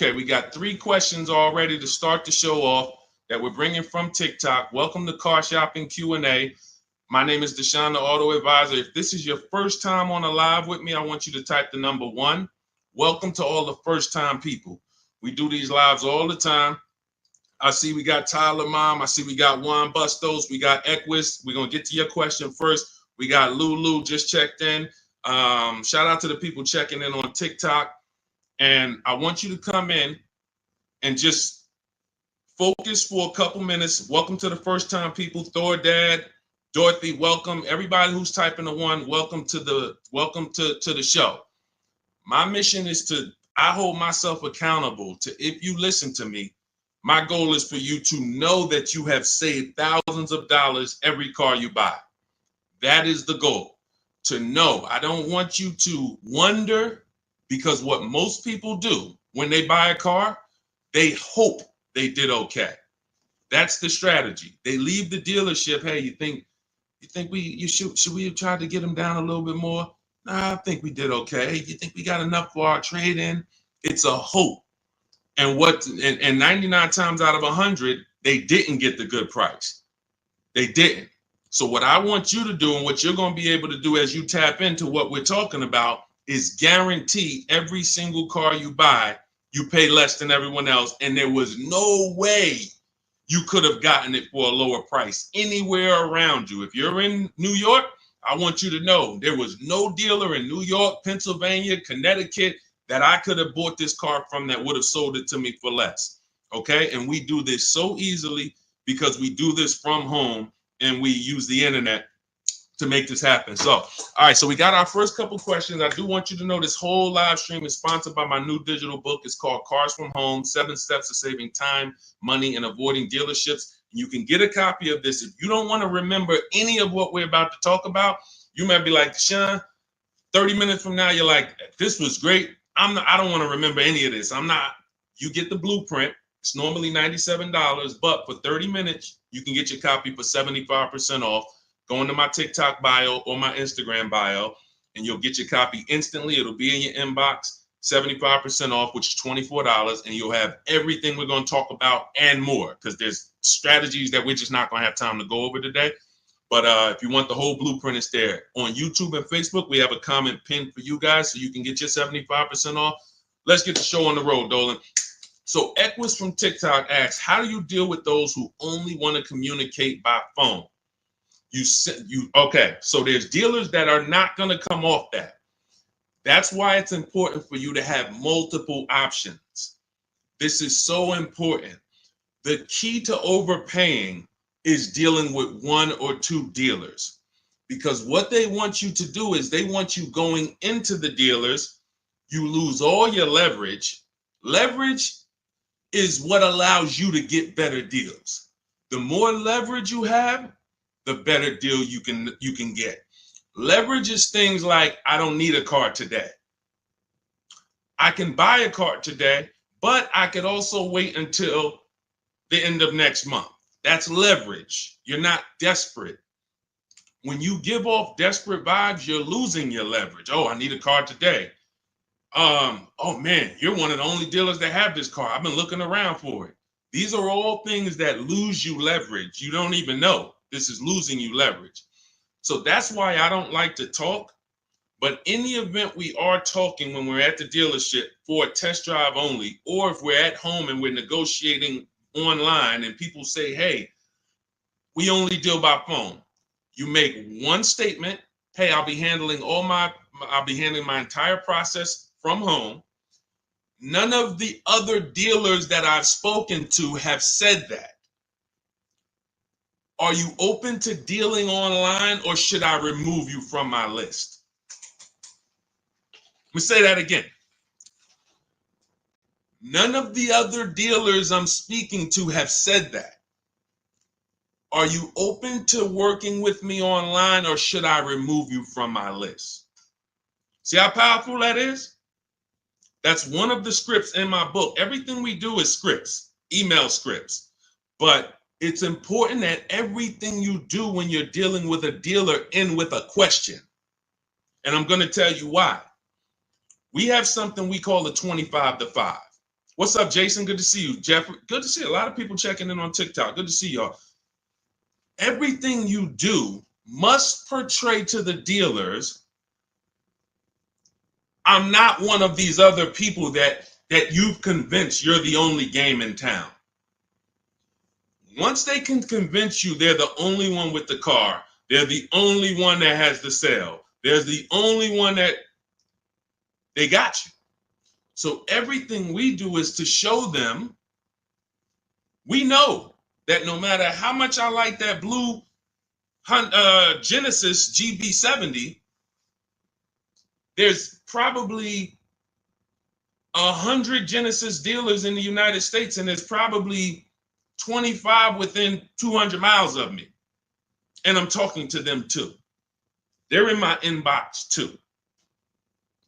Okay, we got 3 questions already to start the show off that we're bringing from TikTok. Welcome to Car Shopping Q&A. My name is Deshone the Auto Advisor. If this is your first time on a live with me, I want you to type the number 1. Welcome to all the first-time people. We do these lives all the time. I see we got Tyler Mom. I see we got Juan Bustos. We got Equus. We're going to get to your question first. We got Lulu just checked in. Shout out to the people checking in on TikTok. And I want you to come in and just focus for a couple minutes. Welcome to the first-time people. Thor Dad, Dorothy, welcome. Everybody who's typing the 1, welcome to the show. My mission is I hold myself accountable to, if you listen to me, my goal is for you to know that you have saved thousands of dollars every car you buy. That is the goal, to know. I don't want you to wonder, because what most people do when they buy a car, they hope they did okay. That's the strategy. They leave the dealership. Hey, you think should we have tried to get them down a little bit more? Nah, I think we did okay. You think we got enough for our trade-in? It's a hope. And 99 times out of 100, they didn't get the good price. They didn't. So what I want you to do, and what you're going to be able to do as you tap into what we're talking about, is guarantee every single car you buy, you pay less than everyone else. And there was no way you could have gotten it for a lower price anywhere around you. If you're in New York, I want you to know there was no dealer in New York, Pennsylvania, Connecticut that I could have bought this car from that would have sold it to me for less. Okay. And we do this so easily because we do this from home and we use the internet to make this happen. So, all right, so we got our first couple questions. I do want you to know this whole live stream is sponsored by my new digital book. It's called Cars from Home, 7 Steps to Saving Time, Money, and Avoiding Dealerships. You can get a copy of this. If you don't want to remember any of what we're about to talk about, you might be like, Sean, 30 minutes from now, you're like, this was great. I don't want to remember any of this. You get the blueprint. It's normally $97, but for 30 minutes, you can get your copy for 75% off. Go into my TikTok bio or my Instagram bio, and you'll get your copy instantly. It'll be in your inbox, 75% off, which is $24, and you'll have everything we're going to talk about and more, because there's strategies that we're just not going to have time to go over today. But if you want the whole blueprint, it's there. On YouTube and Facebook, we have a comment pinned for you guys so you can get your 75% off. Let's get the show on the road, Dolan. So Equus from TikTok asks, how do you deal with those who only want to communicate by phone? Okay, so there's dealers that are not going to come off that. That's why it's important for you to have multiple options. This is so important. The key to overpaying is dealing with 1 or 2 dealers, because what they want you to do is they want you going into the dealers. You lose all your leverage. Leverage is what allows you to get better deals. The more leverage you have, the better deal you can get. Leverage is things like, I don't need a car today. I can buy a car today, but I could also wait until the end of next month. That's leverage. You're not desperate. When you give off desperate vibes, you're losing your leverage. Oh, I need a car today. Oh man, you're one of the only dealers that have this car. I've been looking around for it. These are all things that lose you leverage. You don't even know. This is losing you leverage. So that's why I don't like to talk. But in the event we are talking when we're at the dealership for a test drive only, or if we're at home and we're negotiating online and people say, hey, we only deal by phone. You make one statement. Hey, I'll be handling my entire process from home. None of the other dealers that I've spoken to have said that. Are you open to dealing online, or should I remove you from my list? Let me say that again. None of the other dealers I'm speaking to have said that. Are you open to working with me online, or should I remove you from my list? See how powerful that is? That's one of the scripts in my book. Everything we do is scripts, email scripts. But it's important that everything you do when you're dealing with a dealer end with a question. And I'm going to tell you why. We have something we call the 25 to 5. What's up, Jason? Good to see you. Jeffrey, good to see a lot of people checking in on TikTok. Good to see y'all. Everything you do must portray to the dealers, I'm not one of these other people that you've convinced you're the only game in town. Once they can convince you they're the only one with the car, they're the only one that has the sale, they're the only one that they got you. So everything we do is to show them, we know that no matter how much I like that blue Genesis GB70, there's probably 100 Genesis dealers in the United States, and there's probably 25 within 200 miles of me. And I'm talking to them too. They're in my inbox too.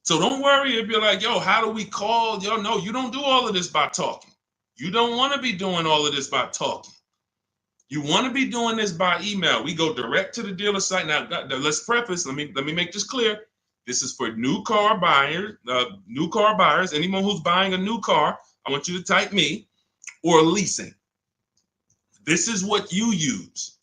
So don't worry if you're like, yo, how do we call? Yo, no, you don't do all of this by talking. You don't want to be doing all of this by talking. You want to be doing this by email. We go direct to the dealer site. Now, let's preface, let me make this clear. This is for new car buyers, anyone who's buying a new car. I want you to type me, or leasing. This is what you use.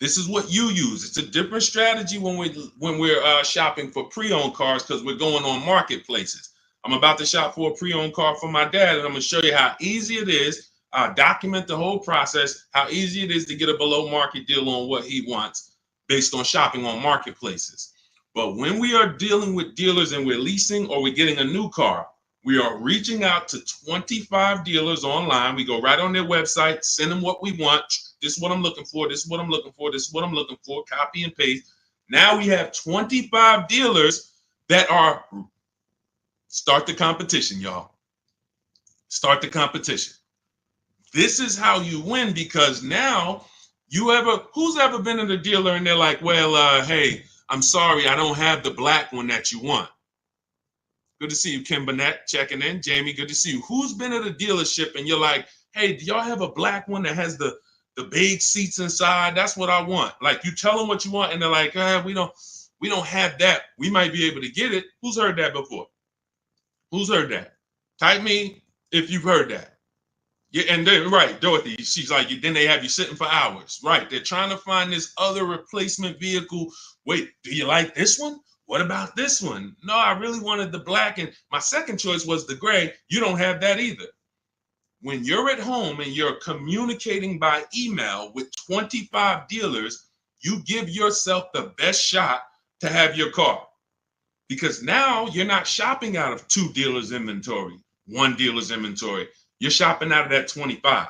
This is what you use. It's a different strategy when we're shopping for pre-owned cars, because we're going on marketplaces. I'm about to shop for a pre-owned car for my dad, and I'm going to show you how easy it is. Document the whole process, how easy it is to get a below market deal on what he wants based on shopping on marketplaces. But when we are dealing with dealers and we're leasing or we're getting a new car, we are reaching out to 25 dealers online. We go right on their website, send them what we want. This is what I'm looking for. This is what I'm looking for. This is what I'm looking for. Copy and paste. Now we have 25 dealers that are, start the competition, y'all. Start the competition. This is how you win, because now who's ever been at a dealer and they're like, well, hey, I'm sorry, I don't have the black one that you want. Good to see you, Kim Burnett, checking in. Jamie, good to see you. Who's been at a dealership and you're like, hey, do y'all have a black one that has the big seats inside? That's what I want. Like, you tell them what you want and they're like, we don't have that. We might be able to get it. Who's heard that before? Who's heard that? Type me if you've heard that. Yeah, and then right, Dorothy, she's like, then they have you sitting for hours. Right, they're trying to find this other replacement vehicle. Wait, do you like this one? What about this one? No, I really wanted the black, and my second choice was the gray. You don't have that either. When you're at home and you're communicating by email with 25 dealers, you give yourself the best shot to have your car. Because now you're not shopping out of 2 dealers' inventory, 1 dealer's inventory. You're shopping out of that 25.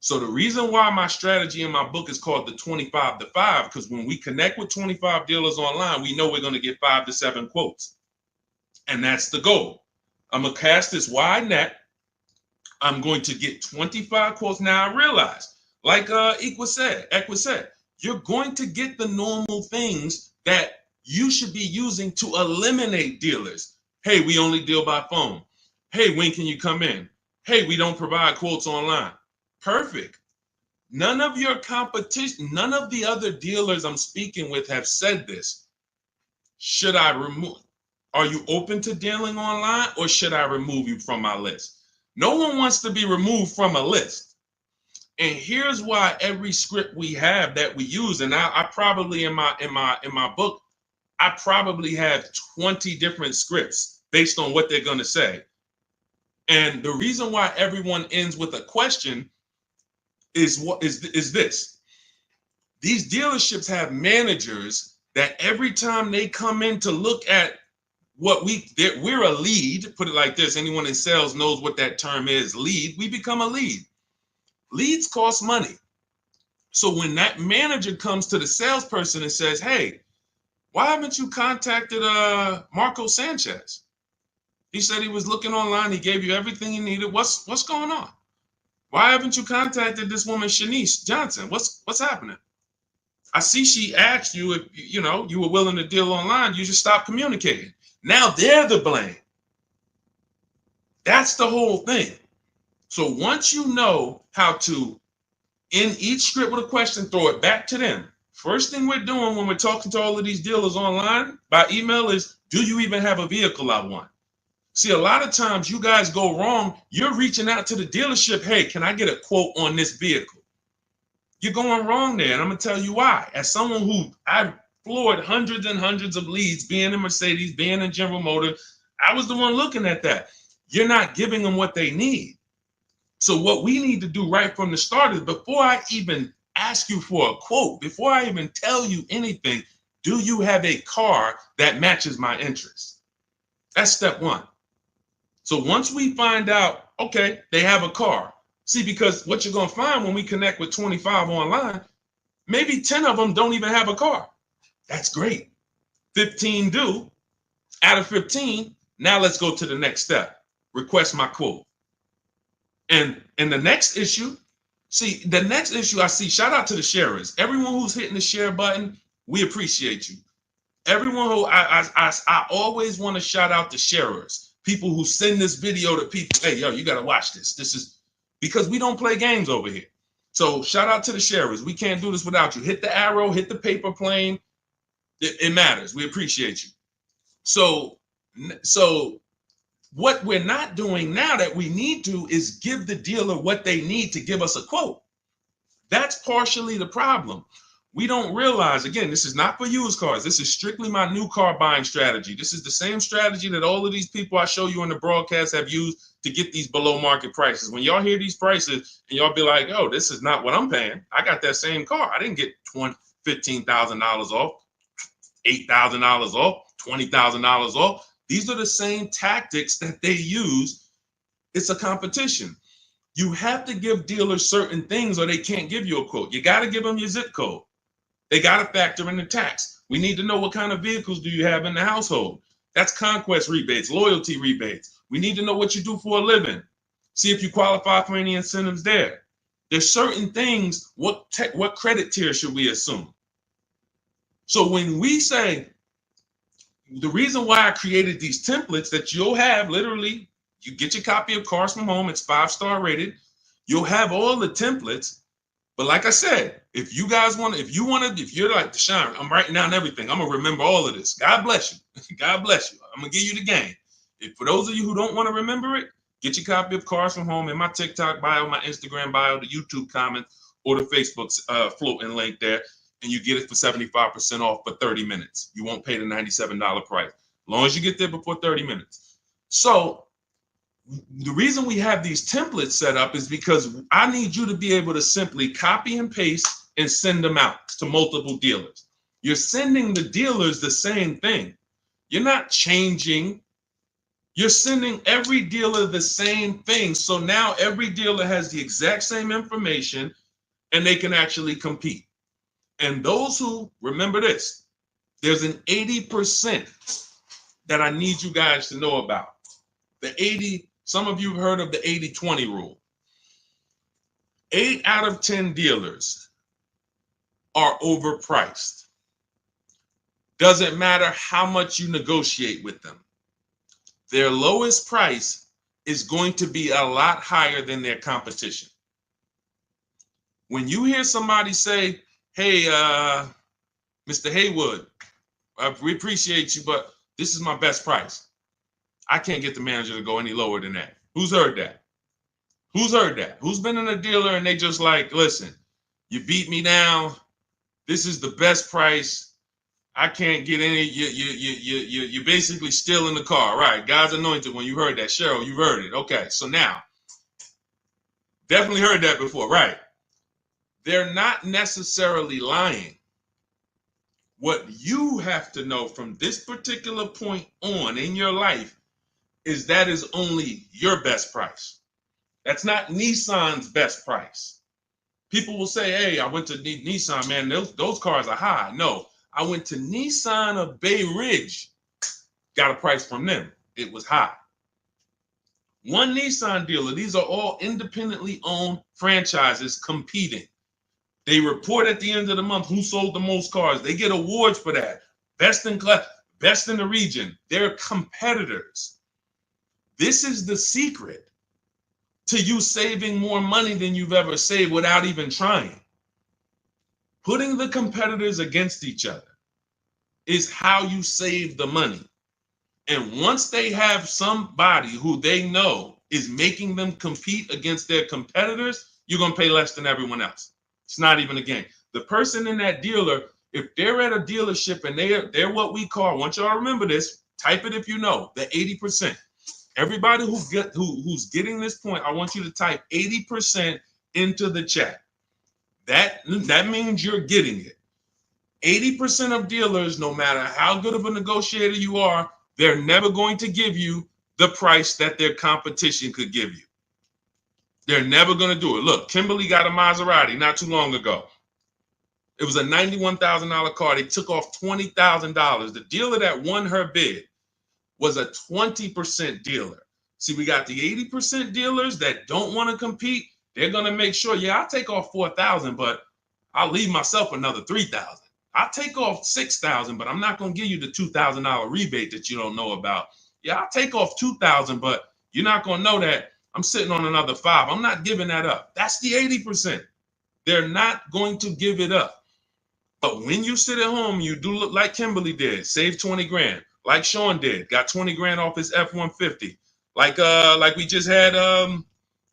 So the reason why my strategy in my book is called the 25 to 5, because when we connect with 25 dealers online, we know we're going to get 5 to 7 quotes. And that's the goal. I'm going to cast this wide net. I'm going to get 25 quotes. Now I realize, like Equa said, you're going to get the normal things that you should be using to eliminate dealers. Hey, we only deal by phone. Hey, when can you come in? Hey, we don't provide quotes online. Perfect. None of your competition, none of the other dealers I'm speaking with have said this. Should I remove? Are you open to dealing online, or should I remove you from my list? No one wants to be removed from a list. And here's why every script we have that we use, and I probably in my book, I probably have 20 different scripts based on what they're going to say. And the reason why everyone ends with a question is this. These dealerships have managers that every time they come in to look at what we're a lead, put it like this, anyone in sales knows what that term is, lead, we become a lead. Leads cost money. So when that manager comes to the salesperson and says, hey, why haven't you contacted Marco Sanchez? He said he was looking online. He gave you everything you needed. What's going on? Why haven't you contacted this woman, Shanice Johnson? What's happening? I see she asked you if you were willing to deal online. You just stopped communicating. Now they're the blame. That's the whole thing. So once you know how to, in each script with a question, throw it back to them. First thing we're doing when we're talking to all of these dealers online by email is, do you even have a vehicle I want? See, a lot of times you guys go wrong. You're reaching out to the dealership. Hey, can I get a quote on this vehicle? You're going wrong there. And I'm going to tell you why. As someone who I've floored hundreds and hundreds of leads, being in Mercedes, being in General Motors, I was the one looking at that. You're not giving them what they need. So what we need to do right from the start is, before I even ask you for a quote, before I even tell you anything, do you have a car that matches my interests? That's step one. So once we find out, okay, they have a car. See, because what you're going to find when we connect with 25 online, maybe 10 of them don't even have a car. That's great. 15 do. Out of 15, now let's go to the next step. Request my quote. And the next issue, I see, shout out to the sharers. Everyone who's hitting the share button, we appreciate you. Everyone who, I always want to shout out the sharers. People who send this video to people, hey, yo, you got to watch this. This is because we don't play games over here. So shout out to the sharers. We can't do this without you. Hit the arrow, hit the paper plane. It matters. We appreciate you. So what we're not doing now that we need to is give the dealer what they need to give us a quote. That's partially the problem. We don't realize, again, this is not for used cars. This is strictly my new car buying strategy. This is the same strategy that all of these people I show you in the broadcast have used to get these below market prices. When y'all hear these prices and y'all be like, oh, this is not what I'm paying. I got that same car. I didn't get $15,000 off, $8,000 off, $20,000 off. These are the same tactics that they use. It's a competition. You have to give dealers certain things or they can't give you a quote. You got to give them your zip code. They got to factor in the tax. We need to know what kind of vehicles do you have in the household. That's conquest rebates, loyalty rebates. We need to know what you do for a living. See if you qualify for any incentives there. There's certain things, what credit tier should we assume? So when we say, the reason why I created these templates that you'll have, literally, you get your copy of Cars from Home, it's 5-star rated. You'll have all the templates. But like I said, if you're like, Deshone, I'm writing down everything. I'm going to remember all of this. God bless you. God bless you. I'm going to give you the game. For those of you who don't want to remember it, get your copy of Cars from Home in my TikTok bio, my Instagram bio, the YouTube comments, or the Facebook floating link there. And you get it for 75% off for 30 minutes. You won't pay the $97 price, as long as you get there before 30 minutes. So the reason we have these templates set up is because I need you to be able to simply copy and paste and send them out to multiple dealers. You're sending the dealers the same thing. You're not changing. You're sending every dealer the same thing. So now every dealer has the exact same information and they can actually compete. And those who, remember this, there's an 80% that I need you guys to know about. The 80, some of you have heard of the 80-20 rule. 8 out of 10 dealers are overpriced. Doesn't matter how much you negotiate with them. Their lowest price is going to be a lot higher than their competition. When you hear somebody say, hey, Mr. Haywood, we appreciate you, but this is my best price. I can't get the manager to go any lower than that. Who's heard that? Who's heard that? Who's been in a dealer and they just like, listen, you beat me down. This is the best price. I can't get any. You basically still in the car, right? God's anointed. When you heard that, Cheryl, you heard it. Okay, so now, definitely heard that before, right? They're not necessarily lying. What you have to know from this particular point on in your life is that is only your best price. That's not Nissan's best price. People will say, hey, I went to Nissan, man, those cars are high. No, I went to Nissan of Bay Ridge, got a price from them. It was high. One Nissan dealer, these are all independently owned franchises competing. They report at the end of the month who sold the most cars. They get awards for that. Best in class, best in the region. They're competitors. This is the secret to you saving more money than you've ever saved without even trying. Putting the competitors against each other is how you save the money. And once they have somebody who they know is making them compete against their competitors, you're going to pay less than everyone else. It's not even a game. The person in that dealer, if they're at a dealership and they're what we call, I want y'all to remember this, type it if you know, the 80%. Everybody who's getting this point, I want you to type 80% into the chat. That means you're getting it. 80% of dealers, no matter how good of a negotiator you are, they're never going to give you the price that their competition could give you. They're never going to do it. Look, Kimberly got a Maserati not too long ago. It was a $91,000 car. They took off $20,000. The dealer that won her bid was a 20% dealer. See, we got the 80% dealers that don't want to compete. They're going to make sure, yeah, I'll take off $4,000, but I'll leave myself another $3,000. I'll take off $6,000, but I'm not going to give you the $2,000 rebate that you don't know about. Yeah, I'll take off $2,000, but you're not going to know that I'm sitting on another $5,000. I'm not giving that up. That's the 80%. They're not going to give it up. But when you sit at home, you do look like Kimberly did, save 20 grand, like Sean did, got 20 grand off his F-150. Like we just had,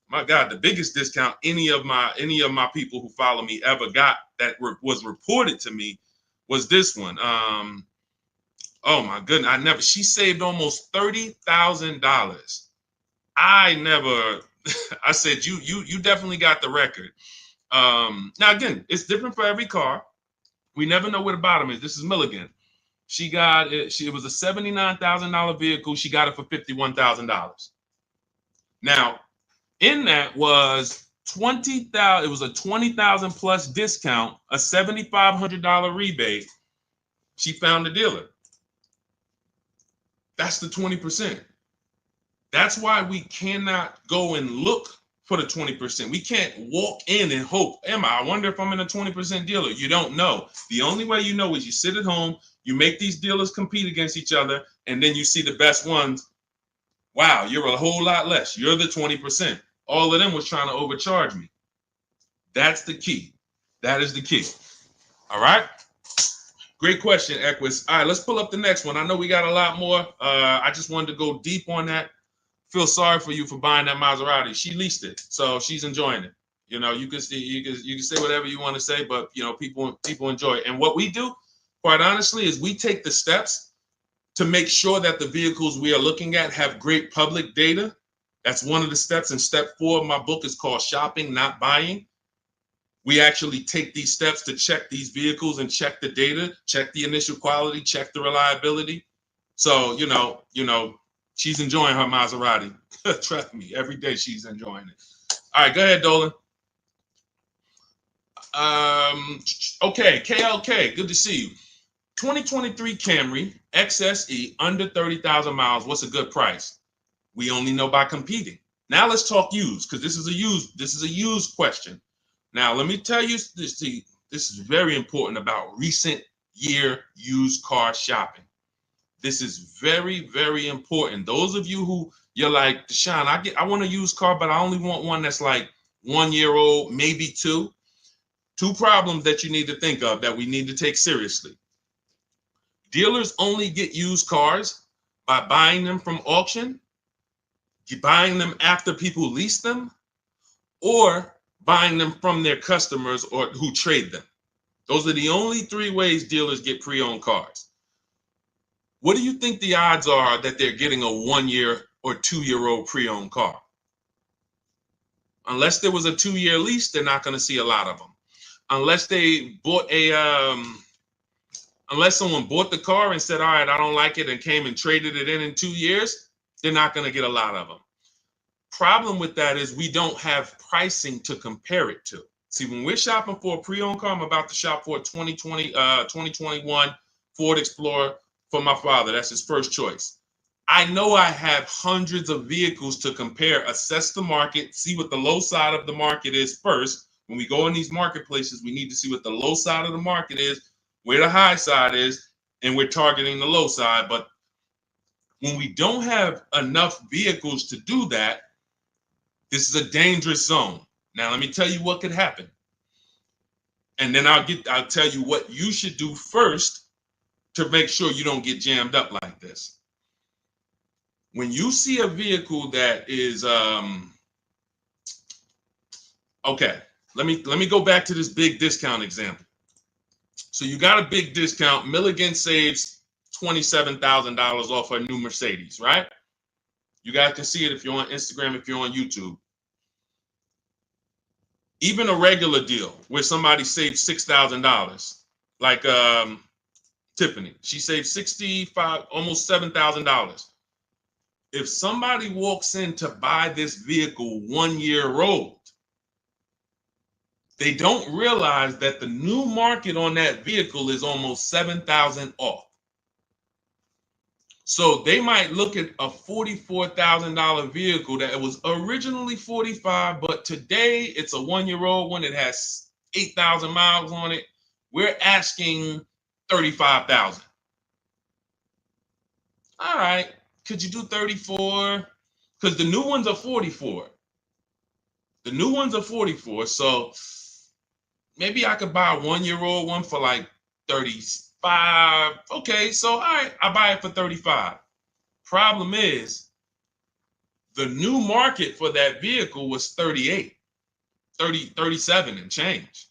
my God, the biggest discount any of my people who follow me ever got that was reported to me was this one. Oh my goodness, she saved almost $30,000. I said, you definitely got the record. Now again, it's different for every car. We never know where the bottom is. This is Milligan. She got it. It was a $79,000 vehicle. She got it for $51,000. Now, in that was $20,000. It was a $20,000 plus discount, a $7,500 rebate. She found a dealer. That's the 20%. That's why we cannot go and look for the 20%. We can't walk in and hope, I wonder if I'm in a 20% dealer. You don't know. The only way you know is you sit at home, you make these dealers compete against each other, and then you see the best ones. Wow, you're a whole lot less. You're the 20%. All of them was trying to overcharge me. That's the key. That is the key. All right. Great question, Equus. All right, let's pull up the next one. I know we got a lot more. I just wanted to go deep on that. Feel sorry for you for buying that Maserati. She leased it, so she's enjoying it. You know, you can say whatever you want to say, but you know, people enjoy it. And what we do, quite honestly, is we take the steps to make sure that the vehicles we are looking at have great public data. That's one of the steps. And step 4 of my book is called Shopping, Not Buying. We actually take these steps to check these vehicles and check the data, check the initial quality, check the reliability. So, you know, she's enjoying her Maserati. Trust me, every day she's enjoying it. All right, go ahead, Dolan. Okay, KLK, good to see you. 2023 Camry XSE under 30,000 miles. What's a good price? We only know by competing. Now let's talk used, because this is a used question. Now let me tell you this. This is very important about recent year used car shopping. This is very, very important. Those of you who you're like, Deshaun, I want a used car, but I only want one that's like 1 year old, maybe 2. 2 problems that you need to think of that we need to take seriously. Dealers only get used cars by buying them from auction, buying them after people lease them, or buying them from their customers or who trade them. Those are the only 3 ways dealers get pre-owned cars. What do you think the odds are that they're getting a 1 year or 2 year old pre-owned car? Unless there was a 2-year lease, they're not going to see a lot of them. Unless they bought unless someone bought the car and said, all right, I don't like it, and came and traded it in 2 years, they're not going to get a lot of them. Problem with that is we don't have pricing to compare it to. See, when we're shopping for a pre-owned car, I'm about to shop for a 2021 Ford Explorer for my father. That's his first choice. I know I have hundreds of vehicles to compare, assess the market, see what the low side of the market is first. When we go in these marketplaces, we need to see what the low side of the market is, where the high side is, and we're targeting the low side. But when we don't have enough vehicles to do that, this is a dangerous zone. Now, let me tell you what could happen. And then I'll tell you what you should do first to make sure you don't get jammed up like this. When you see a vehicle that is okay, let me go back to this big discount example. So you got a big discount. Milligan saves $27,000 off a new Mercedes, right? You guys can see it if you're on Instagram, if you're on YouTube. Even a regular deal where somebody saves $6,000, like Tiffany, she saved $65, almost $7,000. If somebody walks in to buy this vehicle 1 year old, they don't realize that the new market on that vehicle is almost $7,000 off. So they might look at a $44,000 vehicle that was originally $45,000, but today it's a 1 year old one. It has 8,000 miles on it. We're asking $35,000. All right, could you do 34? Because the new ones are 44. The new ones are 44. So maybe I could buy a 1 year old one for like 35. Okay, so all right, I buy it for 35. Problem is, the new market for that vehicle was 37 and change.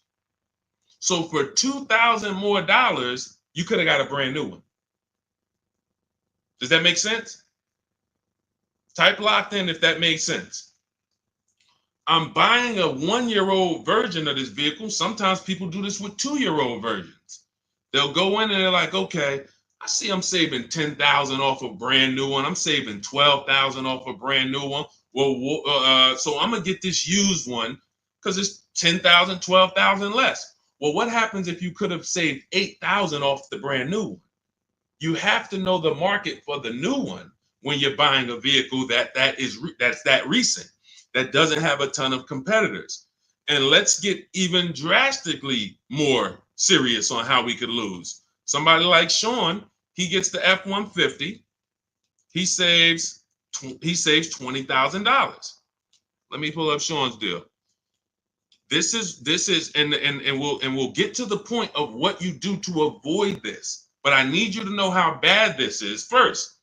So for $2,000 more, you could have got a brand new one. Does that make sense? Type locked in if that makes sense. I'm buying a 1 year old version of this vehicle. Sometimes people do this with 2 year old versions. They'll go in and they're like, okay, I see I'm saving $10,000 off a brand new one. I'm saving $12,000 off a brand new one. Well, so I'm gonna get this used one because it's $10,000, $12,000 less. Well, what happens if you could have saved $8,000 off the brand new one? You have to know the market for the new one when you're buying a vehicle that's that recent, that doesn't have a ton of competitors. And let's get even drastically more serious on how we could lose. Somebody like Sean, he gets the F-150. He saves $20,000. Let me pull up Sean's deal. This is and we'll get to the point of what you do to avoid this. But I need you to know how bad this is first.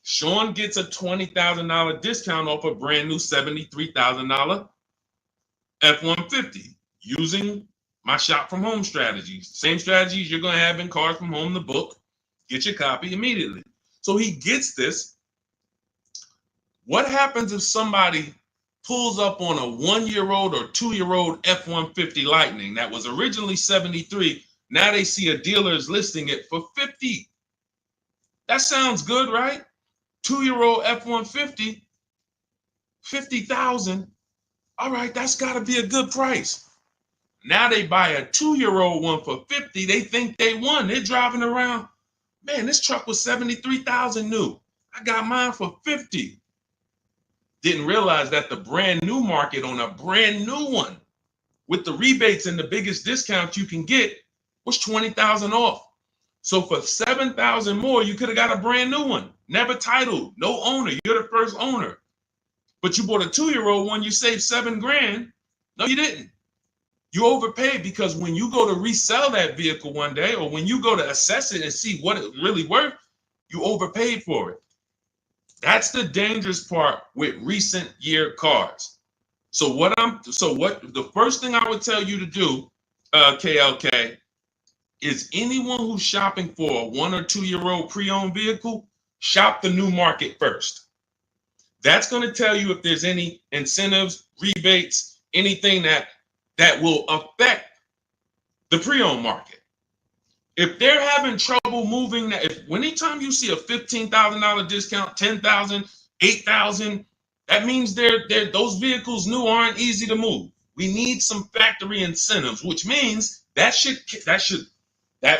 Sean gets a $20,000 discount off a brand new $73,000 F-150 using my shop from home strategies. Same strategies you're going to have in Cars from Home, the book. Get your copy immediately. So he gets this. What happens if somebody pulls up on a 1 year old or 2 year old F-150 Lightning that was originally 73? Now they see a dealer is listing it for 50. That sounds good, right? 2 year old F-150, 50,000. All right, that's got to be a good price. Now they buy a 2 year old one for 50. They think they won. They're driving around. Man, this truck was 73,000 new. I got mine for 50. Didn't realize that the brand new market on a brand new one with the rebates and the biggest discount you can get was 20,000 off. So for 7,000 more, you could have got a brand new one. Never titled, no owner. You're the first owner. But you bought a 2 year old one, you saved $7,000. No, you didn't. You overpaid because when you go to resell that vehicle one day, or when you go to assess it and see what it really worth, you overpaid for it. That's the dangerous part with recent year cars. So the first thing I would tell you to do, KLK, is anyone who's shopping for a 1 or 2 year old pre-owned vehicle, shop the new market first. That's going to tell you if there's any incentives, rebates, anything that will affect the pre-owned market. If they're having trouble moving, anytime you see a $15,000 discount, $10,000, $8,000, that means those vehicles new aren't easy to move. We need some factory incentives, which means that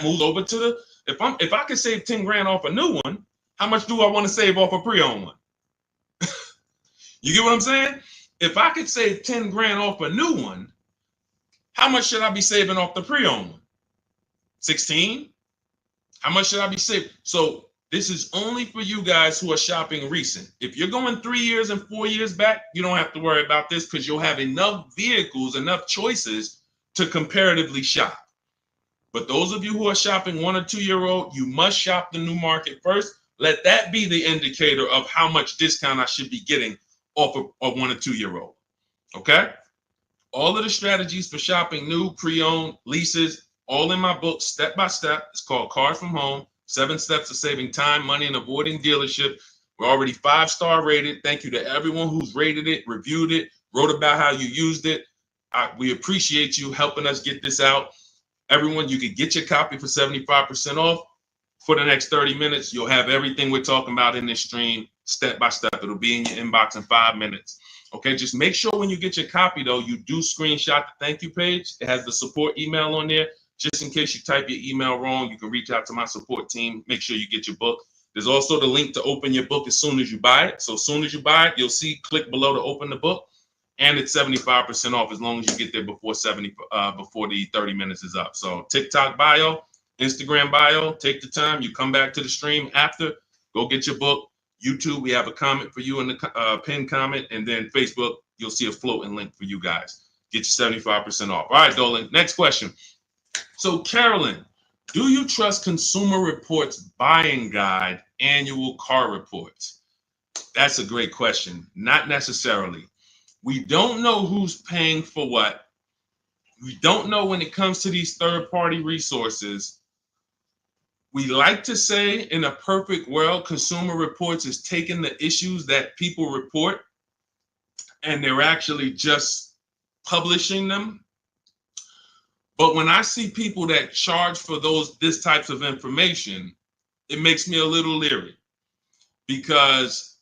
moves over to the, if I could save 10 grand off a new one, how much do I want to save off a pre-owned one? You get what I'm saying? If I could save 10 grand off a new one, how much should I be saving off the pre-owned one? 16? How much should I be saving? So this is only for you guys who are shopping recent. If you're going 3 years and 4 years back, you don't have to worry about this because you'll have enough vehicles, enough choices to comparatively shop. But those of you who are shopping 1 or 2 year old, you must shop the new market first. let that be the indicator of how much discount I should be getting off of a 1 or 2 year old. Okay? All of the strategies for shopping new, pre-owned, leases, all in my book, step by step. It's called Cars from Home, 7 Steps of Saving Time, Money, and Avoiding Dealership. We're already 5-star rated. Thank you to everyone who's rated it, reviewed it, wrote about how you used it. We appreciate you helping us get this out. Everyone, you can get your copy for 75% off. For the next 30 minutes, you'll have everything we're talking about in this stream, step by step. It'll be in your inbox in 5 minutes. Okay, just make sure when you get your copy, though, you do screenshot the thank you page. It has the support email on there. Just in case you type your email wrong, you can reach out to my support team. Make sure you get your book. There's also the link to open your book as soon as you buy it. So as soon as you buy it, you'll see, click below to open the book. And it's 75% off as long as you get there before the 30 minutes is up. So TikTok bio, Instagram bio, take the time. You come back to the stream after, go get your book. YouTube, we have a comment for you in the pinned comment. And then Facebook, you'll see a floating link for you guys. Get your 75% off. All right, Dolan, next question. So Carolyn, do you trust Consumer Reports Buying Guide annual car reports? That's a great question. Not necessarily. We don't know who's paying for what. We don't know when it comes to these third-party resources. We like to say in a perfect world, Consumer Reports is taking the issues that people report and they're actually just publishing them. But when I see people that charge for this types of information, it makes me a little leery because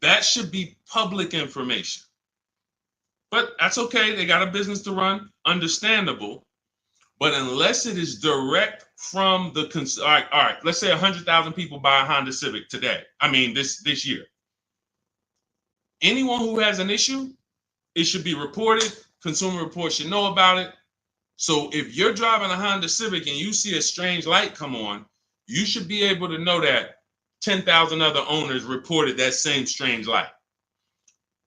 that should be public information. But that's okay. They got a business to run. Understandable. But unless it is direct from the all right, let's say 100,000 people buy a Honda Civic today. I mean, this year. Anyone who has an issue, it should be reported. Consumer Reports should know about it. So if you're driving a Honda Civic and you see a strange light come on, you should be able to know that 10,000 other owners reported that same strange light.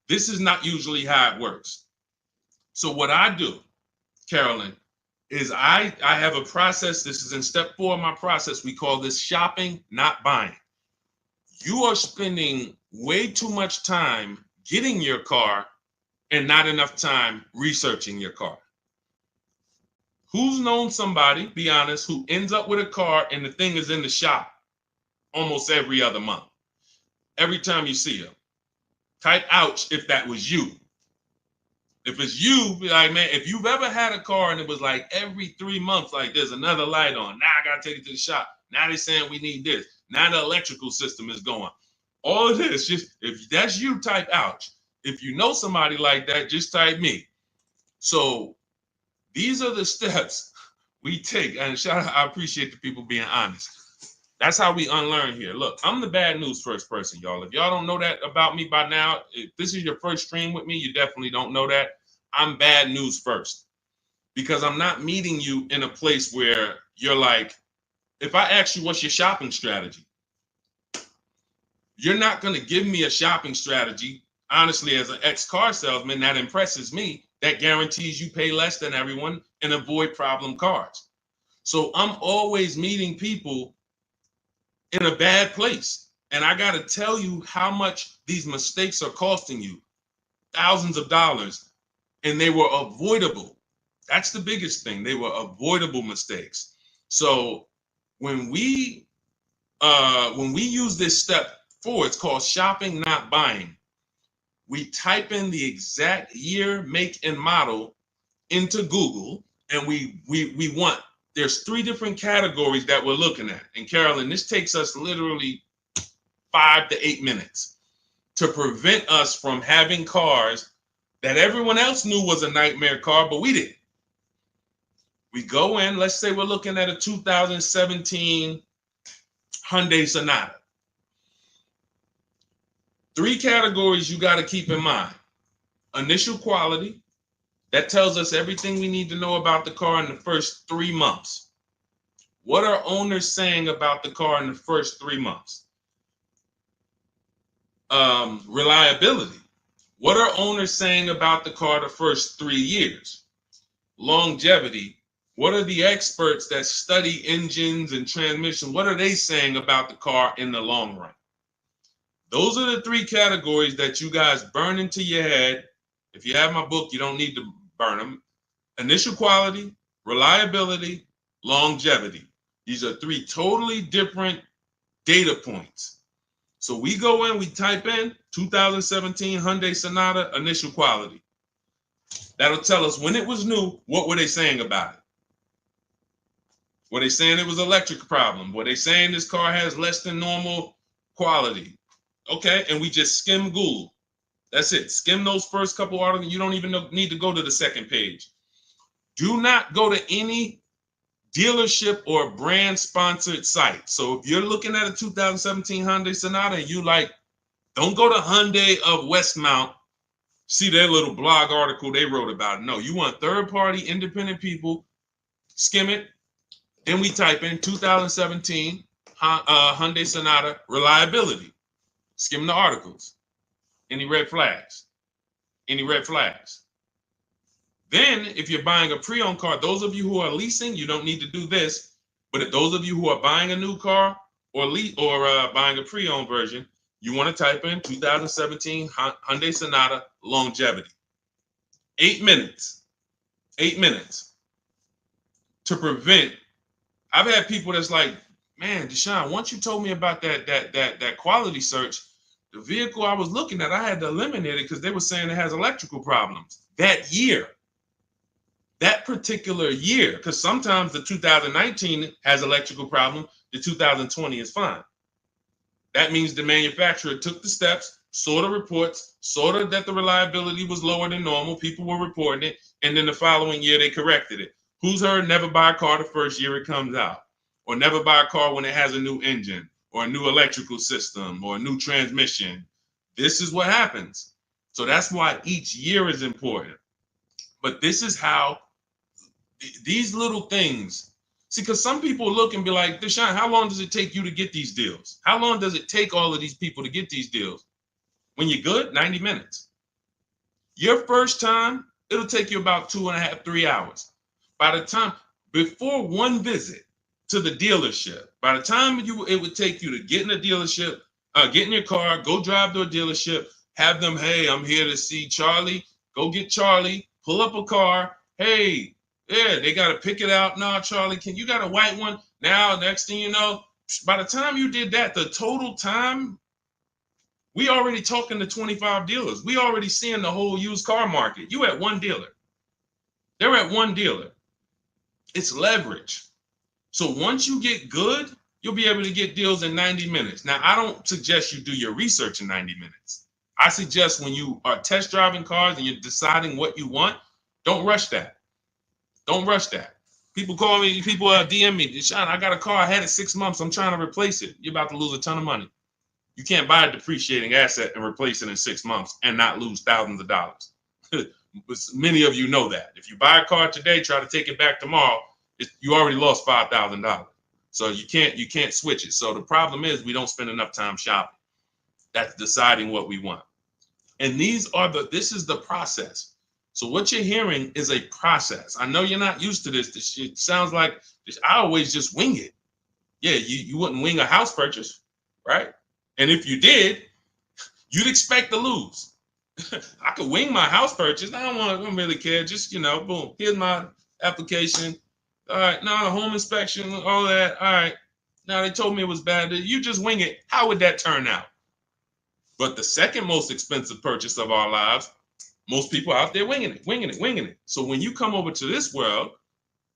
This is not usually how it works. So what I do, Carolyn, is I have a process. This is in step 4 of my process. We call this shopping, not buying. You are spending way too much time getting your car and not enough time researching your car. Who's known somebody, be honest, who ends up with a car and the thing is in the shop almost every other month? Every time you see them. Type ouch if that was you. If it's you, be like, man, if you've ever had a car and it was like every 3 months, like there's another light on. Now I got to take it to the shop. Now they're saying we need this. Now the electrical system is going. All of this, just if that's you, type ouch. If you know somebody like that, just type me. So these are the steps we take. And I appreciate the people being honest. That's how we unlearn here. Look, I'm the bad news first person, y'all. If y'all don't know that about me by now, if this is your first stream with me, you definitely don't know that. I'm bad news first because I'm not meeting you in a place where you're like, if I ask you what's your shopping strategy, you're not going to give me a shopping strategy. Honestly, as an ex-car salesman, that impresses me. That guarantees you pay less than everyone and avoid problem cars. So I'm always meeting people in a bad place. And I got to tell you how much these mistakes are costing you. Thousands of dollars. And they were avoidable. That's the biggest thing. They were avoidable mistakes. So when we use this step 4, it's called shopping, not buying. We type in the exact year, make, and model into Google, and we want, there's 3 different categories that we're looking at. And Carolyn, this takes us literally 5 to 8 minutes to prevent us from having cars that everyone else knew was a nightmare car, but we didn't. We go in, let's say we're looking at a 2017 Hyundai Sonata. 3 categories you got to keep in mind. Initial quality, that tells us everything we need to know about the car in the first 3 months. What are owners saying about the car in the first 3 months? Reliability. What are owners saying about the car the first 3 years? Longevity. What are the experts that study engines and transmission? What are they saying about the car in the long run? Those are the three categories that you guys burn into your head. If you have my book, you don't need to burn them. Initial quality, reliability, longevity. These are three totally different data points. So we go in, we type in 2017 Hyundai Sonata initial quality. That'll tell us when it was new, what were they saying about it? Were they saying it was an electric problem? Were they saying this car has less than normal quality? Okay, and we just skim Google. That's it. Skim those first couple articles. You don't even need to go to the second page. Do not go to any dealership or brand sponsored site. So if you're looking at a 2017 Hyundai Sonata and you like, don't go to Hyundai of Westmount, see their little blog article they wrote about it. No, you want third party independent people, skim it. Then we type in 2017 Hyundai Sonata reliability. Skim the articles. Any red flags? Any red flags? Then, if you're buying a pre-owned car, those of you who are leasing, you don't need to do this. But if those of you who are buying a new car or buying a pre-owned version, you want to type in 2017 Hyundai Sonata longevity. 8 minutes. 8 minutes. To prevent. I've had people that's like, man, Deshone, once you told me about that quality search, the vehicle I was looking at, I had to eliminate it because they were saying it has electrical problems that year. That particular year, because sometimes the 2019 has electrical problem, the 2020 is fine. That means the manufacturer took the steps, saw the reports, saw that the reliability was lower than normal, people were reporting it, and then the following year they corrected it. Who's heard never buy a car the first year it comes out, or never buy a car when it has a new engine, or a new electrical system, or a new transmission? This is what happens. So that's why each year is important. But this is how these little things, see, because some people look and be like, Deshone, how long does it take you to get these deals? How long does it take all of these people to get these deals? When you're good, 90 minutes. Your first time, it'll take you about 2.5, 3 hours. By the time, before one visit to the dealership, by the time it would take you to get in a dealership, get in your car, go drive to a dealership, have them, hey, I'm here to see Charlie. Go get Charlie, pull up a car. Hey, yeah, they got to pick it out. No, Charlie, you got a white one? Now, next thing you know, by the time you did that, the total time, we already talking to 25 dealers. We already seeing the whole used car market. You at one dealer. They're at one dealer. It's leverage. So once you get good, you'll be able to get deals in 90 minutes. Now, I don't suggest you do your research in 90 minutes. I suggest when you are test driving cars and you're deciding what you want, don't rush that. Don't rush that. People call me, people DM me, Deshone, I got a car, I had it 6 months, I'm trying to replace it. You're about to lose a ton of money. You can't buy a depreciating asset and replace it in 6 months and not lose thousands of dollars. Many of you know that. If you buy a car today, try to take it back tomorrow, you already lost $5,000. So you can't switch it. So the problem is we don't spend enough time shopping. That's deciding what we want. And this is the process. So what you're hearing is a process. I know you're not used to this. It sounds like I always just wing it. Yeah, you wouldn't wing a house purchase, right? And if you did, you'd expect to lose. I could wing my house purchase. I don't really care. Just, boom, here's my application. All right, now home inspection, all that. All right, now they told me it was bad. You just wing it. How would that turn out? But the second most expensive purchase of our lives, most people out there winging it. So when you come over to this world,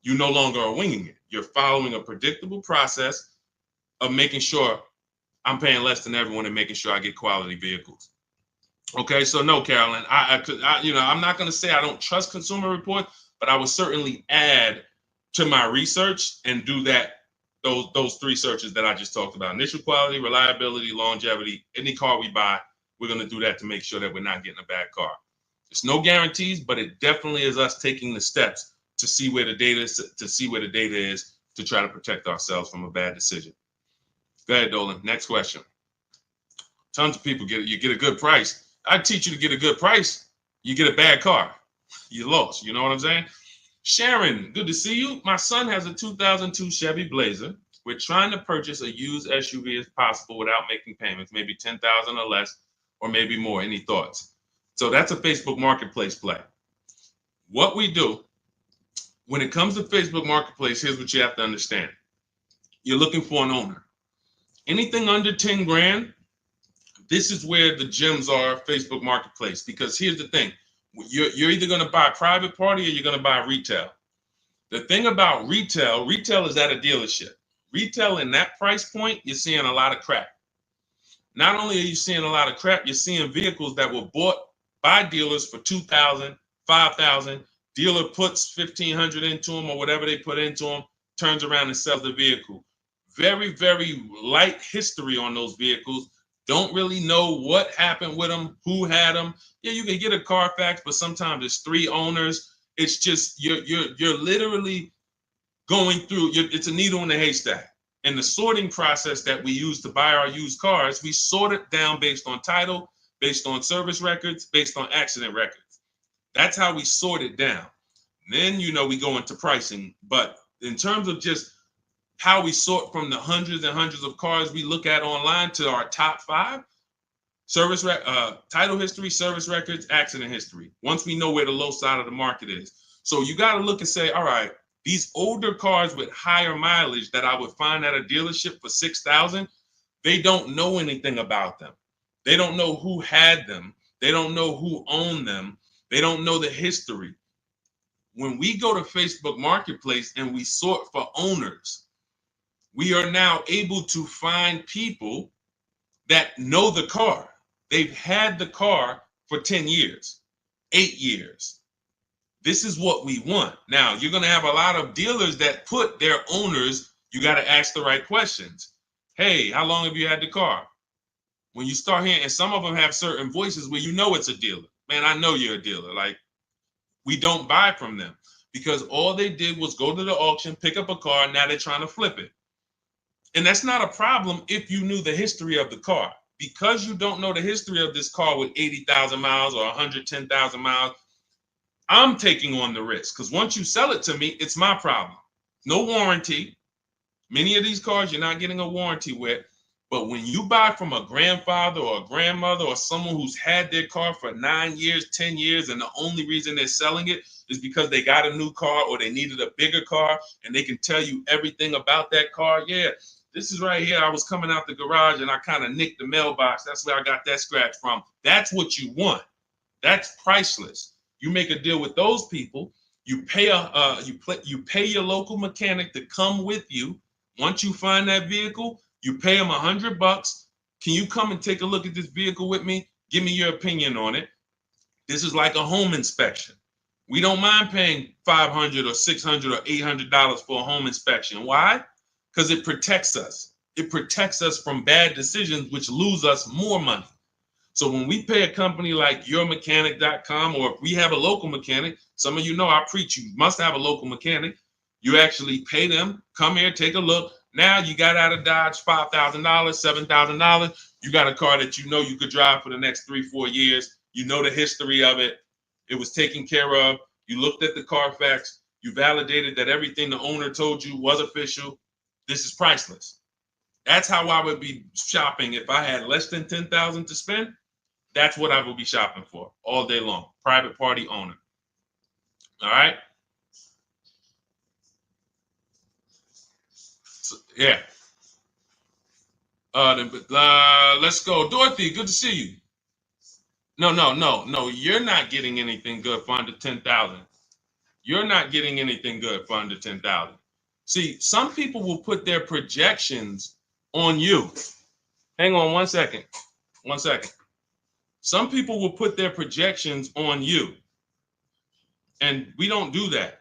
you no longer are winging it. You're following a predictable process of making sure I'm paying less than everyone and making sure I get quality vehicles. Okay, so no, Carolyn, I'm not going to say I don't trust Consumer Report, but I would certainly add to my research and do those three searches that I just talked about: initial quality, reliability, longevity. Any car we buy, we're going to do that to make sure that we're not getting a bad car. There's no guarantees, but it definitely is us taking the steps to see where the data is, to try to protect ourselves from a bad decision. Go ahead, Dolan. Next question. Tons of people you get a good price. I teach you to get a good price. You get a bad car. You lost. You know what I'm saying? Sharon, good to see you. My son has a 2002 Chevy Blazer. We're trying to purchase a used SUV as possible without making payments, maybe 10,000 or less, or maybe more. Any thoughts? So that's a Facebook Marketplace play. What we do when it comes to Facebook Marketplace, here's what you have to understand. You're looking for an owner. Anything under 10 grand, this is where the gems are, Facebook Marketplace. Because here's the thing. You're either going to buy private party or you're going to buy retail. The thing about retail is at a dealership. Retail in that price point, you're seeing a lot of crap. Not only are you seeing a lot of crap, you're seeing vehicles that were bought by dealers for $2,000, $5,000. Dealer puts $1,500 into them or whatever they put into them, turns around and sells the vehicle. Very, very light history on those vehicles. Don't really know what happened with them, who had them. Yeah, you can get a Carfax, but sometimes it's 3 owners. It's just you're literally going through. It's a needle in a haystack. And the sorting process that we use to buy our used cars, we sort it down based on title, based on service records, based on accident records. That's how we sort it down. Then we go into pricing. But in terms of just how we sort from the hundreds and hundreds of cars we look at online to our top 5, title history, service records, accident history. Once we know where the low side of the market is. So you got to look and say, all right, these older cars with higher mileage that I would find at a dealership for $6,000, they don't know anything about them. They don't know who had them. They don't know who owned them. They don't know the history. When we go to Facebook Marketplace and we sort for owners, we are now able to find people that know the car. They've had the car for 10 years, 8 years. This is what we want. Now, you're going to have a lot of dealers that put their owners, you got to ask the right questions. Hey, how long have you had the car? When you start hearing, and some of them have certain voices where it's a dealer. Man, I know you're a dealer. Like, we don't buy from them because all they did was go to the auction, pick up a car, and now they're trying to flip it. And that's not a problem if you knew the history of the car. Because you don't know the history of this car with 80,000 miles or 110,000 miles, I'm taking on the risk. Because once you sell it to me, it's my problem. No warranty. Many of these cars you're not getting a warranty with. But when you buy from a grandfather or a grandmother or someone who's had their car for 9 years, 10 years, and the only reason they're selling it is because they got a new car or they needed a bigger car and they can tell you everything about that car. Yeah. This is right here. I was coming out the garage and I kind of nicked the mailbox. That's where I got that scratch from. That's what you want. That's priceless. You make a deal with those people. You pay you pay your local mechanic to come with you. Once you find that vehicle, you pay him $100. Can you come and take a look at this vehicle with me? Give me your opinion on it. This is like a home inspection. We don't mind paying $500 or $600 or $800 for a home inspection. Why? Because it protects us. It protects us from bad decisions, which lose us more money. So when we pay a company like yourmechanic.com, or if we have a local mechanic, some of you know I preach, you must have a local mechanic. You actually pay them, come here, take a look. Now you got out of Dodge $5,000, $7,000. You got a car that you know you could drive for the next 3-4 years. You know the history of it. It was taken care of. You looked at the Carfax. You validated that everything the owner told you was official. This is priceless. That's how I would be shopping if I had less than $10,000 to spend. That's what I would be shopping for all day long. Private party owner. All right. So, yeah. Let's go, Dorothy. Good to see you. No. You're not getting anything good for under 10,000. You're not getting anything good for under 10,000. See, some people will put their projections on you. Hang on 1 second. 1 second. Some people will put their projections on you. And we don't do that.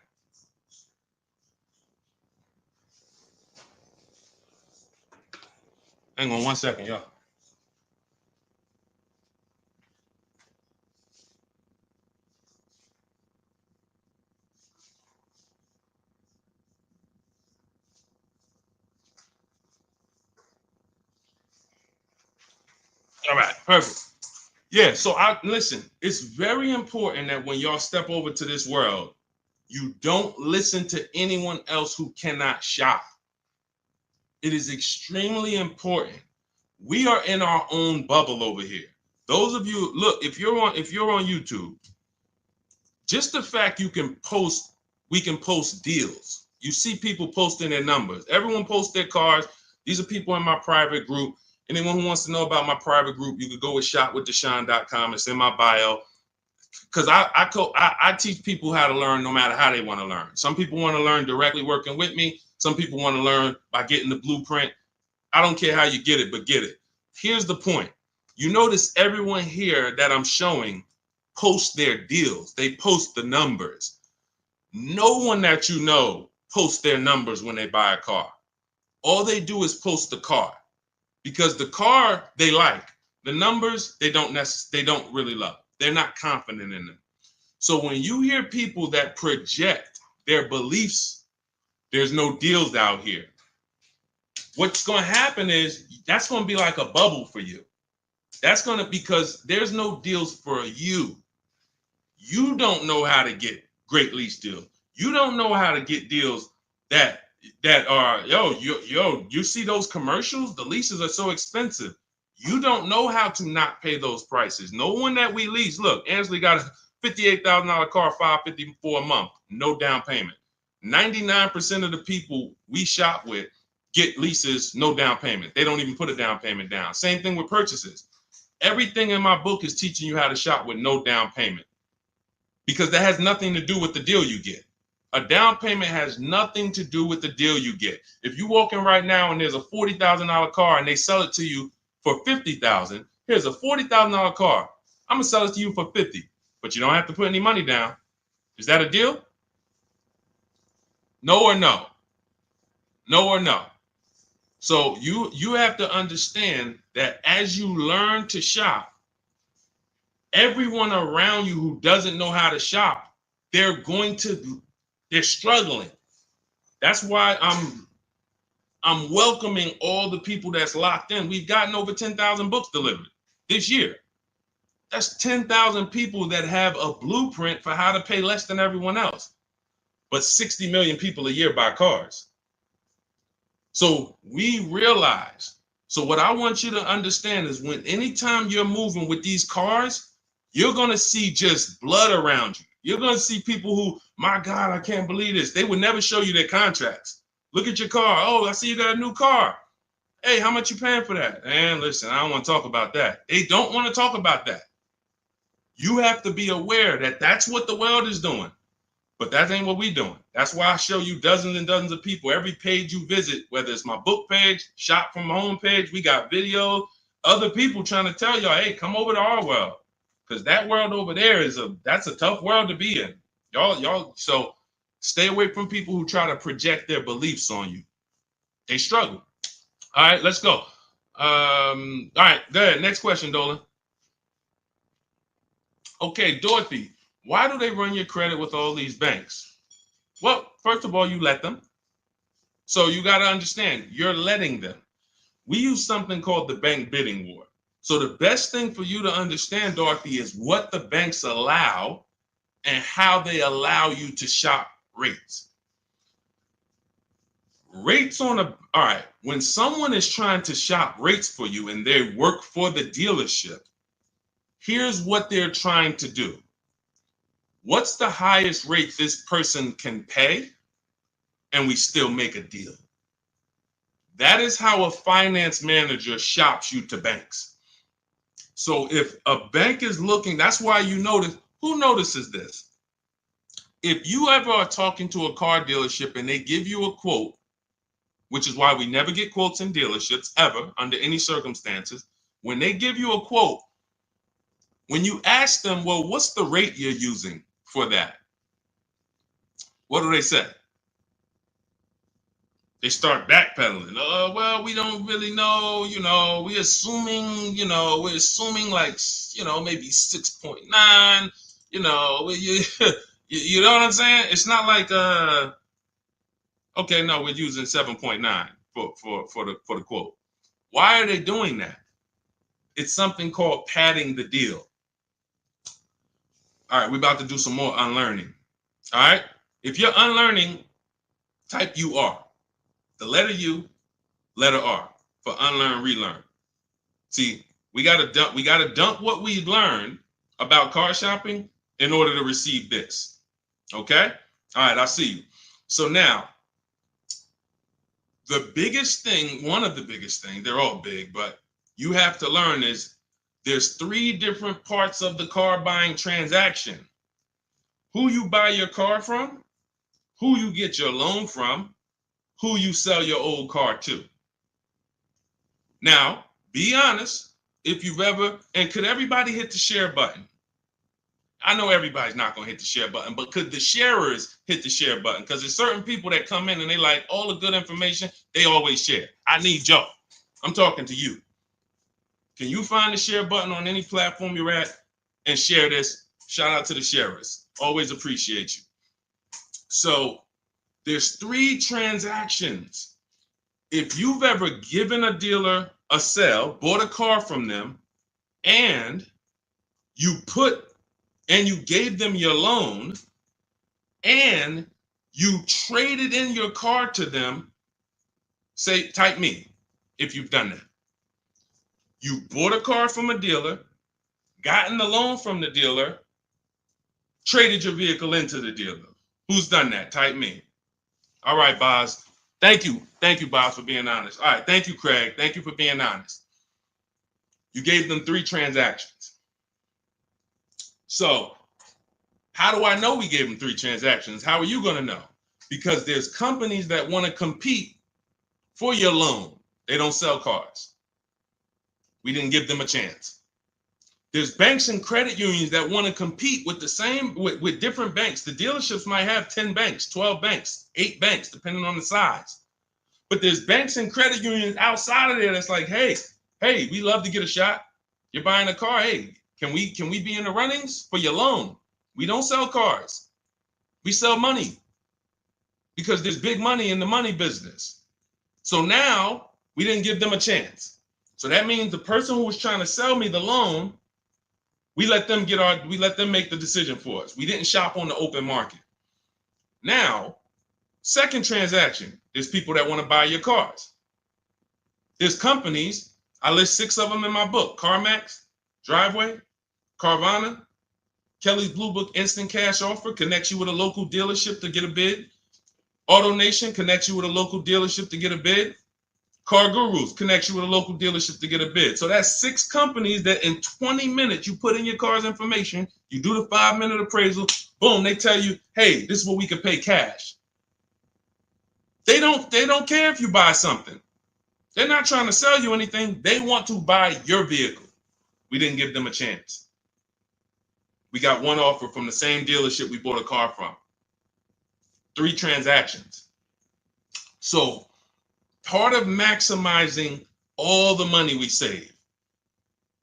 Hang on 1 second, y'all. All right, perfect. Yeah, so listen, it's very important that when y'all step over to this world, You don't listen to anyone else who cannot shop. It is extremely important. We are in our own bubble over here. Those of you, look, if you're on YouTube, just the fact we can post deals. You see people posting their numbers. Everyone posts their cars. These are people in my private group. Anyone who wants to know about my private group, you could go with shopwithdeshone.com. It's in my bio. Because I teach people how to learn no matter how they want to learn. Some people want to learn directly working with me. Some people want to learn by getting the blueprint. I don't care how you get it, but get it. Here's the point. You notice everyone here that I'm showing post their deals. They post the numbers. No one that you know posts their numbers when they buy a car. All they do is post the car, because the car they like. The numbers they don't really love. They're not confident in them. So when you hear people that project their beliefs, there's no deals out here. What's going to happen is that's going to be like a bubble for you. That's going to, because there's no deals for you. You don't know how to get great lease deals. You don't know how to get deals that are, you see those commercials? The leases are so expensive. You don't know how to not pay those prices. No one that we lease, look, Ansley got a $58,000 car, $554 a month, no down payment. 99% of the people we shop with get leases, no down payment. They don't even put a down payment down. Same thing with purchases. Everything in my book is teaching you how to shop with no down payment, because that has nothing to do with the deal you get. A down payment has nothing to do with the deal you get. If you walk in right now and there's a $40,000 car and they sell it to you for $50,000, here's a $40,000 car. I'm gonna sell it to you for $50,000, but you don't have to put any money down. Is that a deal? No or no? No or no? So you have to understand that as you learn to shop, everyone around you who doesn't know how to shop, they're struggling. That's why I'm welcoming all the people that's locked in. We've gotten over 10,000 books delivered this year. That's 10,000 people that have a blueprint for how to pay less than everyone else. But 60 million people a year buy cars. So we realize. So what I want you to understand is, anytime you're moving with these cars, you're going to see just blood around you. You're going to see people who, my God, I can't believe this. They would never show you their contracts. Look at your car. Oh, I see you got a new car. Hey, how much you paying for that? And listen, I don't want to talk about that. They don't want to talk about that. You have to be aware that that's what the world is doing. But that ain't what we're doing. That's why I show you dozens and dozens of people. Every page you visit, whether it's my book page, shop from home page, we got videos, other people trying to tell y'all, hey, come over to our world. Because that world over there that's a tough world to be in. Y'all, so stay away from people who try to project their beliefs on you. They struggle. All right, let's go. All right, go ahead. Next question, Dolan. Okay, Dorothy, why do they run your credit with all these banks? Well, first of all, you let them. So you got to understand, you're letting them. We use something called the bank bidding war. So the best thing for you to understand, Dorothy, is what the banks allow and how they allow you to shop rates. All right, when someone is trying to shop rates for you and they work for the dealership, here's what they're trying to do. What's the highest rate this person can pay? And we still make a deal. That is how a finance manager shops you to banks. So if a bank is looking, that's why you notice, who notices this? If you ever are talking to a car dealership and they give you a quote, which is why we never get quotes in dealerships ever under any circumstances, when they give you a quote, when you ask them, well, what's the rate you're using for that? What do they say? They start backpedaling. Oh, well, we don't really know, we're assuming like, maybe 6.9, you know what I'm saying? It's not like, okay, no, we're using 7.9 for the quote. Why are they doing that? It's something called padding the deal. All right, we're about to do some more unlearning. All right, If you're unlearning, type UR. The letter U, letter R for unlearn, relearn. See, we gotta dump what we've learned about car shopping in order to receive this. Okay? All right, I see you. So now, the biggest thing, one of the biggest things, they're all big, but you have to learn is there's 3 different parts of the car buying transaction. Who you buy your car from, who you get your loan from, who you sell your old car to. Now, be honest, if you've ever, and could everybody hit the share button? I know everybody's not going to hit the share button, but could the sharers hit the share button? Because there's certain people that come in and they like all the good information, they always share. I need y'all. I'm talking to you. Can you find the share button on any platform you're at and share this? Shout out to the sharers. Always appreciate you. So there's 3 transactions. If you've ever given a dealer a sale, bought a car from them, and you gave them your loan, and you traded in your car to them, say, type me if you've done that. You bought a car from a dealer, gotten the loan from the dealer, traded your vehicle into the dealer. Who's done that? Type me. All right, Boz. Thank you. Thank you, Boz, for being honest. All right. Thank you, Craig. Thank you for being honest. You gave them 3 transactions. So how do I know we gave them 3 transactions? How are you going to know? Because there's companies that want to compete for your loan. They don't sell cars. We didn't give them a chance. There's banks and credit unions that want to compete with with different banks. The dealerships might have 10 banks, 12 banks, 8 banks, depending on the size. But there's banks and credit unions outside of there that's like, hey, we love to get a shot. You're buying a car. Hey, can we be in the runnings for your loan? We don't sell cars. We sell money because there's big money in the money business. So now we didn't give them a chance. So that means the person who was trying to sell me the loan, we let them make the decision for us. We didn't shop on the open market. Now, second transaction, there's people that want to buy your cars. There's companies, I list 6 of them in my book: CarMax, Driveway, Carvana, Kelly's Blue Book Instant Cash Offer connects you with a local dealership to get a bid. AutoNation connects you with a local dealership to get a bid. Car Gurus connects you with a local dealership to get a bid. So that's 6 companies that in 20 minutes you put in your car's information, you do the 5-minute appraisal, boom, they tell you, hey, this is what we can pay cash. They don't care if you buy something. They're not trying to sell you anything. They want to buy your vehicle. We didn't give them a chance. We got 1 offer from the same dealership we bought a car from. 3 transactions. So part of maximizing all the money we save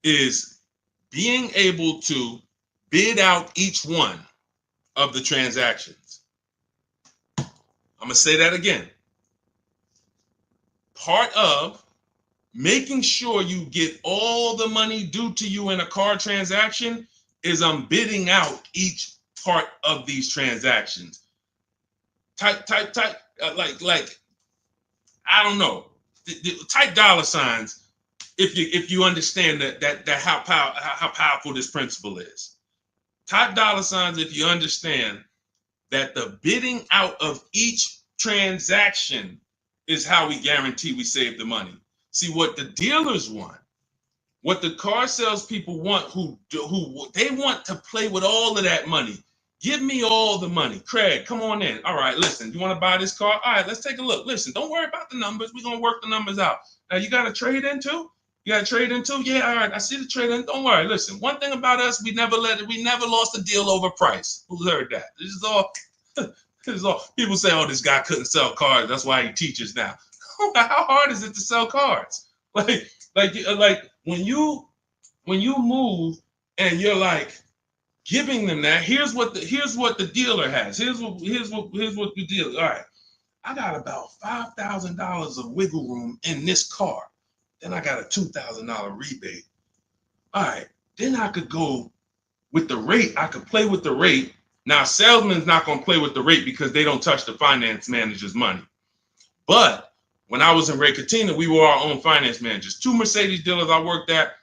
is being able to bid out each one of the transactions. I'm going to say that again. Part of making sure you get all the money due to you in a car transaction is I'm bidding out each part of these transactions. Type, like, I don't know. Type $signs if you understand that how powerful this principle is. Type $signs if you understand that the bidding out of each transaction is how we guarantee we save the money. See, what the dealers want, what the car salespeople want, who they want to play with all of that money. Give me all the money. Craig, come on in. All right, listen, you want to buy this car? All right, let's take a look. Listen, don't worry about the numbers. We're going to work the numbers out. Now, you got to trade in too? You got to trade in too? Yeah, all right, I see the trade in. Don't worry. Listen, one thing about us, we never lost a deal over price. Who's heard that? This is all. People say, oh, this guy couldn't sell cars. That's why he teaches now. How hard is it to sell cars? Like when you move and you're like, giving them that, here's what the dealer has. Here's what the dealer. All right, I got about $5,000 of wiggle room in this car. Then I got a $2,000 rebate. All right, then I could go with the rate. I could play with the rate Now, salesman's not going to play with the rate because they don't touch the finance manager's money. But when I was in Ray Katina, we were our own finance managers. 2 Mercedes dealers I worked at.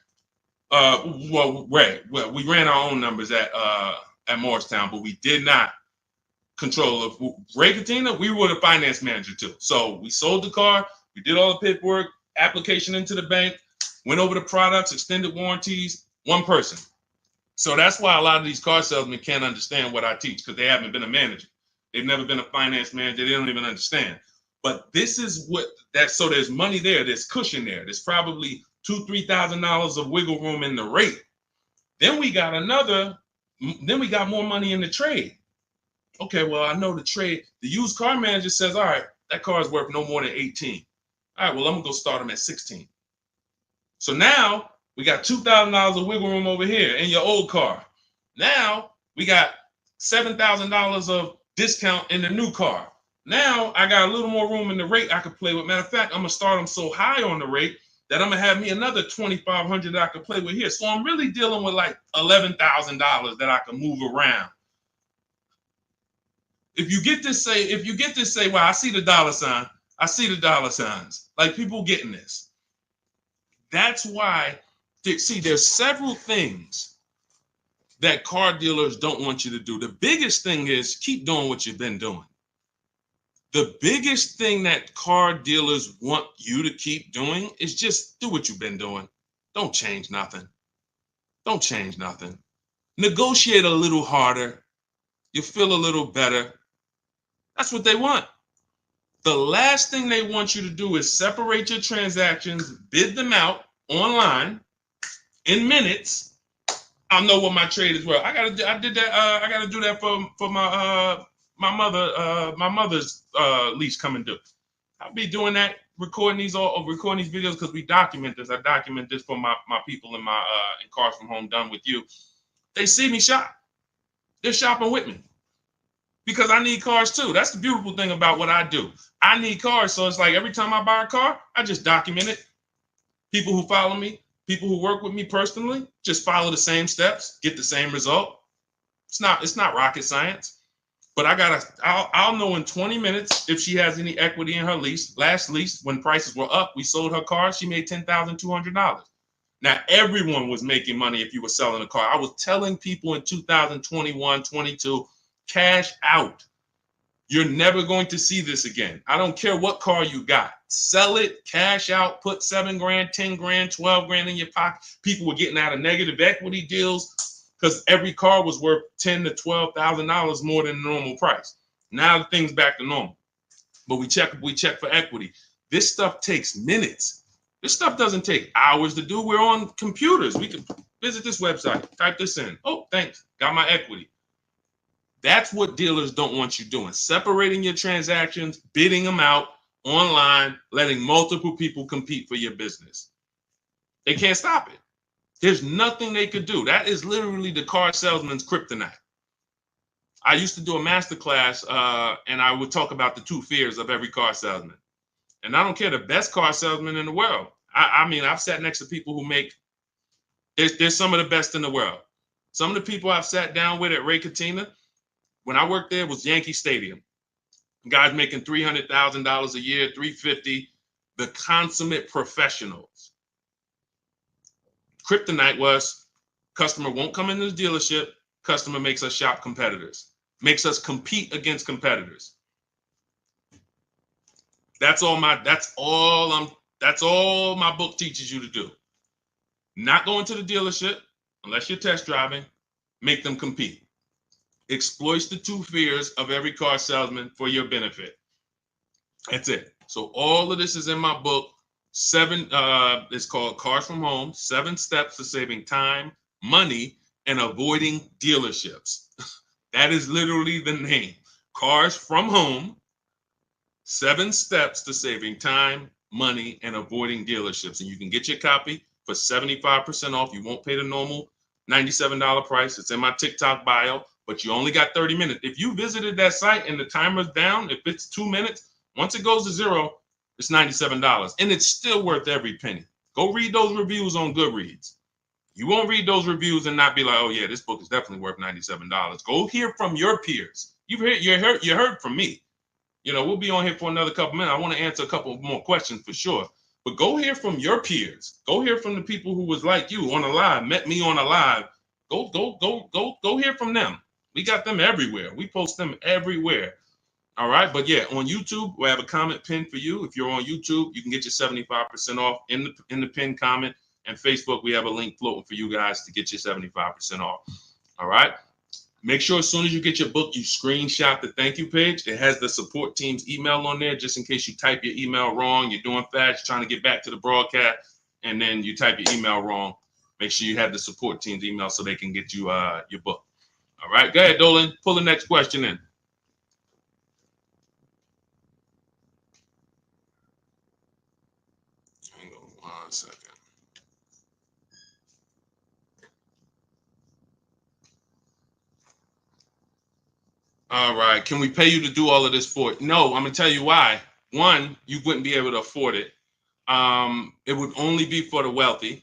We ran our own numbers at Morristown, but we did not control of Ray Katina. We were the finance manager too. So we sold the car, we did all the paperwork, application into the bank, went over the products, extended warranties, one person. So that's why a lot of these car salesmen can't understand what I teach, because they haven't been a manager. They've never been a finance manager. They don't even understand. But this is what that. So there's money there. There's cushion there. There's probably $2,000-3,000 of wiggle room in the rate. Then we got more money in the trade. Okay, well, I know the trade. The used car manager says, all right, that car is worth no more than 18. All right, well, I'm gonna go start them at 16. So now we got $2,000 of wiggle room over here in your old car. Now we got $7,000 of discount in the new car. Now I got a little more room in the rate I could play with. Matter of fact, I'm gonna start them so high on the rate that I'm gonna have me another $2,500 that I could play with here. So I'm really dealing with like $11,000 that I can move around. If you get this, say, well, I see the dollar sign. I see the dollar signs. Like, people getting this. That's why, see, there's several things that car dealers don't want you to do. The biggest thing is keep doing what you've been doing. The biggest thing that car dealers want you to keep doing is just do what you've been doing. Don't change nothing. Don't change nothing. Negotiate a little harder. You feel a little better. That's what they want. The last thing they want you to do is separate your transactions, bid them out online in minutes. I'll know what my trade is worth. I gotta do that for my mother's lease coming due. I'll be doing that, recording these videos because we document this. I document this for my people in Cars from Home Done With You. They see me shop. They're shopping with me, because I need cars too. That's the beautiful thing about what I do. I need cars, so it's like every time I buy a car, I just document it. People who follow me, people who work with me personally, just follow the same steps, get the same result. It's not rocket science. But I'll know in 20 minutes if she has any equity in her lease. Last lease, when prices were up, we sold her car. She made $10,200. Now, everyone was making money if you were selling a car. I was telling people in 2021, 22, cash out. You're never going to see this again. I don't care what car you got. Sell it, cash out, put $7 grand, $10 grand, $12 grand in your pocket. People were getting out of negative equity deals because every car was worth $10,000 to $12,000 more than the normal price. Now the thing's back to normal. But we check for equity. This stuff takes minutes. This stuff doesn't take hours to do. We're on computers. We can visit this website, type this in. Oh, thanks. Got my equity. That's what dealers don't want you doing. Separating your transactions, bidding them out online, letting multiple people compete for your business. They can't stop it. There's nothing they could do. That is literally the car salesman's kryptonite. I used to do a masterclass, and I would talk about the 2 fears of every car salesman. And I don't care, the best car salesman in the world. I mean, I've sat next to people who make, there's some of the best in the world. Some of the people I've sat down with at Ray Katina, when I worked there, was Yankee Stadium. Guys making $300,000 a year, $350,000, the consummate professionals. Kryptonite was customer won't come into the dealership. Customer makes us shop competitors, makes us compete against competitors. That's all my book teaches you to do. Not going to the dealership unless you're test driving, make them compete. Exploits the 2 fears of every car salesman for your benefit. That's it. So all of this is in my book. 7, it's called Cars from Home, 7 Steps to Saving Time, Money, and Avoiding Dealerships. That is literally the name. Cars from Home, 7 Steps to Saving Time, Money, and Avoiding Dealerships. And you can get your copy for 75% off. You won't pay the normal $97 price. It's in my TikTok bio. But you only got 30 minutes. If you visited that site and the timer's down, if it's 2 minutes, once it goes to 0, it's $97. And it's still worth every penny. Go read those reviews on Goodreads. You won't read those reviews and not be like, oh yeah, this book is definitely worth $97. Go hear from your peers. You heard from me. You know, we'll be on here for another couple minutes. I want to answer a couple more questions for sure. But go hear from your peers. Go hear from the people who was like you on a live, met me on a live. Go hear from them. We got them everywhere. We post them everywhere. All right. But yeah, on YouTube, we have a comment pinned for you. If you're on YouTube, you can get your 75% off in the pinned comment. And Facebook, we have a link floating for you guys to get your 75% off. All right. Make sure as soon as you get your book, you screenshot the thank you page. It has the support team's email on there, just in case you type your email wrong. You're doing fast, trying to get back to the broadcast, and then you type your email wrong. Make sure you have the support team's email so they can get you your book. All right. Go ahead, Dolan. Pull the next question in. Hang on 1 second. All right. Can we pay you to do all of this for it? No, I'm going to tell you why. One, you wouldn't be able to afford it. It would only be for the wealthy,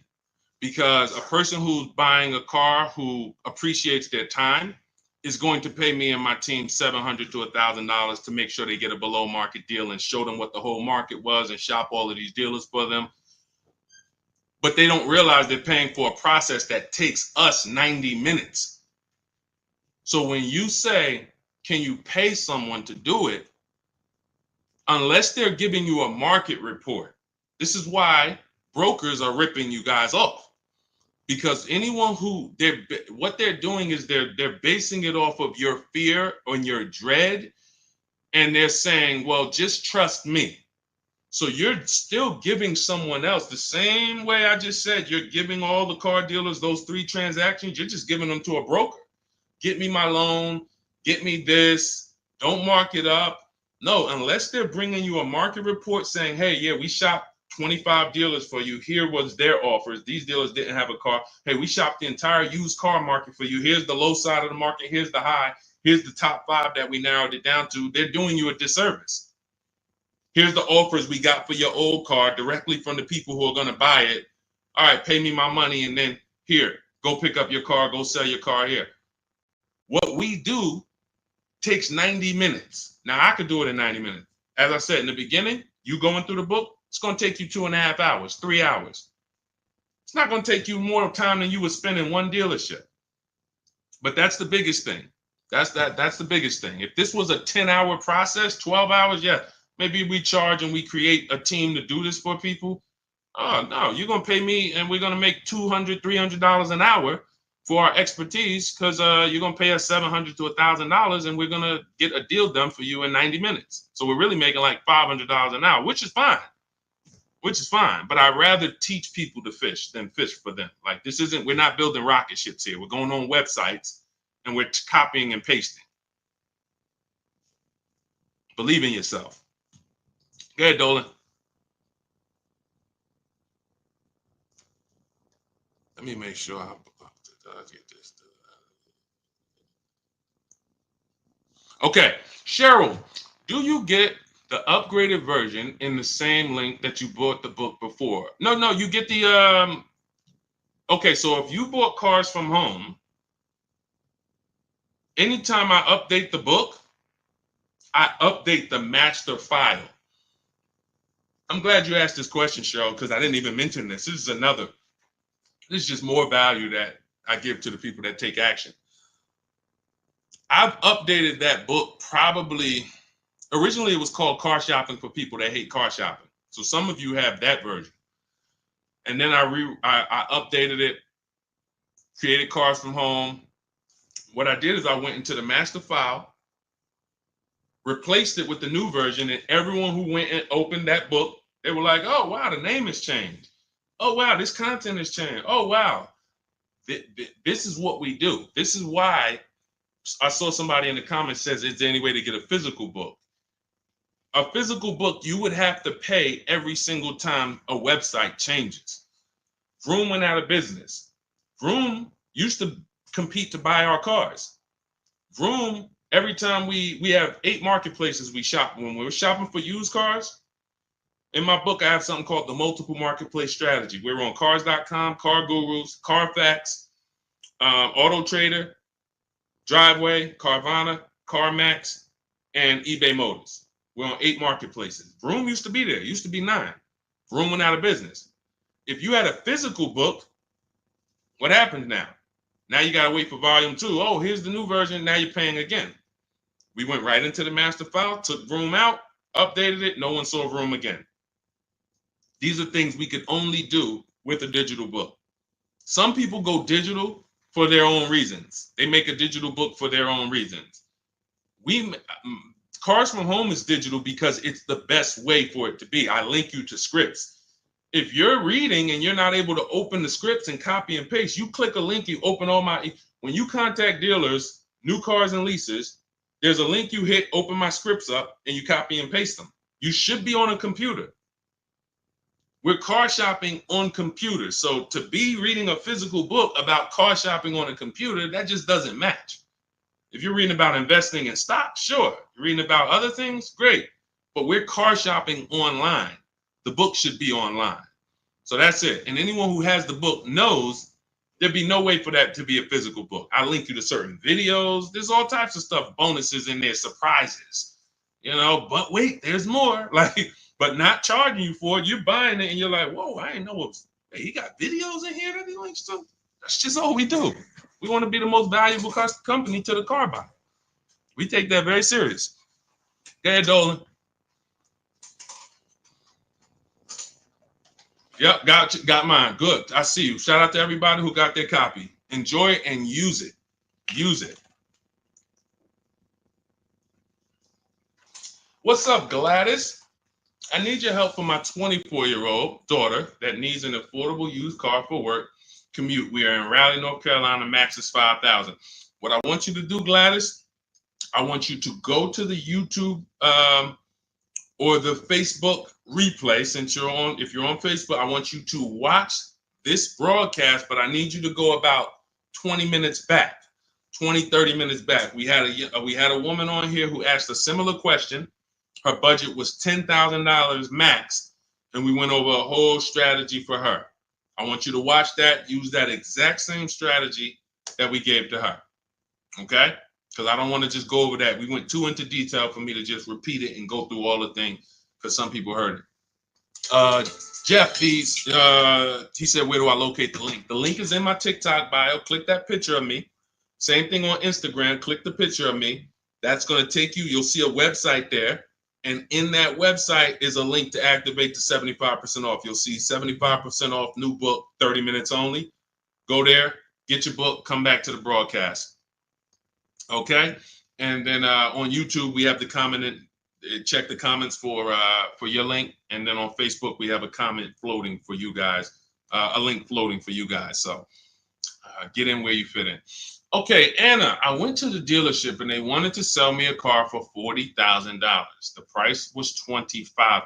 because a person who's buying a car who appreciates their time is going to pay me and my team $700 to $1,000 to make sure they get a below market deal and show them what the whole market was and shop all of these dealers for them. But they don't realize they're paying for a process that takes us 90 minutes. So when you say, can you pay someone to do it? Unless they're giving you a market report. This is why brokers are ripping you guys off, because anyone who what they're doing is they're basing it off of your fear and your dread, and they're saying, well, just trust me. So you're still giving someone else the same way I just said. You're giving all the car dealers those 3 transactions. You're just giving them to a broker. Get me my loan. Get me this. Don't mark it up. No, unless they're bringing you a market report saying, hey, yeah, we shopped 25 dealers for you. Here was their offers. These dealers didn't have a car. Hey, we shopped the entire used car market for you. Here's the low side of the market. Here's the high. Here's the top 5 that we narrowed it down to. They're doing you a disservice. Here's the offers we got for your old car directly from the people who are going to buy it. All right, pay me my money, and then here, go pick up your car, go sell your car here. What we do takes 90 minutes. Now, I could do it in 90 minutes. As I said in the beginning, you going through the book, it's going to take you 2.5 hours, 3 hours. It's not going to take you more time than you would spend in one dealership. But that's the biggest thing. That's the biggest thing. If this was a 10-hour process, 12 hours, yeah, maybe we charge and we create a team to do this for people. Oh, no, you're going to pay me and we're going to make $200, $300 an hour for our expertise, because you're going to pay us $700 to $1,000 and we're going to get a deal done for you in 90 minutes. So we're really making like $500 an hour, which is fine. But I'd rather teach people to fish than fish for them. Like, this isn't, we're not building rocket ships here. We're going on websites and we're copying and pasting. Believe in yourself. Go ahead, Dolan. Let me make sure I get this. Okay, Cheryl, do you get the upgraded version in the same link that you bought the book before? No, you get the okay, so if you bought Cars from Home, anytime I update the book, I update the master file. I'm glad you asked this question, Cheryl, because I didn't even mention this. This is just more value that I give to the people that take action. I've updated that book probably, originally it was called Car Shopping for People That Hate Car Shopping. So some of you have that version. And then I updated it, created Cars from Home. What I did is I went into the master file, replaced it with the new version, and everyone who went and opened that book, they were like, oh, wow, the name has changed. Oh, wow, this content has changed. Oh, wow. This is what we do. This is why I saw somebody in the comments says, is there any way to get a physical book? A physical book, you would have to pay every single time a website changes. Vroom went out of business. Vroom used to compete to buy our cars. Vroom, every time we have 8 marketplaces we shop. When we were shopping for used cars, In my book, I have something called the multiple marketplace strategy. We're on cars.com, Car Gurus, Carfax, Auto Trader, Driveway, Carvana, CarMax, and eBay Motors. We're on 8 marketplaces. Vroom used to be there. It used to be 9. Vroom went out of business. If you had a physical book, what happens now? Now you got to wait for volume 2. Oh, here's the new version. Now you're paying again. We went right into the master file, took Vroom out, updated it. No one saw Vroom again. These are things we could only do with a digital book. Some people go digital for their own reasons. They make a digital book for their own reasons. Cars from Home is digital because it's the best way for it to be. I link you to scripts. If you're reading and you're not able to open the scripts and copy and paste, you click a link, you open all my, when you contact dealers, new cars and leases, there's a link you hit, open my scripts up, and you copy and paste them. You should be on a computer. We're car shopping on computers. So to be reading a physical book about car shopping on a computer, that just doesn't match. If you're reading about investing in stocks, sure. You're reading about other things, great. But we're car shopping online. The book should be online. So that's it. And anyone who has the book knows there'd be no way for that to be a physical book. I link you to certain videos. There's all types of stuff, bonuses in there, surprises, but wait, there's more. But not charging you for it. You're buying it and you're like, whoa, I didn't know he got videos in here that he links to. That's just all we do. We want to be the most valuable company to the car buyer. We take that very serious. Go ahead, Dolan. Yep, got mine. Good. I see you. Shout out to everybody who got their copy. Enjoy it and use it. Use it. What's up, Gladys? I need your help for my 24-year-old daughter that needs an affordable used car for work commute. We are in Raleigh, North Carolina. Max is $5,000. What I want you to do, Gladys, I want you to go to the YouTube or the Facebook replay. If you're on Facebook, I want you to watch this broadcast, but I need you to go about 20 minutes back, 30 minutes back. We had a woman on here who asked a similar question. Her budget was $10,000 max, and we went over a whole strategy for her. I want you to watch that, use that exact same strategy that we gave to her, okay? Because I don't want to just go over that. We went too into detail for me to just repeat it and go through all the things because some people heard it. Jeff Bees, he said, where do I locate the link? The link is in my TikTok bio. Click that picture of me. Same thing on Instagram. Click the picture of me. That's going to take you. You'll see a website there. And in that website is a link to activate the 75% off. You'll see 75% off new book, 30 minutes only. Go there, get your book, come back to the broadcast. Okay? And then on YouTube, we have the comment and check the comments for your link. And then on Facebook, we have a comment floating for you guys, a link floating for you guys. So get in where you fit in. Okay, Anna, I went to the dealership and they wanted to sell me a car for $40,000. The price was $25,000.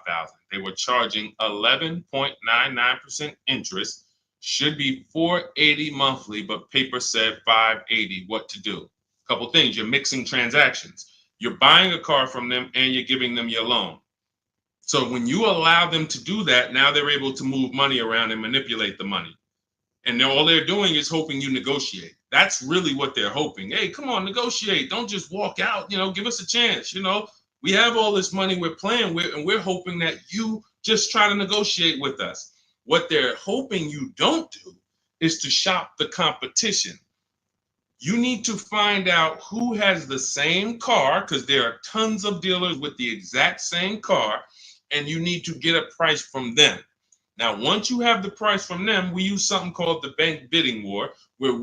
They were charging 11.99% interest. Should be $480 monthly, but paper said $580. What to do? A couple things. You're mixing transactions. You're buying a car from them and you're giving them your loan. So when you allow them to do that, now they're able to move money around and manipulate the money. And all they're doing is hoping you negotiate. That's really what they're hoping. Hey, come on, negotiate. Don't just walk out. Give us a chance. We have all this money we're playing with, and we're hoping that you just try to negotiate with us. What they're hoping you don't do is to shop the competition. You need to find out who has the same car, because there are tons of dealers with the exact same car, and you need to get a price from them. Now, once you have the price from them, we use something called the bank bidding war, where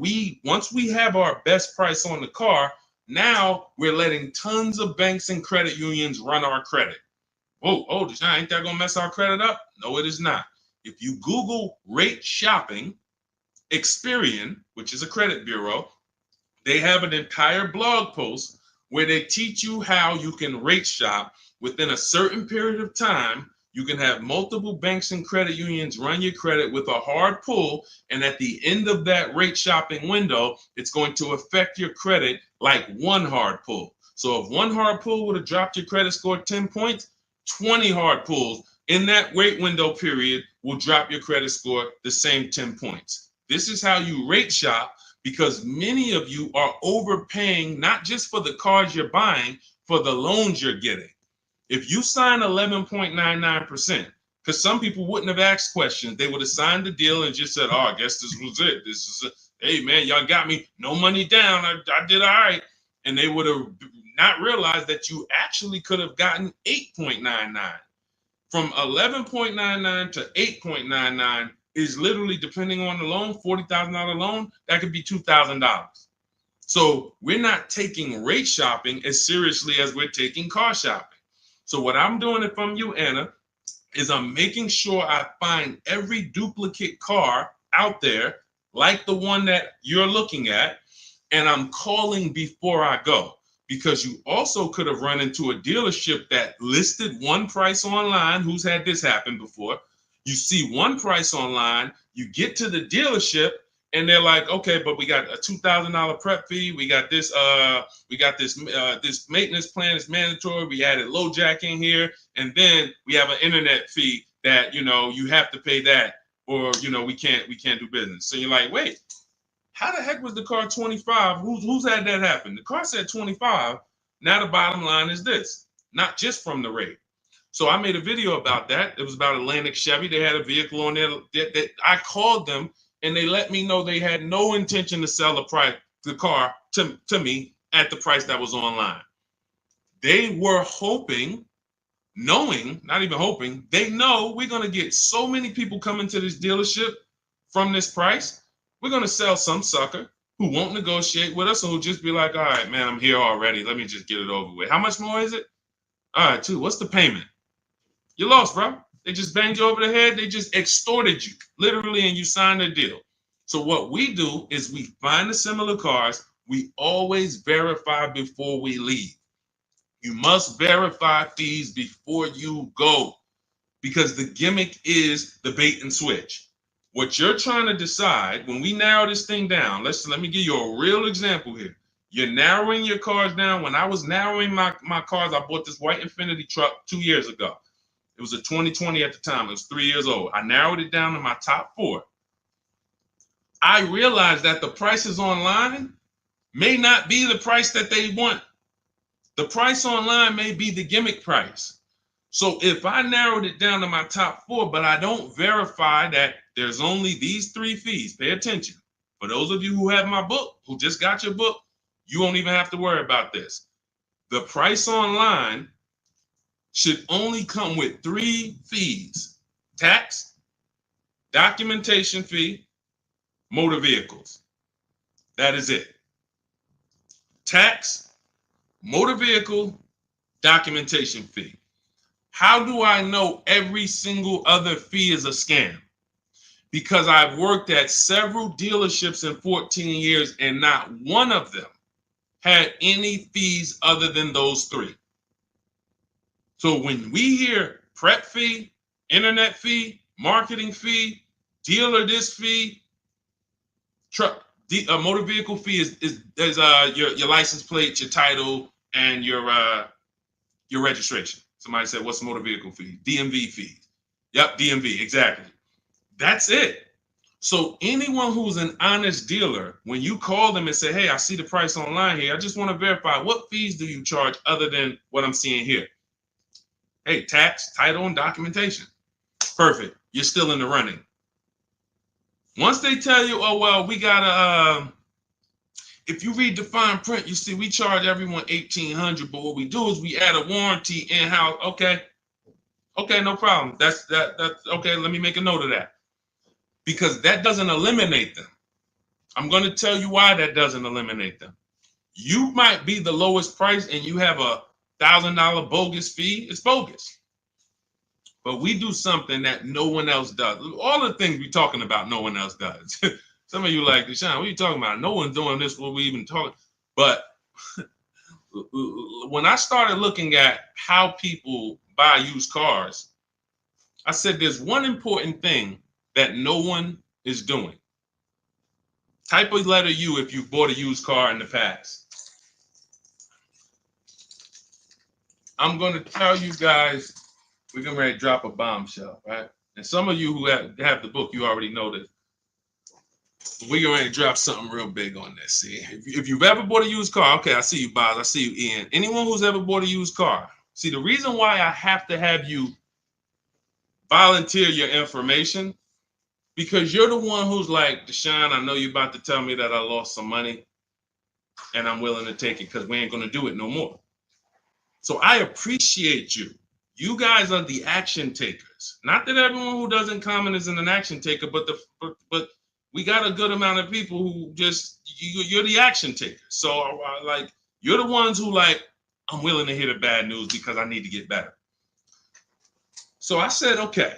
once we have our best price on the car, now we're letting tons of banks and credit unions run our credit. Oh, Deshone, ain't that gonna mess our credit up? No, it is not. If you Google rate shopping, Experian, which is a credit bureau, they have an entire blog post where they teach you how you can rate shop within a certain period of time. You can have multiple banks and credit unions run your credit with a hard pull, and at the end of that rate shopping window, it's going to affect your credit like one hard pull. So if one hard pull would have dropped your credit score 10 points, 20 hard pulls in that wait window period will drop your credit score the same 10 points. This is how you rate shop, because many of you are overpaying, not just for the cars you're buying, for the loans you're getting. If you sign 11.99%, because some people wouldn't have asked questions, they would have signed the deal and just said, oh, I guess this was it. This is it. Hey, man, y'all got me. No money down. I did all right. And they would have not realized that you actually could have gotten 8.99. From 11.99 to 8.99 is literally, depending on the loan, $40,000 loan, that could be $2,000. So we're not taking rate shopping as seriously as we're taking car shopping. So what I'm doing it from you, Anna, is I'm making sure I find every duplicate car out there, like the one that you're looking at, and I'm calling before I go. Because you also could have run into a dealership that listed one price online. Who's had this happen before? You see one price online, you get to the dealership, and they're like, okay, but we got a $2,000 prep fee. We got this this maintenance plan is mandatory. We added low jack in here, and then we have an internet fee that you have to pay that, or we can't do business. So you're like, wait, how the heck was the car 25? Who's had that happen? The car said 25. Now the bottom line is this, not just from the rate. So I made a video about that. It was about Atlantic Chevy. They had a vehicle on there that I called them, and they let me know they had no intention to sell the car to me at the price that was online. They were hoping, knowing, not even hoping, they know we're going to get so many people coming to this dealership from this price. We're going to sell some sucker who won't negotiate with us and who'll just be like, all right, man, I'm here already. Let me just get it over with. How much more is it? All right, what's the payment? You lost, bro. They just banged you over the head. They just extorted you, literally, and you signed a deal. So what we do is we find the similar cars. We always verify before we leave. You must verify fees before you go, because the gimmick is the bait and switch. What you're trying to decide, when we narrow this thing down, let me give you a real example here. You're narrowing your cars down. When I was narrowing my cars, I bought this white Infiniti truck 2 years ago. It was a 2020 at the time. It was 3 years old. I narrowed it down to my top 4. I realized that the prices online may not be the price that they want. The price online may be the gimmick price. So if I narrowed it down to my top 4, but I don't verify that there's only these 3 fees, pay attention. For those of you who have my book, who just got your book, you won't even have to worry about this. The price online should only come with 3 fees: tax, documentation fee, motor vehicles. That is it. Tax, motor vehicle, documentation fee. How do I know every single other fee is a scam? Because I've worked at several dealerships in 14 years, and not one of them had any fees other than those 3. So when we hear prep fee, internet fee, marketing fee, dealer this fee, motor vehicle fee is your license plate, your title, and your registration. Somebody said, what's motor vehicle fee? DMV fees. Yep, DMV, exactly. That's it. So anyone who's an honest dealer, when you call them and say, hey, I see the price online here, I just want to verify, what fees do you charge other than what I'm seeing here? Hey, tax, title, and documentation. Perfect. You're still in the running. Once they tell you, oh, well, we got to, if you read the fine print, you see we charge everyone $1,800, but what we do is we add a warranty in-house. Okay, no problem. That's okay. Let me make a note of that, because that doesn't eliminate them. I'm going to tell you why that doesn't eliminate them. You might be the lowest price and you have a $1,000 bogus fee. It's bogus. But we do something that no one else does. All the things we're talking about, no one else does. Some of you like, Deshone, what are you talking about? No one's doing this, what we even talking. But when I started looking at how people buy used cars, I said there's one important thing that no one is doing. Type a letter U if you bought a used car in the past. I'm going to tell you guys we're getting ready to drop a bombshell, right? And some of you who have the book, you already know this. We're getting ready to drop something real big on this. See, if you've ever bought a used car, okay, I see you, Boz. I see you, Ian. Anyone who's ever bought a used car, see, the reason why I have to have you volunteer your information, because you're the one who's like, Deshone, I know you're about to tell me that I lost some money and I'm willing to take it because we ain't going to do it no more. So I appreciate you. You guys are the action takers. Not that everyone who doesn't comment is an action taker, but we got a good amount of people who just, you're the action takers. So like, you're the ones who like, I'm willing to hear the bad news because I need to get better. So I said, okay,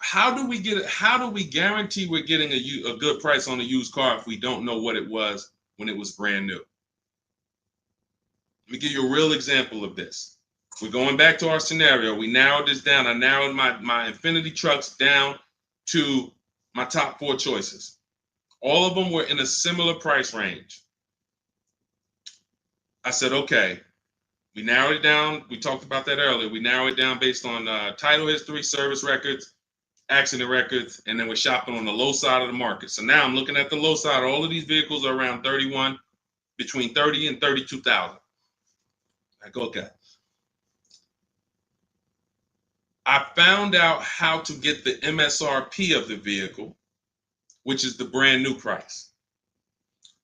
how do we guarantee we're getting a good price on a used car if we don't know what it was when it was brand new? Let me give you a real example of this. We're going back to our scenario. We narrowed this down. I narrowed my Infinity trucks down to my top 4 choices. All of them were in a similar price range. I said, okay, we narrowed it down. We talked about that earlier. We narrowed it down based on title history, service records, accident records, and then we're shopping on the low side of the market. So now I'm looking at the low side. All of these vehicles are around between 30 and 32,000. Like, okay. I found out how to get the MSRP of the vehicle, which is the brand new price.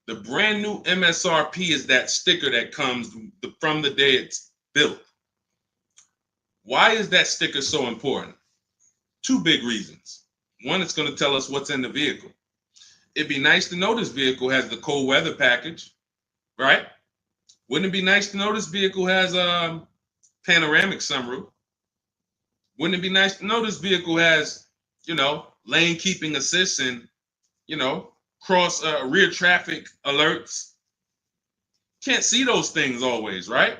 The brand new MSRP is that sticker that comes from the day it's built. Why is that sticker so important? 2 big reasons. One, it's going to tell us what's in the vehicle. It'd be nice to know this vehicle has the cold weather package, right? Wouldn't it be nice to know this vehicle has a panoramic sunroof? Wouldn't it be nice to know this vehicle has, lane keeping assist and, cross rear traffic alerts? Can't see those things always, right?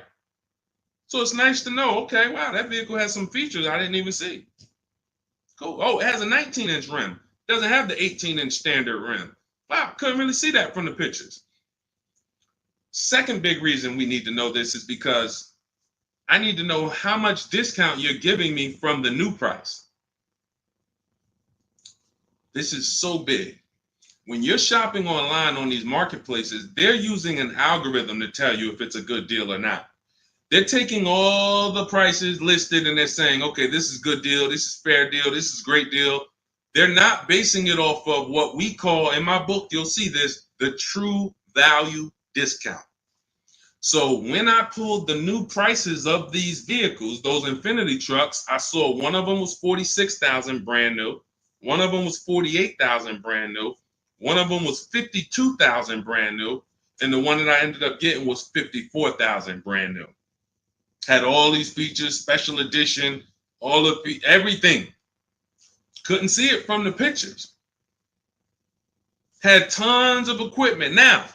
So it's nice to know, okay, wow, that vehicle has some features I didn't even see. Cool. Oh, it has a 19-inch rim. Doesn't have the 18-inch standard rim. Wow, couldn't really see that from the pictures. Second big reason we need to know this is because I need to know how much discount you're giving me from the new price. This is so big. When you're shopping online on these marketplaces, they're using an algorithm to tell you if it's a good deal or not. They're taking all the prices listed and they're saying, okay, this is good deal, this is fair deal, this is great deal. They're not basing it off of what we call, in my book, you'll see this, the true value discount. So when I pulled the new prices of these vehicles, those Infinity trucks, I saw one of them was 46,000 brand new. One of them was 48,000 brand new. One of them was 52,000 brand new. And the one that I ended up getting was 54,000 brand new. Had all these features, special edition, everything. Couldn't see it from the pictures. Had tons of equipment. Now,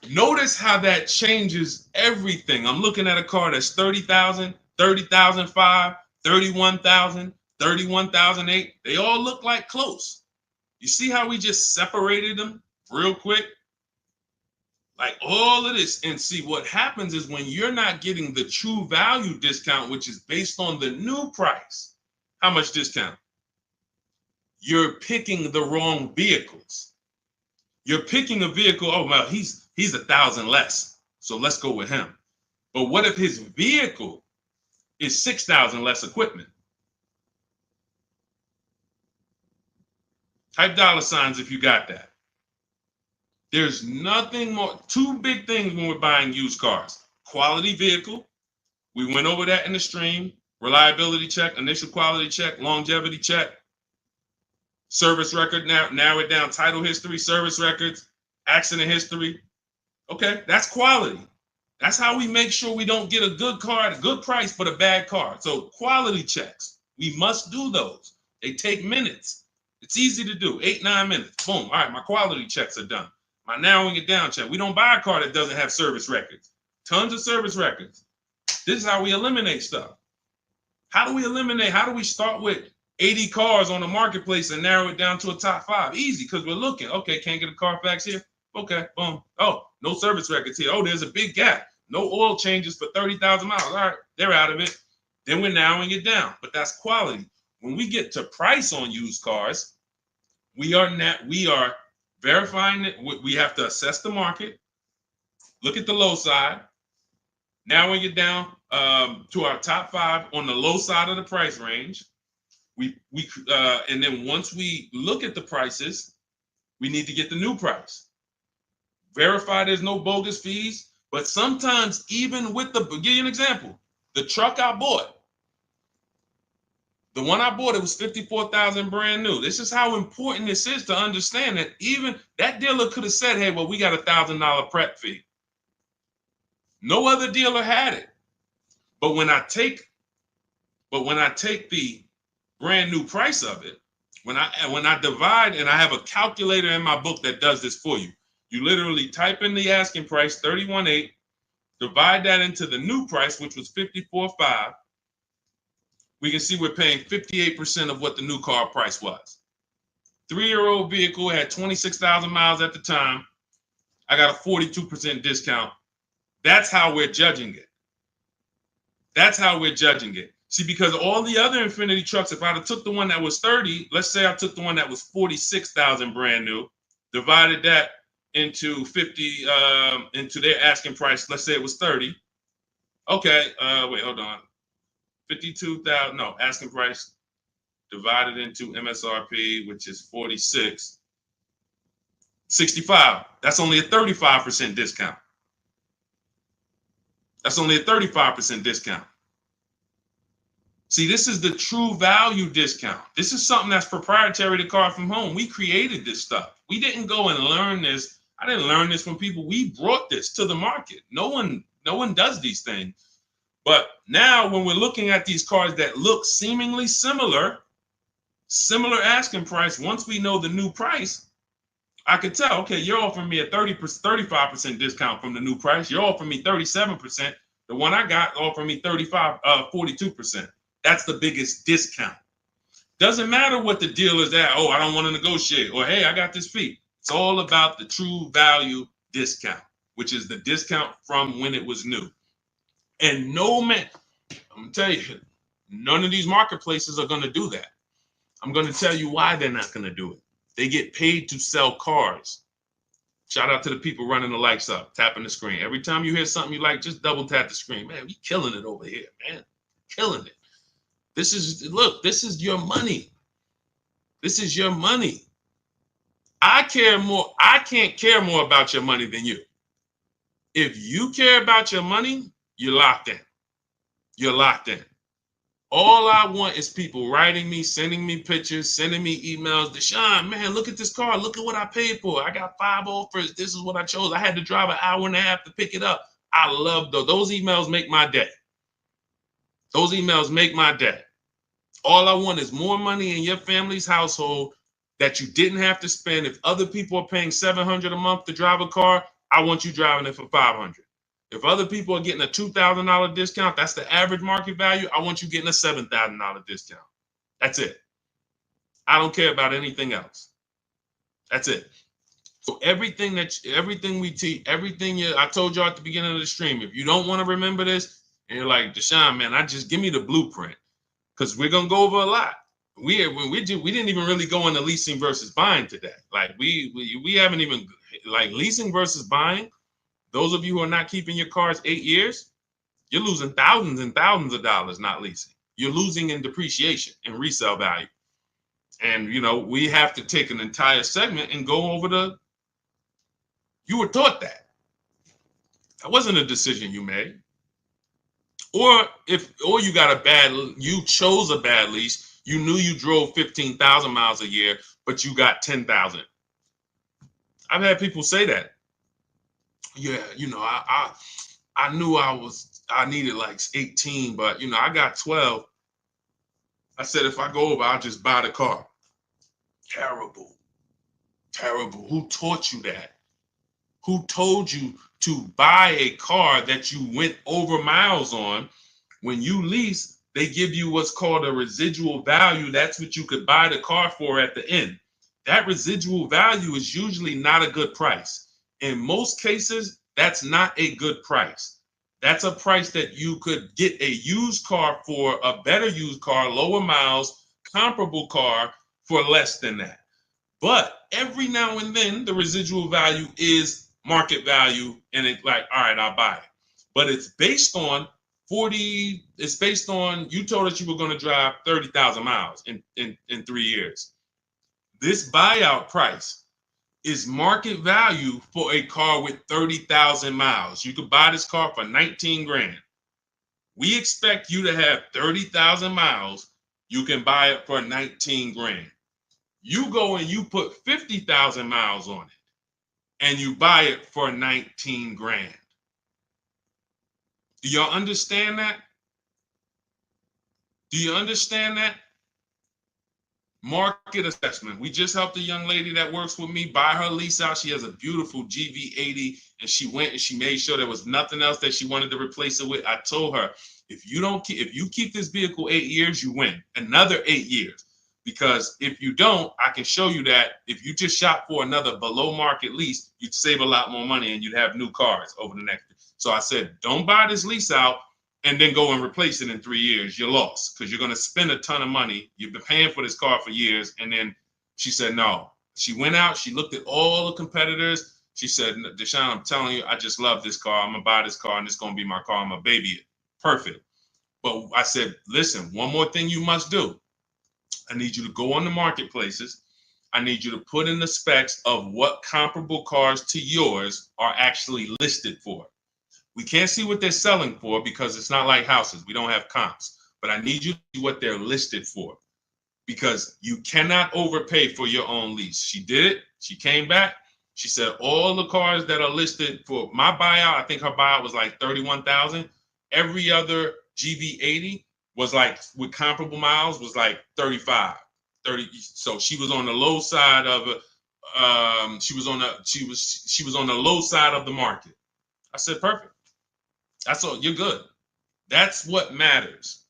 notice how that changes everything. I'm looking at a car that's 30,000, 30,005, 31,000, 31,008. They all look like close. You see how we just separated them real quick? Like all of this. And see, what happens is when you're not getting the true value discount, which is based on the new price, how much discount? You're picking the wrong vehicles. You're picking a vehicle, oh, well, he's 1,000 less, so let's go with him. But what if his vehicle is 6,000 less equipment? Type $signs if you got that. There's nothing more. 2 big things when we're buying used cars. Quality vehicle. We went over that in the stream. Reliability check, initial quality check, longevity check. Service record, narrow it down. Title history, service records, accident history. Okay, that's quality. That's how we make sure we don't get a good car at a good price, but a bad car. So quality checks, we must do those. They take minutes. It's easy to do, 8-9 minutes. Boom, all right, my quality checks are done. My narrowing it down check. We don't buy a car that doesn't have service records. Tons of service records. This is how we eliminate stuff. How do we eliminate? How do we start with 80 cars on the marketplace and narrow it down to a top 5? Easy, because we're looking. Okay, can't get a Carfax here. Okay, boom. Oh, no service records here. Oh, there's a big gap. No oil changes for 30,000 miles. All right, they're out of it. Then we're narrowing it down, but that's quality. When we get to price on used cars, we are verifying it. We have to assess the market, look at the low side, narrowing it down to our top 5 on the low side of the price range. And then once we look at the prices, we need to get the new price. Verify there's no bogus fees. But sometimes even with the, give you an example, the truck I bought, the one I bought, it was $54,000 brand new. This is how important this is to understand that even that dealer could have said, hey, well, we got $1,000 prep fee. No other dealer had it. But when I take the brand new price of it, when I divide, and I have a calculator in my book that does this for you. You literally type in the asking price, 31.8, divide that into the new price, which was 54.5. We can see we're paying 58% of what the new car price was. 3-year-old vehicle had 26,000 miles at the time. I got a 42% discount. That's how we're judging it. That's how we're judging it. See, because all the other Infiniti trucks, if I'd have took the one that was 30, let's say I took the one that was 46,000 brand new, divided that into 50, into their asking price, let's say it was 30. Okay, wait, hold on. 52,000, no, asking price divided into MSRP, which is 46, 65. That's only a 35% discount. That's only a 35% discount. See, this is the true value discount. This is something that's proprietary to Car From Home. We created this stuff. We didn't go and learn this. I didn't learn this from people. We brought this to the market. No one does these things. But now when we're looking at these cars that look seemingly similar asking price, once we know the new price, I could tell, okay, you're offering me a 35% discount from the new price. You're offering me 37%. The one I got offered me 42%. That's the biggest discount. Doesn't matter what the dealer's at. Oh, I don't want to negotiate. Or, hey, I got this fee. It's all about the true value discount, which is the discount from when it was new. And no man, I'm going to tell you, none of these marketplaces are going to do that. I'm going to tell you why they're not going to do it. They get paid to sell cars. Shout out to the people running the lights up, tapping the screen. Every time you hear something you like, just double tap the screen. Man, we killing it over here, man. Killing it. This is your money. This is your money. I can't care more about your money than you. If you care about your money, you're locked in. You're locked in. All I want is people writing me, sending me pictures, sending me emails. Deshone, man, look at this car. Look at what I paid for. I got 5 offers. This is what I chose. I had to drive an hour and a half to pick it up. I love those. Those emails make my day. Those emails make my day. All I want is more money in your family's household that you didn't have to spend. If other people are paying $700 a month to drive a car, I want you driving it for $500. If other people are getting a $2,000 discount, that's the average market value. I want you getting a $7,000 discount. That's it. I don't care about anything else. That's it. So everything we teach, I told you at the beginning of the stream, if you don't want to remember this, and you're like, Deshone, man, just give me the blueprint, because we're gonna go over a lot. We didn't even really go into leasing versus buying today. Like we haven't even, like, leasing versus buying. Those of you who are not keeping your cars 8 years, you're losing thousands and thousands of dollars not leasing. You're losing in depreciation and resale value. And, we have to take an entire segment and go over you were taught that. That wasn't a decision you made. Or you chose a bad lease. You knew you drove 15,000 miles a year, but you got 10,000. I've had people say that. Yeah, I knew I needed like 18, but I got 12. I said, if I go over, I'll just buy the car. Terrible. Terrible. Who taught you that? Who told you to buy a car that you went over miles on? When you lease, they give you what's called a residual value. That's what you could buy the car for at the end. That residual value is usually not a good price. In most cases, that's not a good price. That's a price that you could get a used car for, a better used car, lower miles, comparable car for less than that. But every now and then, the residual value is market value, and it's like, all right, I'll buy it. But it's based on it's based on, you told us you were going to drive 30,000 miles in 3 years. This buyout price is market value for a car with 30,000 miles. You could buy this car for 19 grand. We expect you to have 30,000 miles. You can buy it for 19 grand. You go and you put 50,000 miles on it and you buy it for 19 grand. Do y'all understand that? Do you understand that? Market assessment. We just helped a young lady that works with me buy her lease out. She has a beautiful GV80, and she went and she made sure there was nothing else that she wanted to replace it with. I told her, if you keep this vehicle 8 years, you win another 8 years. Because if you don't, I can show you that if you just shop for another below market lease, you'd save a lot more money and you'd have new cars over the next. So I said, don't buy this lease out and then go and replace it in 3 years. You're lost because you're going to spend a ton of money. You've been paying for this car for years. And then she said, no. She went out. She looked at all the competitors. She said, Deshone, I'm telling you, I just love this car. I'm going to buy this car and it's going to be my car. I'm going to baby it. Perfect. But I said, listen, one more thing you must do. I need you to go on the marketplaces. I need you to put in the specs of what comparable cars to yours are actually listed for. We can't see what they're selling for because it's not like houses. We don't have comps. But I need you to see what they're listed for because you cannot overpay for your own lease. She did it. She came back. She said all the cars that are listed for my buyout, I think her buyout was like 31,000. Every other GV80 was like, with comparable miles, was like 35, 30. So she was on the low side of it. She was on the low side of the market. I said, perfect. That's all. You're good. That's what matters.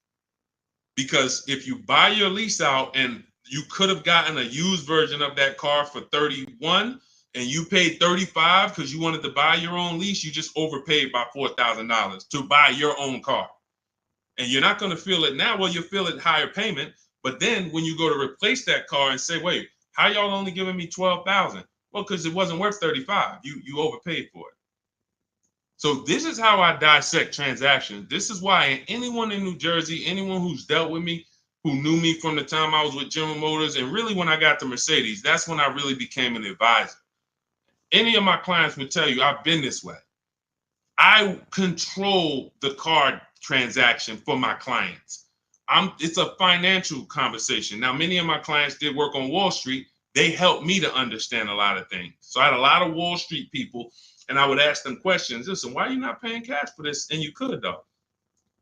Because if you buy your lease out and you could have gotten a used version of that car for 31 and you paid 35 because you wanted to buy your own lease, you just overpaid by $4,000 to buy your own car. And you're not going to feel it now. Well, you'll feel it higher payment. But then when you go to replace that car and say, wait, how y'all only giving me 12,000? Well, because it wasn't worth 35. You overpaid for it. So this is how I dissect transactions. This is why anyone in New Jersey, anyone who's dealt with me, who knew me from the time I was with General Motors, and really when I got to Mercedes, that's when I really became an advisor. Any of my clients would tell you I've been this way. I control the car transaction for my clients. It's a financial conversation. Now, many of my clients did work on Wall Street. They helped me to understand a lot of things. So I had a lot of Wall Street people, and I would ask them questions. Listen, why are you not paying cash for this? And you could, though.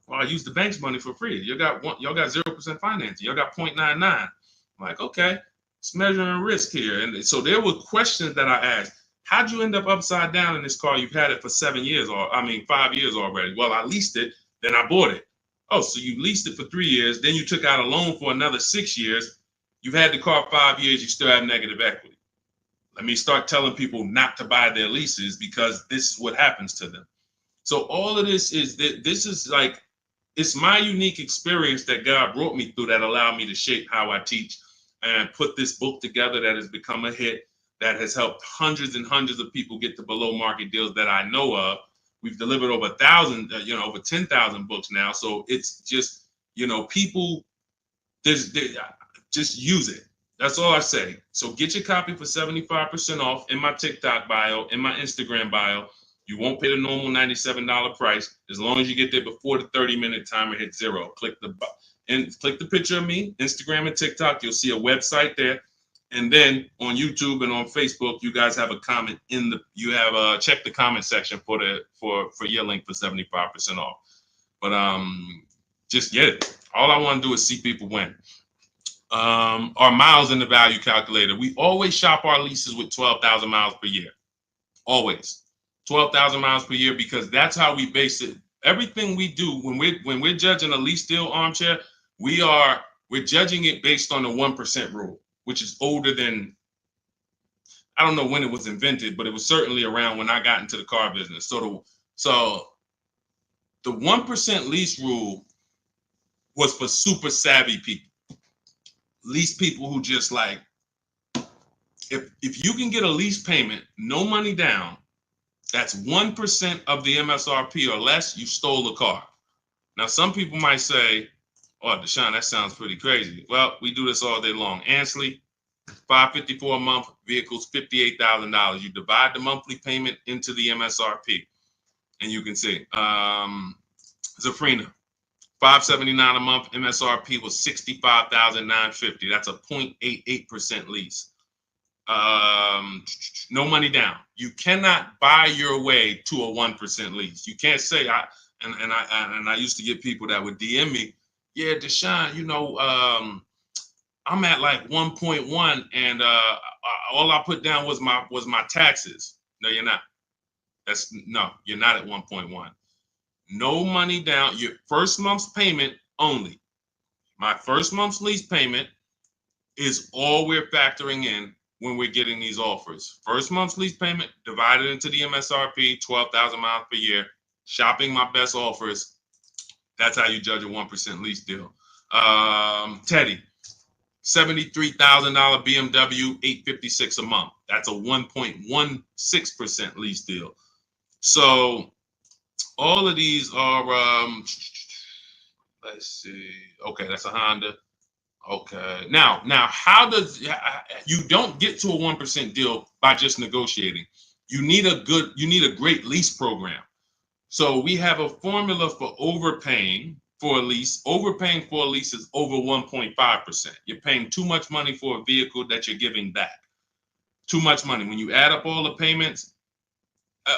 Well, I use the bank's money for free. Y'all got 0% financing. Y'all got 0.99. I'm like, okay, it's measuring risk here. And so there were questions that I asked. How'd you end up upside down in this car? You've had it for 5 years already. Well, I leased it, then I bought it. Oh, so you leased it for 3 years, then you took out a loan for another 6 years. You've had the car 5 years, you still have negative equity. Let me start telling people not to buy their leases because this is what happens to them. So all of this is like, it's my unique experience that God brought me through that allowed me to shape how I teach and put this book together that has become a hit, that has helped hundreds and hundreds of people get to below market deals that I know of. We've delivered over 1,000, over 10,000 books now. So it's just, people, just use it. That's all I say. So get your copy for 75% off in my TikTok bio, in my Instagram bio. You won't pay the normal $97 price as long as you get there before the 30-minute timer hits 0. Click the picture of me, Instagram and TikTok. You'll see a website there. And then on YouTube and on Facebook, you guys have a comment check the comment section for your link for 75% off. But just get it. All I want to do is see people win. Our miles in the value calculator. We always shop our leases with 12,000 miles per year. Always 12,000 miles per year, because that's how we base it. Everything we do when we're judging a lease deal, Armchair, we're judging it based on the 1% rule, which is older than, I don't know when it was invented, but it was certainly around when I got into the car business. So The 1% lease rule was for super savvy people. Lease people who just like, if you can get a lease payment, no money down, that's 1% of the MSRP or less, you stole the car. Now, some people might say, oh, Deshone, that sounds pretty crazy. Well, we do this all day long. Ansley, $554 a month, vehicles $58,000. You divide the monthly payment into the MSRP, and you can see. Zafrina, $579 a month, MSRP was $65,950. That's a 0.88% lease. No money down. You cannot buy your way to a 1% lease. You can't say I used to get people that would DM me, yeah, Deshone, you know, I'm at like 1.1 and all I put down was my taxes. No, you're not. You're not at 1.1. No money down. Your first month's payment only. My first month's lease payment is all we're factoring in when we're getting these offers. First month's lease payment divided into the MSRP, 12,000 miles per year. Shopping my best offers. That's how you judge a 1% lease deal. Teddy, $73,000 BMW, $856 a month. That's a 1.16% lease deal. So all of these are, let's see. Okay, that's a Honda. Okay. Now, how does you don't get to a 1% deal by just negotiating? You need a great lease program. So we have a formula for overpaying for a lease. Overpaying for a lease is over 1.5%. You're paying too much money for a vehicle that you're giving back. Too much money. When you add up all the payments,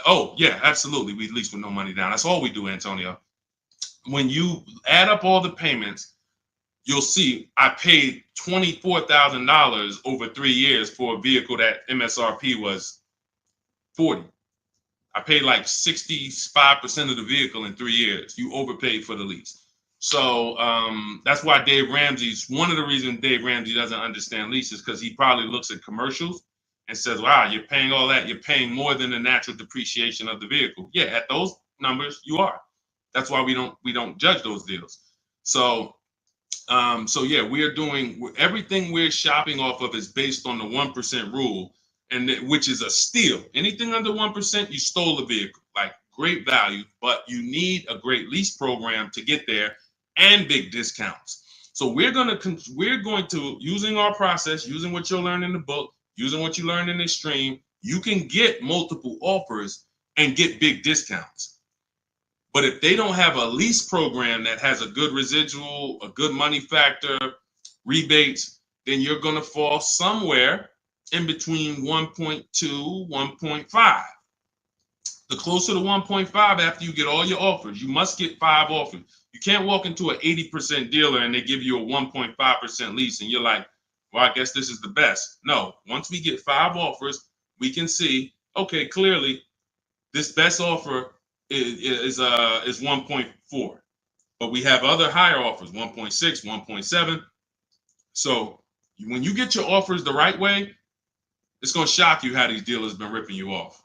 oh yeah, absolutely. We lease with no money down. That's all we do, Antonio. When you add up all the payments, you'll see I paid $24,000 over 3 years for a vehicle that MSRP was 40. I paid like 65% of the vehicle in 3 years. You overpaid for the lease. So that's why one of the reasons Dave Ramsey doesn't understand leases, because he probably looks at commercials and says, wow, you're paying all that. You're paying more than the natural depreciation of the vehicle. Yeah, at those numbers, you are. That's why we don't judge those deals. So yeah, we're doing everything we're shopping off of is based on the 1% rule. Which is a steal. Anything under 1%, you stole the vehicle. Like great value, but you need a great lease program to get there and big discounts. So we're going to using our process, using what you'll learn in the book, using what you learned in this stream, you can get multiple offers and get big discounts. But if they don't have a lease program that has a good residual, a good money factor, rebates, then you're going to fall somewhere in between 1.2, 1.5. The closer to 1.5 after you get all your offers, you must get 5 offers. You can't walk into an 80% dealer and they give you a 1.5% lease and you're like, well, I guess this is the best. No, once we get 5 offers, we can see, okay, clearly this best offer is 1.4. But we have other higher offers, 1.6, 1.7. So when you get your offers the right way, it's going to shock you how these dealers been ripping you off,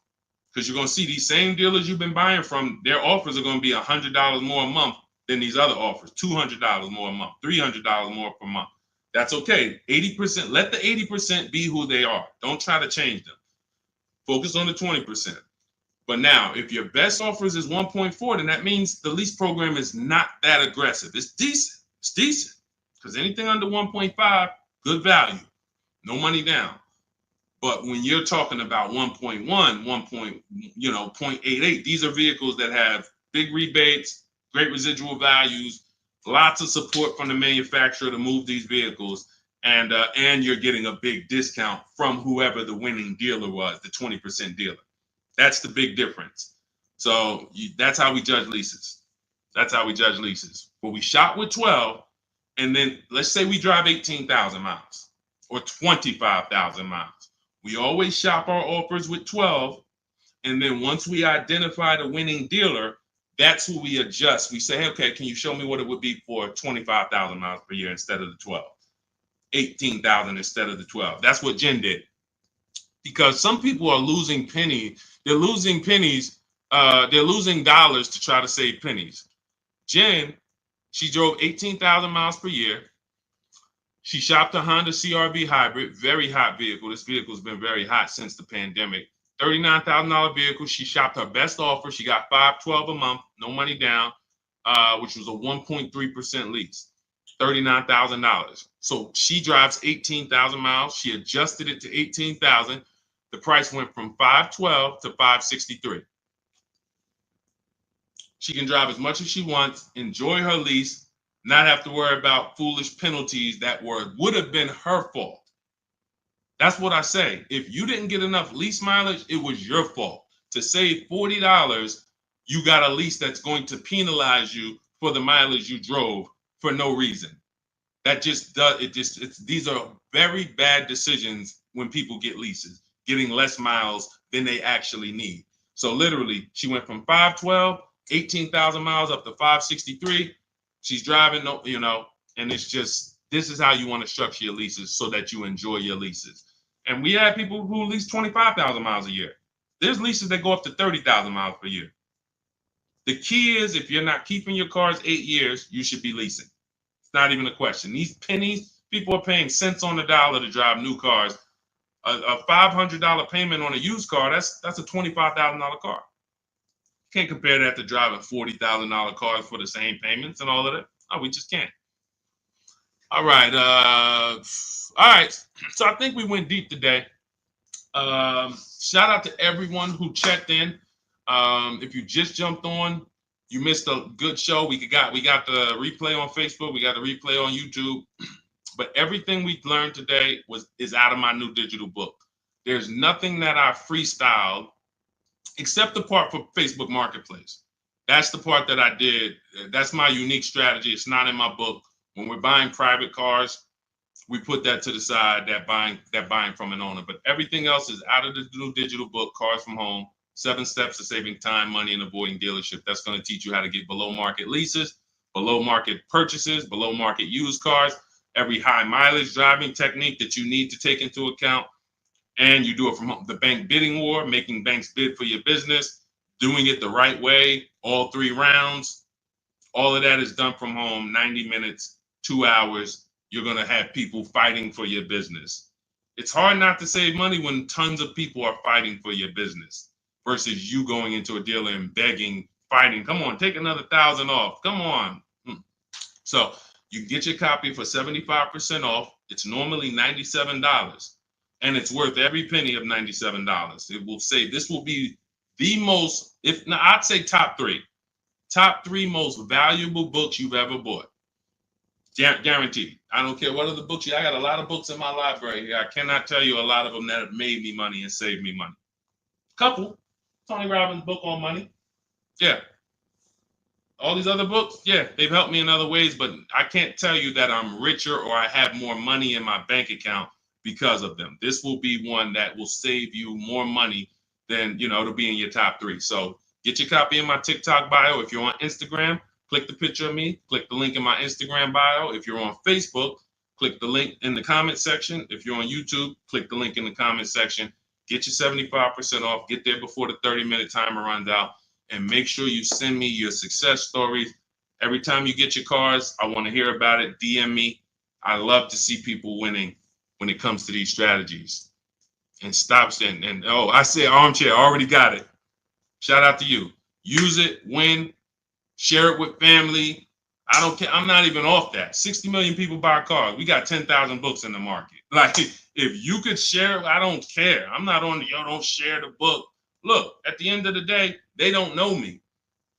because you're going to see these same dealers you've been buying from, their offers are going to be $100 more a month than these other offers, $200 more a month, $300 more per month. That's okay. 80%, let the 80% be who they are. Don't try to change them. Focus on the 20%. But now, if your best offers is 1.4, then that means the lease program is not that aggressive. It's decent. It's decent. Because anything under 1.5, good value. No money down. But when you're talking about 1.1, 0.88, these are vehicles that have big rebates, great residual values, lots of support from the manufacturer to move these vehicles, and you're getting a big discount from whoever the winning dealer was, the 20% dealer. That's the big difference. So that's how we judge leases. That's how we judge leases. But we shop with 12, and then let's say we drive 18,000 miles or 25,000 miles. We always shop our offers with 12, and then once we identify the winning dealer, that's who we adjust. We say, hey, okay, can you show me what it would be for 25,000 miles per year instead of the 12? 18,000 instead of the 12. That's what Jen did. Because some people are losing pennies. They're losing pennies. They're losing dollars to try to save pennies. Jen, she drove 18,000 miles per year. She shopped a Honda CRV hybrid, very hot vehicle. This vehicle's been very hot since the pandemic. $39,000 vehicle. She shopped her best offer. She got $512 a month, no money down, which was a 1.3% lease. $39,000. So she drives 18,000 miles. She adjusted it to 18,000. The price went from $512 to $563. She can drive as much as she wants, enjoy her lease, not have to worry about foolish penalties that would have been her fault. That's what I say. If you didn't get enough lease mileage, it was your fault. To save $40, you got a lease that's going to penalize you for the mileage you drove for no reason. That just does it. These are very bad decisions when people get leases, getting less miles than they actually need. So literally, she went from 512, 18,000 miles up to 563. She's driving, and it's just, this is how you want to structure your leases so that you enjoy your leases. And we have people who lease 25,000 miles a year. There's leases that go up to 30,000 miles per year. The key is, if you're not keeping your cars 8 years, you should be leasing. It's not even a question. These pennies, people are paying cents on the dollar to drive new cars. A $500 payment on a used car, that's a $25,000 car. You can't compare that to driving $40,000 cars for the same payments and all of that. Oh, we just can't. All right. So I think we went deep today. Shout out to everyone who checked in. If you just jumped on, you missed a good show. We got the replay on Facebook. We got the replay on YouTube. But everything we learned today is out of my new digital book. There's nothing that I freestyled except the part for Facebook Marketplace. That's the part that I did. That's my unique strategy. It's not in my book. When we're buying private cars, we put that to the side, that buying from an owner. But everything else is out of the new digital book, Cars from Home, 7 Steps to Saving Time, Money, and Avoiding Dealership. That's going to teach you how to get below market leases, below market purchases, below market used cars, every high mileage driving technique that you need to take into account. And you do it from home. The bank bidding war, making banks bid for your business, doing it the right way, all 3 rounds. All of that is done from home, 90 minutes, 2 hours. You're going to have people fighting for your business. It's hard not to save money when tons of people are fighting for your business versus you going into a dealer and begging, fighting. Come on, take another $1,000 off. Come on. So you can get your copy for 75% off. It's normally $97. And it's worth every penny of $97. It will say this will be the most, I'd say top 3 most valuable books you've ever bought. Guaranteed. I don't care what other books I got a lot of books in my library. I cannot tell you a lot of them that have made me money and saved me money. Couple. Tony Robbins' book on money. Yeah. All these other books, yeah, they've helped me in other ways, but I can't tell you that I'm richer or I have more money in my bank account because of them. This will be one that will save you more money than, it'll be in your top 3. So get your copy in my TikTok bio. If you're on Instagram, click the picture of me, click the link in my Instagram bio. If you're on Facebook, click the link in the comment section. If you're on YouTube, click the link in the comment section. Get your 75% off. Get there before the 30-minute timer runs out. And make sure you send me your success stories. Every time you get your cars, I want to hear about it. DM me. I love to see people winning when it comes to these strategies. And I say armchair, I already got it. Shout out to you. Use it, win, share it with family. I don't care. I'm not even off that. 60 million people buy cars. We got 10,000 books in the market. Like, if you could share it, I don't care. I'm not on don't share the book. Look, at the end of the day, they don't know me.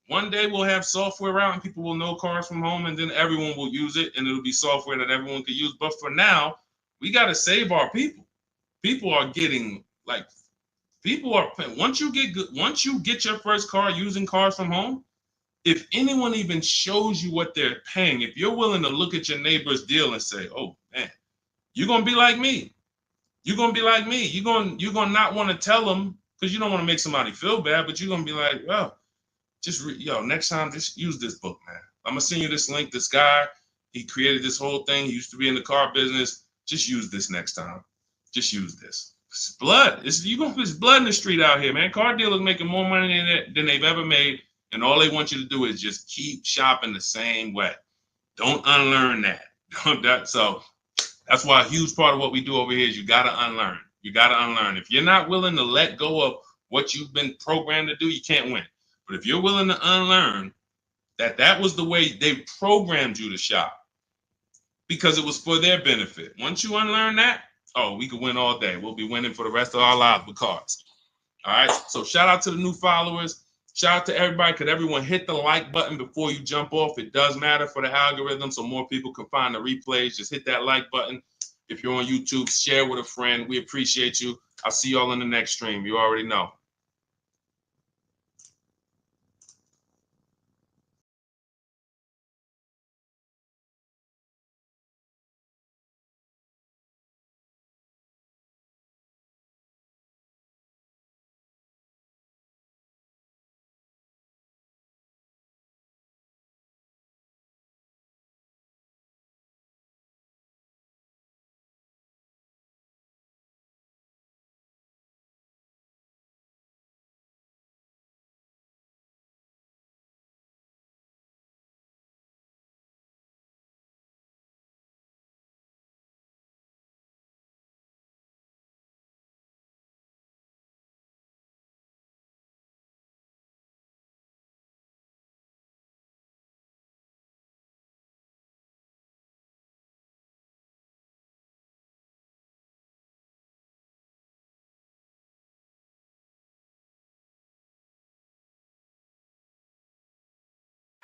One day we'll have software out and people will know Cars from Home, and then everyone will use it and it'll be software that everyone can use. But for now, we got to save our people. People are getting once you get your first car using Cars from Home, if anyone even shows you what they're paying, if you're willing to look at your neighbor's deal and say, oh man, you're going to be like me. You're going to be like me. You're going to not want to tell them because you don't want to make somebody feel bad, but you're going to be like, well, next time, just use this book, man. I'm going to send you this link. This guy, he created this whole thing. He used to be in the car business. Just use this next time. Just use this. It's blood. It's blood in the street out here, man. Car dealers making more money than they've ever made. And all they want you to do is just keep shopping the same way. Don't unlearn that. So that's why a huge part of what we do over here is you got to unlearn. You got to unlearn. If you're not willing to let go of what you've been programmed to do, you can't win. But if you're willing to unlearn that was the way they programmed you to shop because it was for their benefit. Once you unlearn that, oh, we could win all day. We'll be winning for the rest of our lives with cars. All right. So shout out to the new followers. Shout out to everybody. Could everyone hit the like button before you jump off? It does matter for the algorithm, so more people can find the replays. Just hit that like button. If you're on YouTube, share with a friend. We appreciate you. I'll see y'all in the next stream. You already know.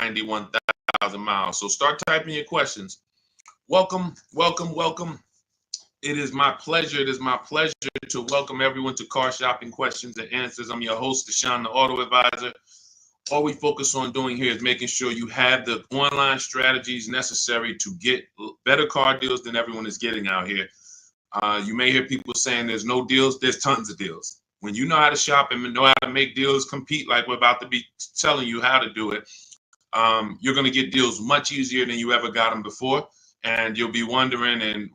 $91,000 So start typing your questions. Welcome, welcome, welcome. It is my pleasure. It is my pleasure to welcome everyone to Car Shopping Questions and Answers. I'm your host, Deshone the Auto Advisor. All we focus on doing here is making sure you have the online strategies necessary to get better car deals than everyone is getting out here. You may hear people saying there's no deals. There's tons of deals. When you know how to shop and know how to make deals compete, like we're about to be telling you how to do it, you're going to get deals much easier than you ever got them before. And you'll be wondering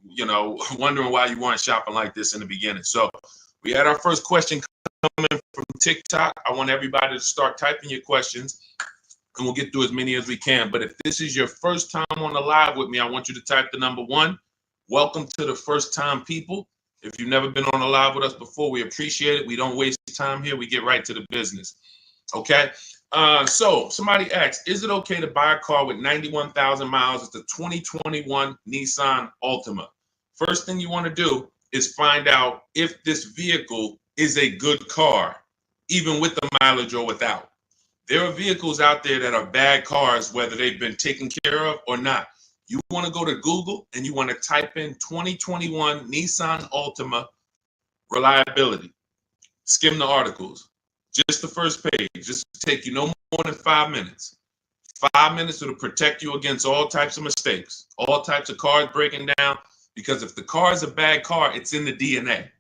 wondering why you weren't shopping like this in the beginning. So we had our first question coming from TikTok. I want everybody to start typing your questions, and we'll get through as many as we can. But if this is your first time on the live with me, I want you to type the number 1. Welcome to the first time people. If you've never been on a live with us before, we appreciate it. We don't waste time here. We get right to the business. Okay. So somebody asked, is it okay to buy a car with 91,000 miles? It's a 2021 Nissan Altima. First thing you want to do is find out if this vehicle is a good car, even with the mileage or without. There are vehicles out there that are bad cars, whether they've been taken care of or not. You want to go to Google and you want to type in 2021 Nissan Altima reliability. Skim the articles. Just the first page. Just take you no more than 5 minutes. 5 minutes will protect you against all types of mistakes, all types of cars breaking down. Because if the car is a bad car, it's in the DNA.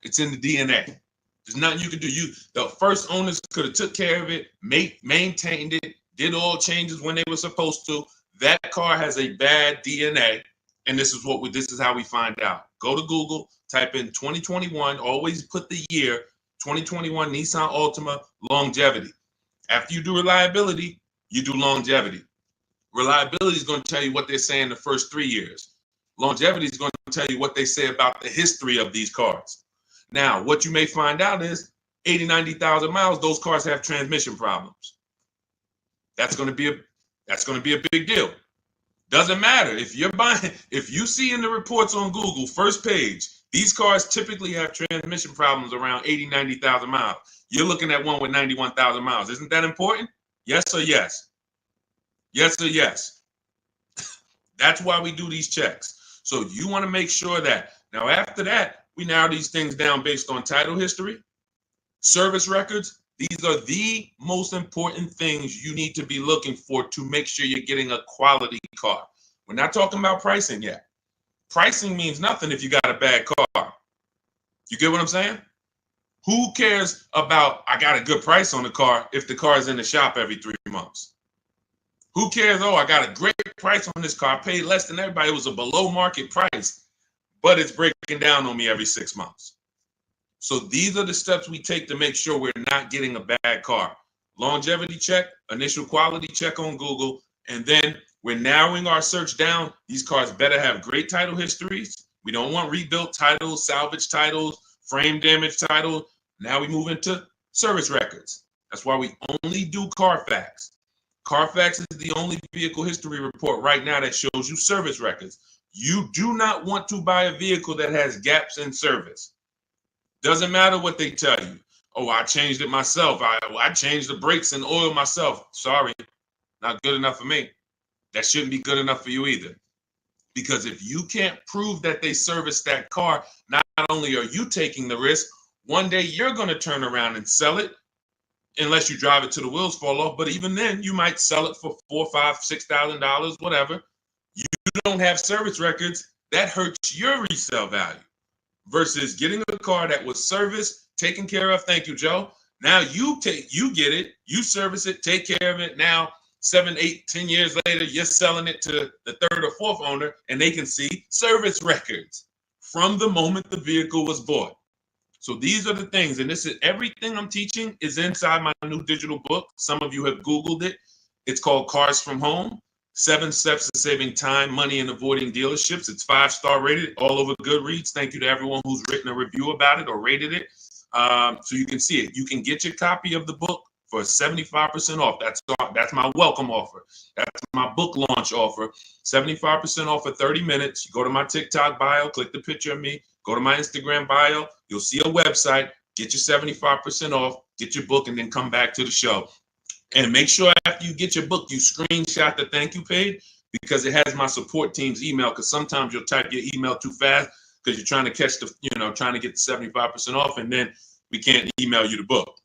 It's in the DNA. There's nothing you can do. The first owners could have took care of it, maintained it, did all changes when they were supposed to. That car has a bad DNA, and this is how we find out. Go to Google, type in 2021. Always put the year 2021 Nissan Altima longevity. After you do reliability, you do longevity. Reliability is going to tell you what they're saying the first 3 years. Longevity is going to tell you what they say about the history of these cars. Now, what you may find out is 80, 90,000 miles, those cars have transmission problems. That's going to be a big deal. Doesn't matter if you see in the reports on Google, first page, these cars typically have transmission problems around 80, 90,000 miles. You're looking at one with 91,000 miles. Isn't that important? Yes or yes? Yes or yes? That's why we do these checks. So you want to make sure that. Now, after that, we narrow these things down based on title history, service records. These are the most important things you need to be looking for to make sure you're getting a quality car. We're not talking about pricing yet. Pricing means nothing if you got a bad car. You get what I'm saying? Who cares about, I got a good price on the car if the car is in the shop every 3 months? Who cares, I got a great price on this car. I paid less than everybody. It was a below market price, but it's breaking down on me every 6 months. So these are the steps we take to make sure we're not getting a bad car. longevity check, initial quality check on Google, and then we're narrowing our search down. These cars better have great title histories. We don't want rebuilt titles, salvage titles, frame damage titles. Now we move into service records. That's why we only do Carfax. Carfax is the only vehicle history report right now that shows you service records. You do not want to buy a vehicle that has gaps in service. Doesn't matter what they tell you. Oh, I changed it myself. I changed the brakes and oil myself. Sorry, not good enough for me. That shouldn't be good enough for you either. Because if you can't prove that they serviced that car, not only are you taking the risk, one day you're going to turn around and sell it, unless you drive it till the wheels fall off. But even then, you might sell it for $4,000, $5,000, $6,000, whatever. You don't have service records. That hurts your resale value. Versus getting a car that was serviced, taken care of. Thank you, Joe. Now you get it, you service it, take care of it. Now 7, 8, 10 years later, you're selling it to the third or fourth owner, and they can see service records from the moment the vehicle was bought. So these are the things, and this is everything I'm teaching is inside my new digital book. Some of you have Googled it. It's called Cars from Home. 7 Steps to Saving Time, Money, and Avoiding Dealerships. It's 5-star rated all over Goodreads. Thank you to everyone who's written a review about it or rated it. So you can see it. You can get your copy of the book for 75% off. That's my welcome offer. That's my book launch offer. 75% off for 30 minutes. You go to my TikTok bio, click the picture of me, go to my Instagram bio. You'll see a website. Get your 75% off, get your book, and then come back to the show. And make sure after you get your book, you screenshot the thank you page because it has my support team's email. Because sometimes you'll type your email too fast because you're trying to catch the, trying to get the 75% off, and then we can't email you the book.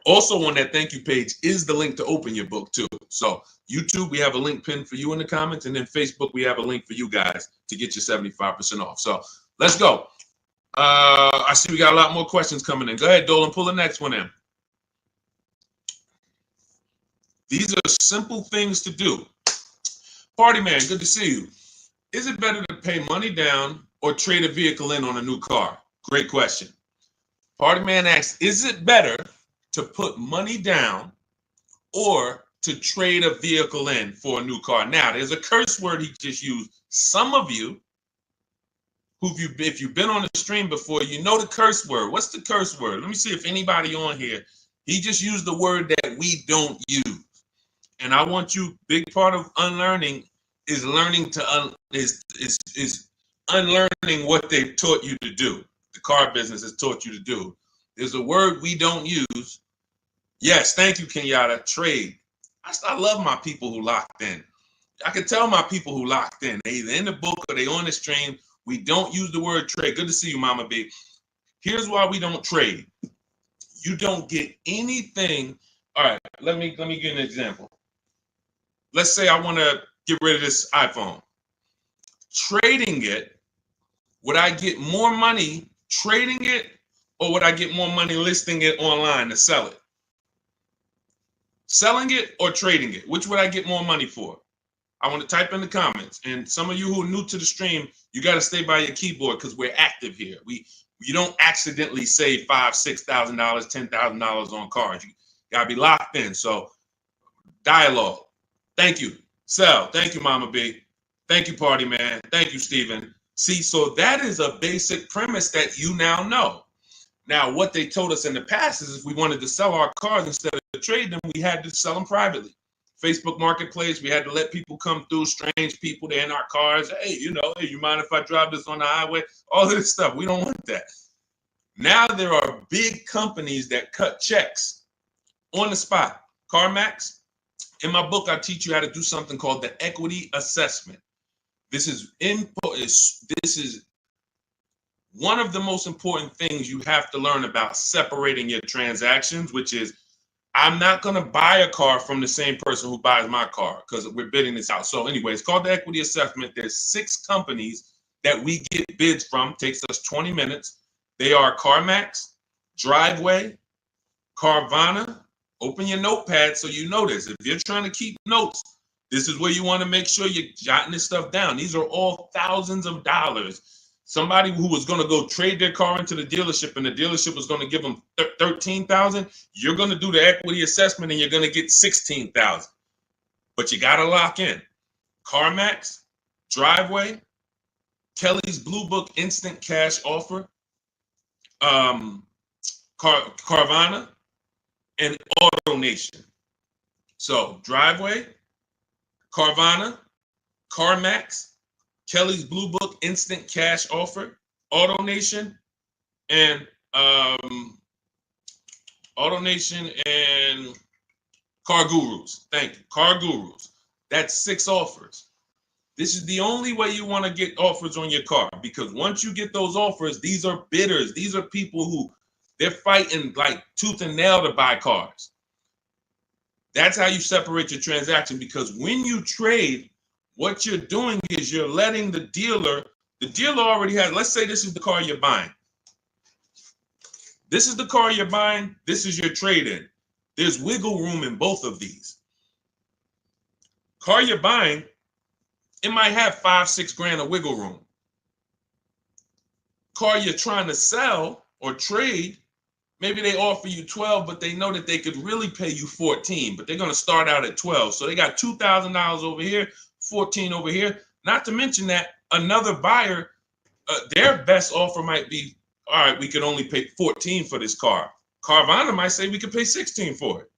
Also on that thank you page is the link to open your book too. So YouTube, we have a link pinned for you in the comments, and then Facebook, we have a link for you guys to get your 75% off. So let's go. I see we got a lot more questions coming in. Go ahead, Dolan, pull the next one in. These are simple things to do. Party man, good to see you. Is it better to pay money down or trade a vehicle in on a new car? Great question. Party man asks, is it better to put money down or to trade a vehicle in for a new car? Now, there's a curse word he just used. Some of you, if you've been on the stream before, you know the curse word. What's the curse word? Let me see if anybody on here, he just used the word that we don't use. And I want you, big part of unlearning is learning to is unlearning what they've taught you to do. The car business has taught you to do. There's a word we don't use. Yes, thank you, Kenyatta. Trade. I love my people who locked in. I can tell my people who locked in. They either in the book or they on the stream. We don't use the word trade. Good to see you, Mama B. Here's why we don't trade. You don't get anything. All right, let me give you an example. Let's say I want to get rid of this iPhone. Trading it, would I get more money trading it, or would I get more money listing it online to sell it? Selling it or trading it? Which would I get more money for? I want to type in the comments. And some of you who are new to the stream, you got to stay by your keyboard because we're active here. You don't accidentally save $5,000, $6,000, $10,000 on cars. You got to be locked in. So dialogue. Thank you. Sell. Thank you, Mama B. Thank you, Party Man. Thank you, Stephen. See, so that is a basic premise that you now know. Now, what they told us in the past is if we wanted to sell our cars instead of trade them, we had to sell them privately. Facebook Marketplace, we had to let people come through, strange people, they're in our cars. Hey, hey, you mind if I drive this on the highway? All of this stuff. We don't want that. Now there are big companies that cut checks on the spot. CarMax. In my book, I teach you how to do something called the equity assessment. This is one of the most important things you have to learn about separating your transactions, which is I'm not going to buy a car from the same person who buys my car because we're bidding this out. So anyway, it's called the equity assessment. There's 6 companies that we get bids from. It takes us 20 minutes. They are CarMax, Driveway, Carvana. Open your notepad so you know this. If you're trying to keep notes, this is where you want to make sure you're jotting this stuff down. These are all thousands of dollars Somebody who was going to go trade their car into the dealership and the dealership was going to give them $13,000, you're going to do the equity assessment and you're going to get $16,000. But you got to lock in. CarMax, Driveway, Kelly's Blue Book Instant Cash Offer, Carvana, and AutoNation. So Driveway, Carvana, CarMax, Kelly's Blue Book Instant Cash Offer, AutoNation, and Car Gurus. Thank you, Car Gurus. That's 6 offers. This is the only way you want to get offers on your car, because once you get those offers, these are bidders. These are people who they're fighting like tooth and nail to buy cars. That's how you separate your transaction, because when you trade, what you're doing is you're letting the dealer already has, let's say this is the car you're buying. This is the car you're buying. This is your trade-in. There's wiggle room in both of these. Car you're buying, it might have 5-6 grand of wiggle room. Car you're trying to sell or trade, maybe they offer you 12, but they know that they could really pay you 14, but they're going to start out at 12. So they got $2,000 over here, 14 over here. Not to mention that another buyer, their best offer might be, all right, we could only pay 14 for this car. Carvana might say we could pay 16 for it.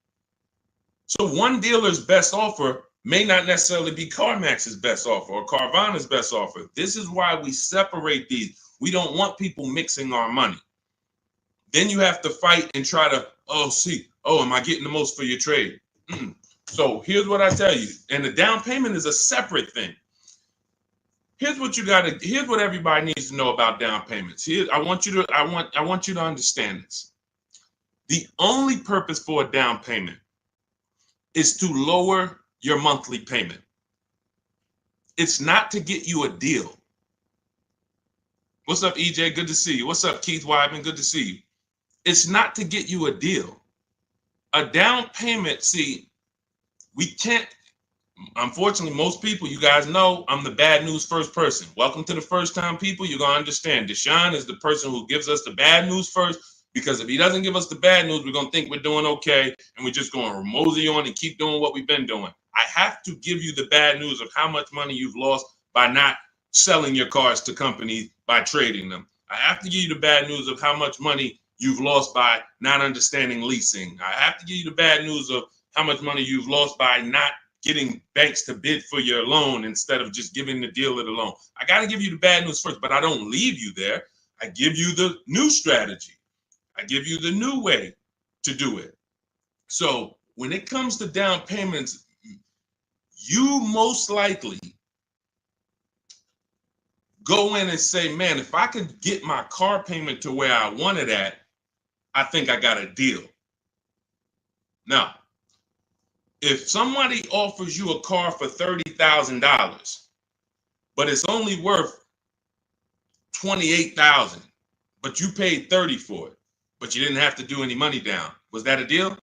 So one dealer's best offer may not necessarily be CarMax's best offer or Carvana's best offer. This is why we separate these. We don't want people mixing our money. Then you have to fight and try to, am I getting the most for your trade? So here's what I tell you. And the down payment is a separate thing. Here's what everybody needs to know about down payments. I want you to understand this. The only purpose for a down payment is to lower your monthly payment. It's not to get you a deal. What's up, EJ? Good to see you. What's up, Keith Weidman? Good to see you. It's not to get you a deal. A down payment, we can't, unfortunately, most people, you guys know, I'm the bad news first person. Welcome to the first time people. You're going to understand. Deshone is the person who gives us the bad news first, because if he doesn't give us the bad news, we're going to think we're doing okay, and we're just going to mosey on and keep doing what we've been doing. I have to give you the bad news of how much money you've lost by not selling your cars to companies by trading them. I have to give you the bad news of how much money you've lost by not understanding leasing. I have to give you the bad news of how much money you've lost by not getting banks to bid for your loan instead of just giving the dealer the loan. I got to give you the bad news first, but I don't leave you there. I give you the new strategy. I give you the new way to do it. So when it comes to down payments, you most likely go in and say, man, if I could get my car payment to where I want it at, I think I got a deal. Now, if somebody offers you a car for $30,000, but it's only worth $28,000, but you paid $30,000 for it, but you didn't have to do any money down, was that a deal?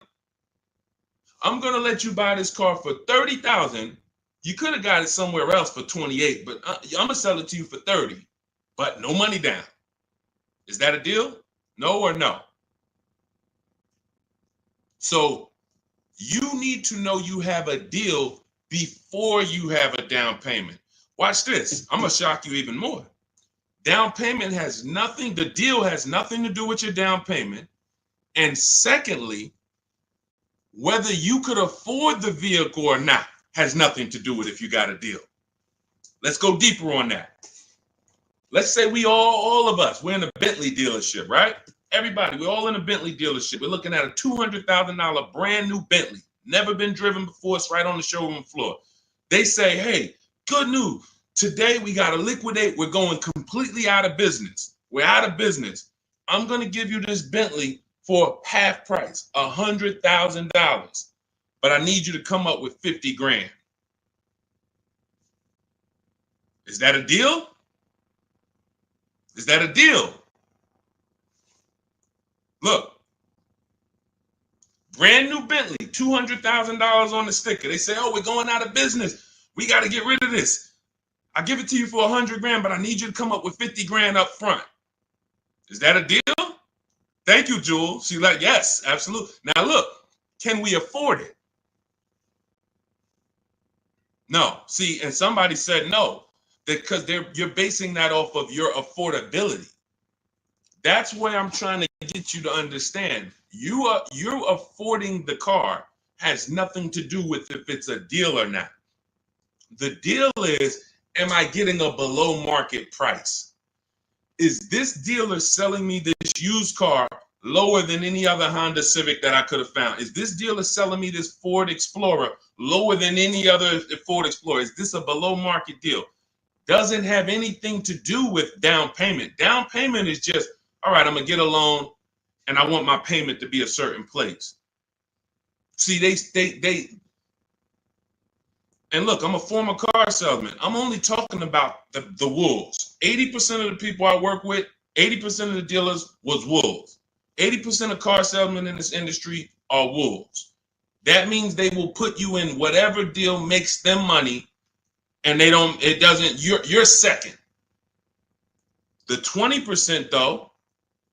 I'm going to let you buy this car for $30,000. You could have got it somewhere else for $28,000, but I'm going to sell it to you for $30,000, but no money down. Is that a deal? No or no? So you need to know you have a deal before you have a down payment. Watch this. I'm going to shock you even more. Down payment has nothing, the deal has nothing to do with your down payment. And secondly, whether you could afford the vehicle or not has nothing to do with if you got a deal. Let's go deeper on that. Let's say we all of us, we're in a Bentley dealership, right? Everybody, we're all in a Bentley dealership. We're looking at a $200,000 brand new Bentley, never been driven before. It's right on the showroom floor. They say, hey, good news. Today we got to liquidate. We're going completely out of business. We're out of business. I'm going to give you this Bentley for half price, $100,000. But I need you to come up with 50 grand. Is that a deal? Is that a deal? Look, brand new Bentley, $200,000 on the sticker. They say, oh, we're going out of business. We got to get rid of this. I give it to you for 100 grand, but I need you to come up with 50 grand up front. Is that a deal? Thank you, Jewel. She's like, yes, absolutely. Now look, can we afford it? No. See, and somebody said no, because you're basing that off of your affordability. That's where I'm trying to get you to understand. You're affording the car has nothing to do with if it's a deal or not. The deal is, am I getting a below market price? Is this dealer selling me this used car lower than any other Honda Civic that I could have found? Is this dealer selling me this Ford Explorer lower than any other Ford Explorer? Is this a below market deal? Doesn't have anything to do with down payment. Down payment is just, all right, I'm going to get a loan and I want my payment to be a certain place. See, they and look, I'm a former car salesman. I'm only talking about the wolves. 80% of the people I work with, 80% of the dealers was wolves. 80% of car salesmen in this industry are wolves. That means they will put you in whatever deal makes them money, and you're second. The 20% though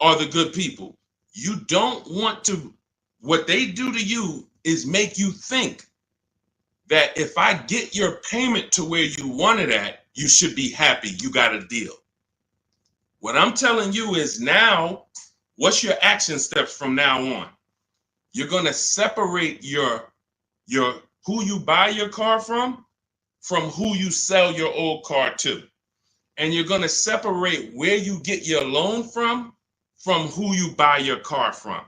are the good people. You don't want to, what they do to you is make you think that if I get your payment to where you want it at, you should be happy. You got a deal. What I'm telling you is now, what's your action steps from now on? You're going to separate your who you buy your car from who you sell your old car to. And you're going to separate where you get your loan from who you buy your car from.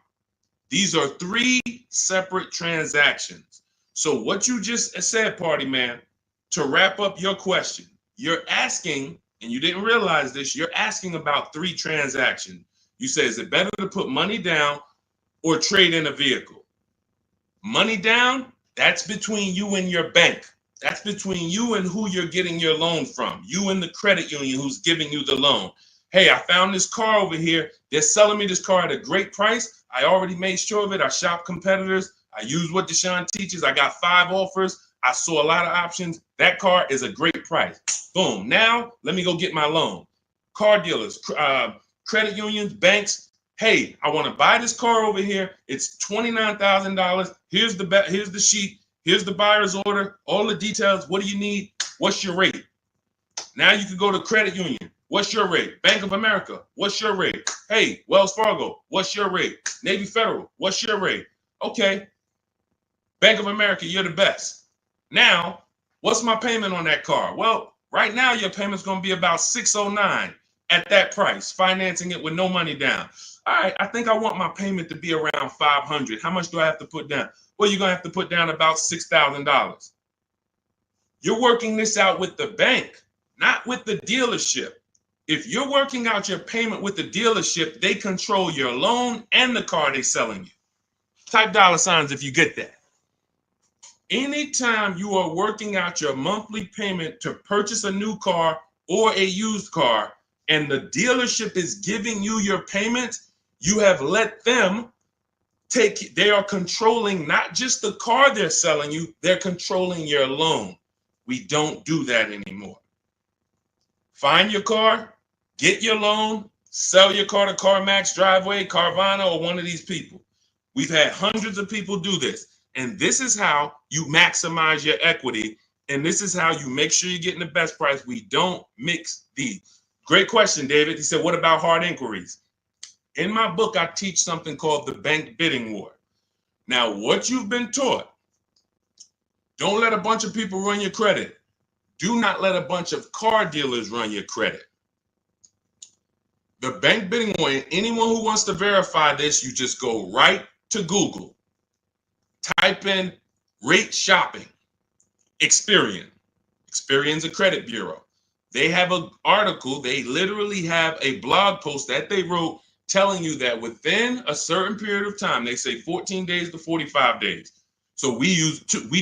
These are three separate transactions. So what you just said, Party Man, to wrap up your question, you're asking, and you didn't realize this, you're asking about three transactions. You say, is it better to put money down or trade in a vehicle? Money down, that's between you and your bank. That's between you and who you're getting your loan from. You and the credit union who's giving you the loan. Hey, I found this car over here. They're selling me this car at a great price. I already made sure of it. I shop competitors. I use what Deshone teaches. I got 5 offers. I saw a lot of options. That car is a great price. Boom. Now, let me go get my loan. Car dealers, credit unions, banks. Hey, I want to buy this car over here. It's $29,000. Here's the sheet. Here's the buyer's order. All the details. What do you need? What's your rate? Now you can go to credit union. What's your rate? Bank of America. What's your rate? Hey, Wells Fargo. What's your rate? Navy Federal. What's your rate? Okay. Bank of America, you're the best. Now, what's my payment on that car? Well, right now your payment's going to be about $609 at that price, financing it with no money down. All right, I think I want my payment to be around $500. How much do I have to put down? Well, you're going to have to put down about $6,000. You're working this out with the bank, not with the dealership. If you're working out your payment with the dealership, they control your loan and the car they're selling you. Type $ if you get that. Anytime you are working out your monthly payment to purchase a new car or a used car, and the dealership is giving you your payment, you have let them they are controlling not just the car they're selling you, they're controlling your loan. We don't do that anymore. Find your car, get your loan, sell your car to CarMax, Driveway, Carvana, or one of these people. We've had hundreds of people do this. And this is how you maximize your equity. And this is how you make sure you're getting the best price. We don't mix these. Great question, David. He said, what about hard inquiries? In my book, I teach something called the bank bidding war. Now, what you've been taught, don't let a bunch of people run your credit. Do not let a bunch of car dealers run your credit. The bank bidding war, anyone who wants to verify this, you just go right to Google. Type in rate shopping, Experian. Experian's a credit bureau. They have an article, they literally have a blog post that they wrote telling you that within a certain period of time, they say 14 days to 45 days. So we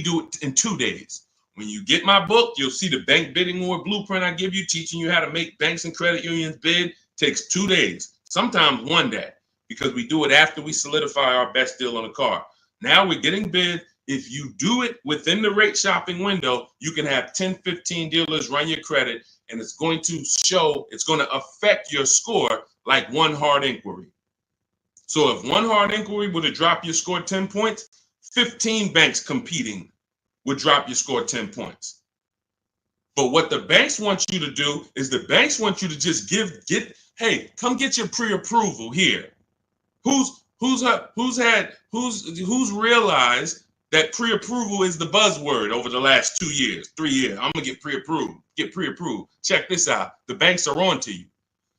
do it in 2 days. When you get my book, you'll see the bank bidding war blueprint I give you, teaching you how to make banks and credit unions bid. Takes 2 days, sometimes 1 day, because we do it after we solidify our best deal on a car. Now we're getting bid. if you do it within the rate shopping window, you can have 10, 15 dealers run your credit, and it's going to affect your score like one hard inquiry. So if one hard inquiry would have dropped your score 10 points, 15 banks competing would drop your score 10 points. But what the banks want you to do is the banks want you to just hey, come get your pre-approval here. Who's realized that pre-approval is the buzzword over the last 2 years, 3 years? I'm gonna get pre-approved. Check this out. The banks are on to you.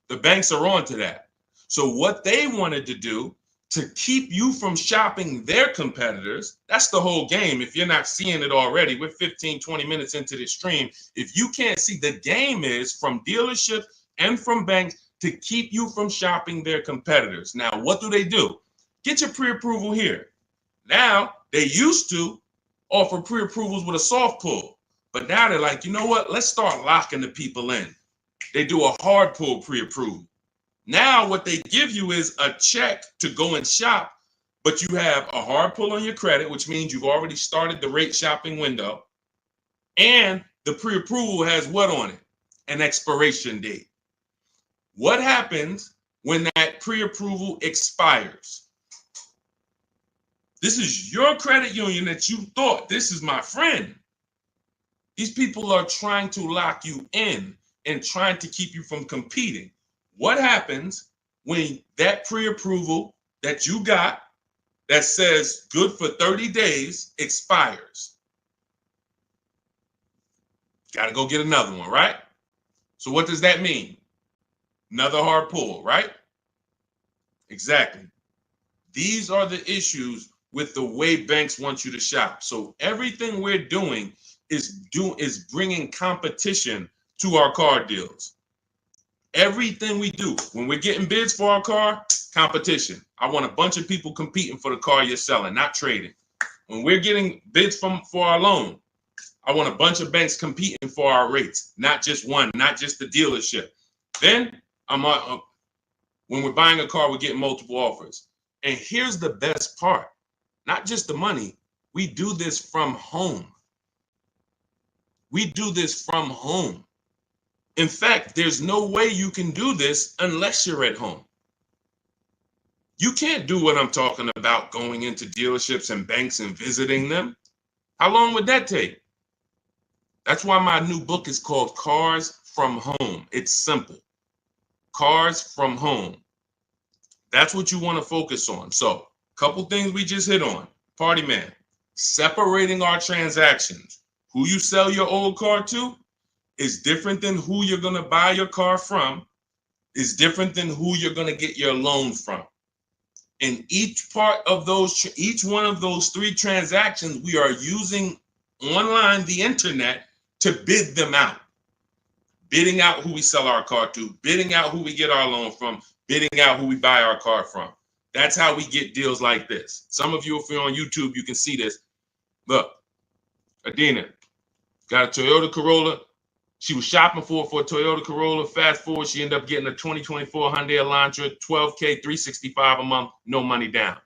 The banks are on to that. So what they wanted to do to keep you from shopping their competitors, that's the whole game. If you're not seeing it already, we're 15, 20 minutes into this stream. If you can't see, the game is from dealerships and from banks to keep you from shopping their competitors. Now, what do? Get your pre-approval here. Now, they used to offer pre-approvals with a soft pull, but now they're like, you know what? Let's start locking the people in. They do a hard pull pre-approval. Now what they give you is a check to go and shop, but you have a hard pull on your credit, which means you've already started the rate shopping window, and the pre-approval has what on it? An expiration date. What happens when that pre-approval expires? This is your credit union that you thought, this is my friend. These people are trying to lock you in and trying to keep you from competing. What happens when that pre-approval that you got that says good for 30 days expires? Got to go get another one, right? So what does that mean? Another hard pull, right? Exactly. These are the issues with the way banks want you to shop. So everything we're doing is bringing competition to our car deals. Everything we do, when we're getting bids for our car, competition. I want a bunch of people competing for the car you're selling, not trading. When we're getting bids for our loan, I want a bunch of banks competing for our rates, not just one, not just the dealership. Then when we're buying a car, we're getting multiple offers. And here's the best part, not just the money. We do this from home. We do this from home. In fact, there's no way you can do this unless you're at home. You can't do what I'm talking about, going into dealerships and banks and visiting them. How long would that take? That's why my new book is called Cars from Home. It's simple. Cars from Home. That's what you want to focus on. So, a couple things we just hit on. Party man, separating our transactions. Who you sell your old car to is different than who you're going to buy your car from, is different than who you're going to get your loan from. In each one of those three transactions, we are using online, the internet, to bid them out. Bidding out who we sell our car to, bidding out who we get our loan from, bidding out who we buy our car from. That's how we get deals like this. Some of you, if you're on YouTube, you can see this. Look, Adina got a Toyota Corolla. She was shopping for a Toyota Corolla. Fast forward, she ended up getting a 2024 Hyundai Elantra, $12K, $365 a month, no money down.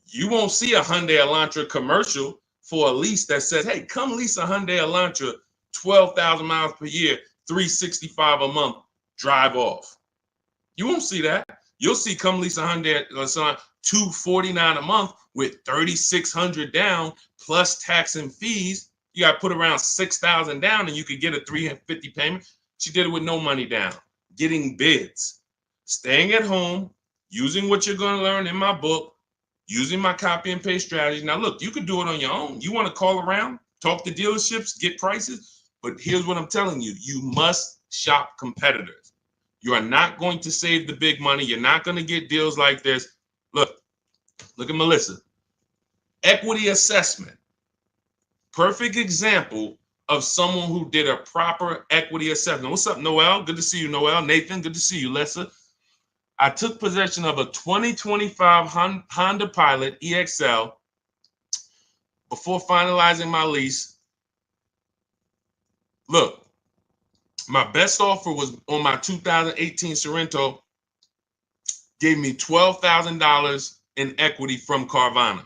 You won't see a Hyundai Elantra commercial for a lease that says, hey, come lease a Hyundai Elantra, 12,000 miles per year, $365 a month, drive off. You won't see that. You'll see come lease a Hyundai Elantra, $249 a month with $3,600 down plus tax and fees. You got to put around $6,000 down and you could get a $350 payment. She did it with no money down, getting bids, staying at home, using what you're going to learn in my book, using my copy and paste strategy. Now, look, you could do it on your own. You want to call around, talk to dealerships, get prices. But here's what I'm telling you. You must shop competitors. You are not going to save the big money. You're not going to get deals like this. Look at Melissa. Equity assessment. Perfect example of someone who did a proper equity assessment. What's up, Noel? Good to see you, Noel. Nathan, good to see you, Lessa. I took possession of a 2025 Honda Pilot EXL before finalizing my lease. Look, my best offer was on my 2018 Sorento, gave me $12,000 in equity from Carvana.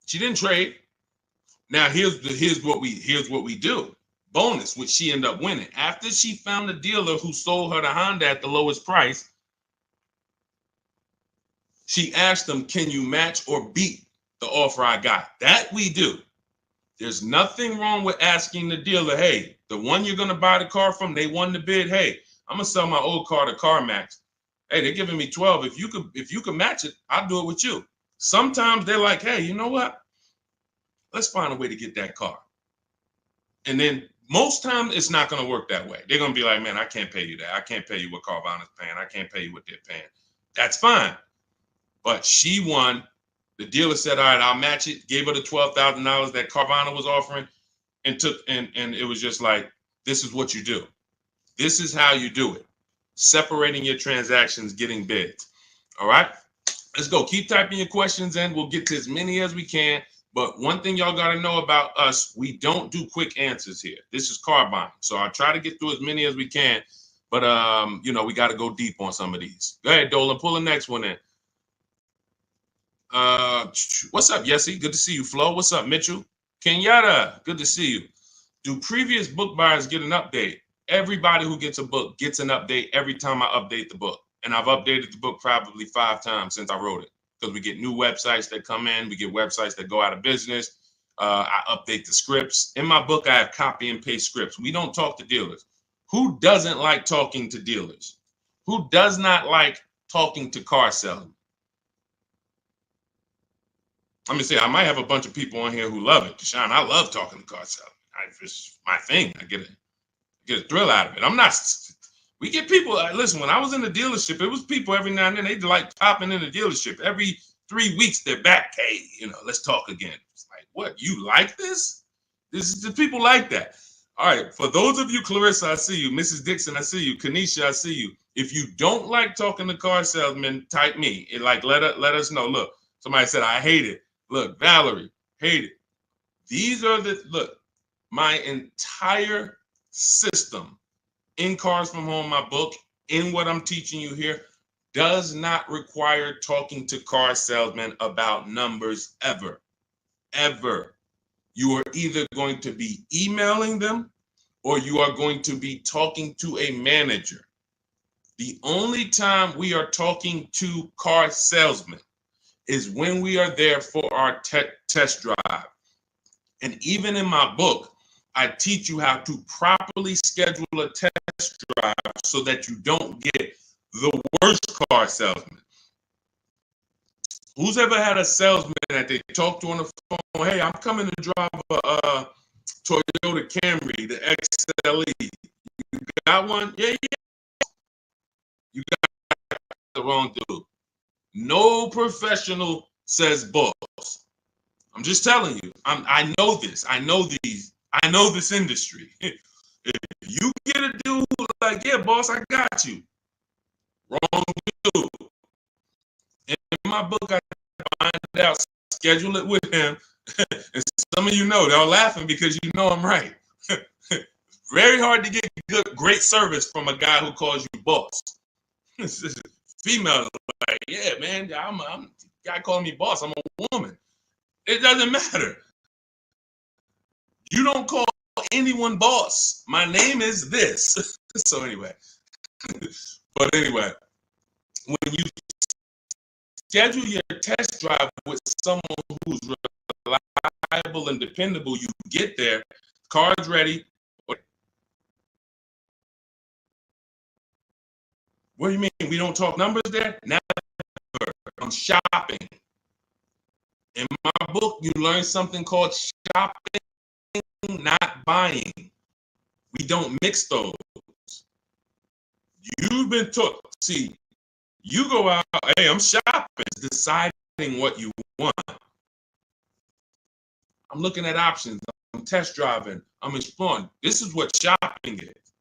She didn't trade. Now here's what we do. Bonus, which she ended up winning. After she found the dealer who sold her the Honda at the lowest price, she asked them, "Can you match or beat the offer I got?" That we do. There's nothing wrong with asking the dealer, "Hey, the one you're gonna buy the car from, they won the bid. Hey, I'm gonna sell my old car to CarMax. Hey, they're giving me 12. If you could match it, I'll do it with you." Sometimes they're like, "Hey, you know what? Let's find a way to get that car." And then most times it's not going to work that way. They're going to be like, "Man, I can't pay you that. I can't pay you what Carvana's paying. I can't pay you what they're paying." That's fine. But she won. The dealer said, "All right, I'll match it." Gave her the $12,000 that Carvana was offering, and it was just like, this is what you do. This is how you do it. Separating your transactions, getting bids. All right. Let's go. Keep typing your questions in. We'll get to as many as we can. But one thing y'all got to know about us, we don't do quick answers here. This is car buying. So I'll try to get through as many as we can. But, we got to go deep on some of these. Go ahead, Dolan. Pull the next one in. What's up, Yessie? Good to see you. Flo, what's up, Mitchell? Kenyatta, good to see you. Do previous book buyers get an update? Everybody who gets a book gets an update every time I update the book. And I've updated the book probably 5 times since I wrote it, because we get new websites that come in. We get websites that go out of business. I update the scripts. In my book, I have copy and paste scripts. We don't talk to dealers. Who doesn't like talking to dealers? Who does not like talking to car salesmen? Let me say, I might have a bunch of people on here who love it. Deshaun, I love talking to car salesmen. It's my thing. I get a thrill out of it. We get people. Listen, when I was in the dealership, it was people every now and then. They'd like popping in the dealership. Every 3 weeks, they're back. "Hey, let's talk again." It's like, what? You like this? The people like that. All right. For those of you, Clarissa, I see you. Mrs. Dixon, I see you. Kanisha, I see you. If you don't like talking to car salesmen, type me. Let us know. Look, somebody said, "I hate it." Look, Valerie, hate it. These are my entire system in Cars from Home, my book, in what I'm teaching you here, does not require talking to car salesmen about numbers ever. Ever. You are either going to be emailing them or you are going to be talking to a manager. The only time we are talking to car salesmen is when we are there for our test drive. And even in my book, I teach you how to properly schedule a test drive so that you don't get the worst car salesman. Who's ever had a salesman that they talk to on the phone? "Hey, I'm coming to drive a Toyota Camry, the XLE. You got one?" "Yeah, yeah." You got the wrong dude. No professional says boss. I'm just telling you. I know this. I know this industry. If you get a dude like, "Yeah, boss, I got you," wrong dude. In my book, I find out, schedule it with him. And some of you know, they're laughing because you know I'm right. Very hard to get great service from a guy who calls you boss. Females are like, "Yeah, man, I'm guy calling me boss. I'm a woman." It doesn't matter. You don't call anyone boss. My name is this. So anyway, when you schedule your test drive with someone who's reliable and dependable, you get there, car's ready. What do you mean we don't talk numbers there? Never. I'm shopping. In my book, you learn something called shopping, not buying. We don't mix those. You've been taught. See, you go out, "Hey, I'm shopping," deciding what you want. I'm looking at options. I'm test driving. I'm exploring. This is what shopping is.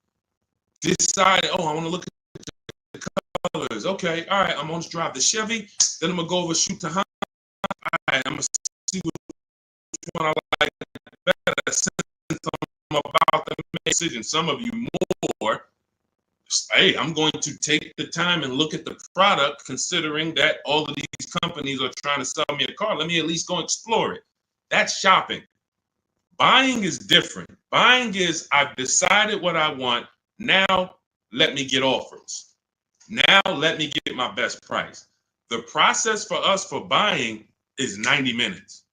Decide, "Oh, I want to look at the colors." Okay, all right, I'm going to drive the Chevy. Then I'm going to go over shoot the Honda. All right, I'm going to see which one I like better. Since I'm about to make a decision, some of you more. Hey, I'm going to take the time and look at the product, considering that all of these companies are trying to sell me a car. Let me at least go explore it. That's shopping. Buying is different. Buying is, I've decided what I want. Now let me get offers. Now let me get my best price. The process for us for buying is 90 minutes.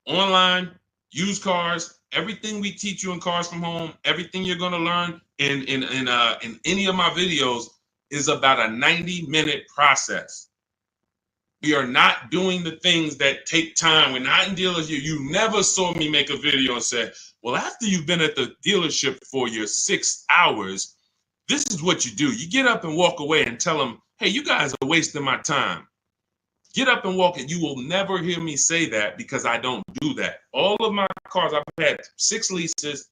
Online, used cars, everything we teach you in Cars from Home, everything you're going to learn in any of my videos is about a 90-minute process. We are not doing the things that take time. We're not in dealership. You never saw me make a video and say, well, after you've been at the dealership for your 6 hours, this is what you do. You get up and walk away and tell them, hey, you guys are wasting my time. Get up and walk, and you will never hear me say that because I don't do that. All of my cars, I've had 6 leases,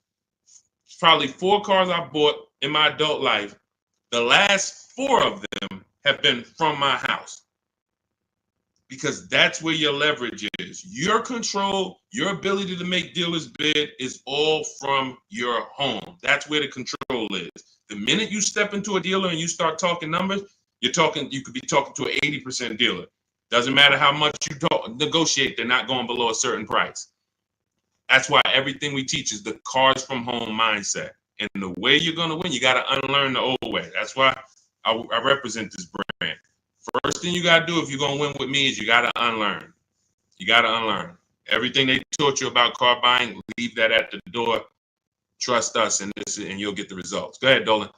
probably 4 cars I bought in my adult life. The last 4 of them have been from my house because that's where your leverage is. Your control, your ability to make dealers bid is all from your home. That's where the control is. The minute you step into a dealer and you start talking numbers, you could be talking to an 80% dealer. Doesn't matter how much you negotiate, they're not going below a certain price. That's why everything we teach is the Cars from Home mindset. And the way you're going to win, you got to unlearn the old way. That's why I represent this brand. First thing you got to do if you're going to win with me is you got to unlearn. You got to unlearn. Everything they taught you about car buying, leave that at the door. Trust us, and you'll get the results. Go ahead, Dolan.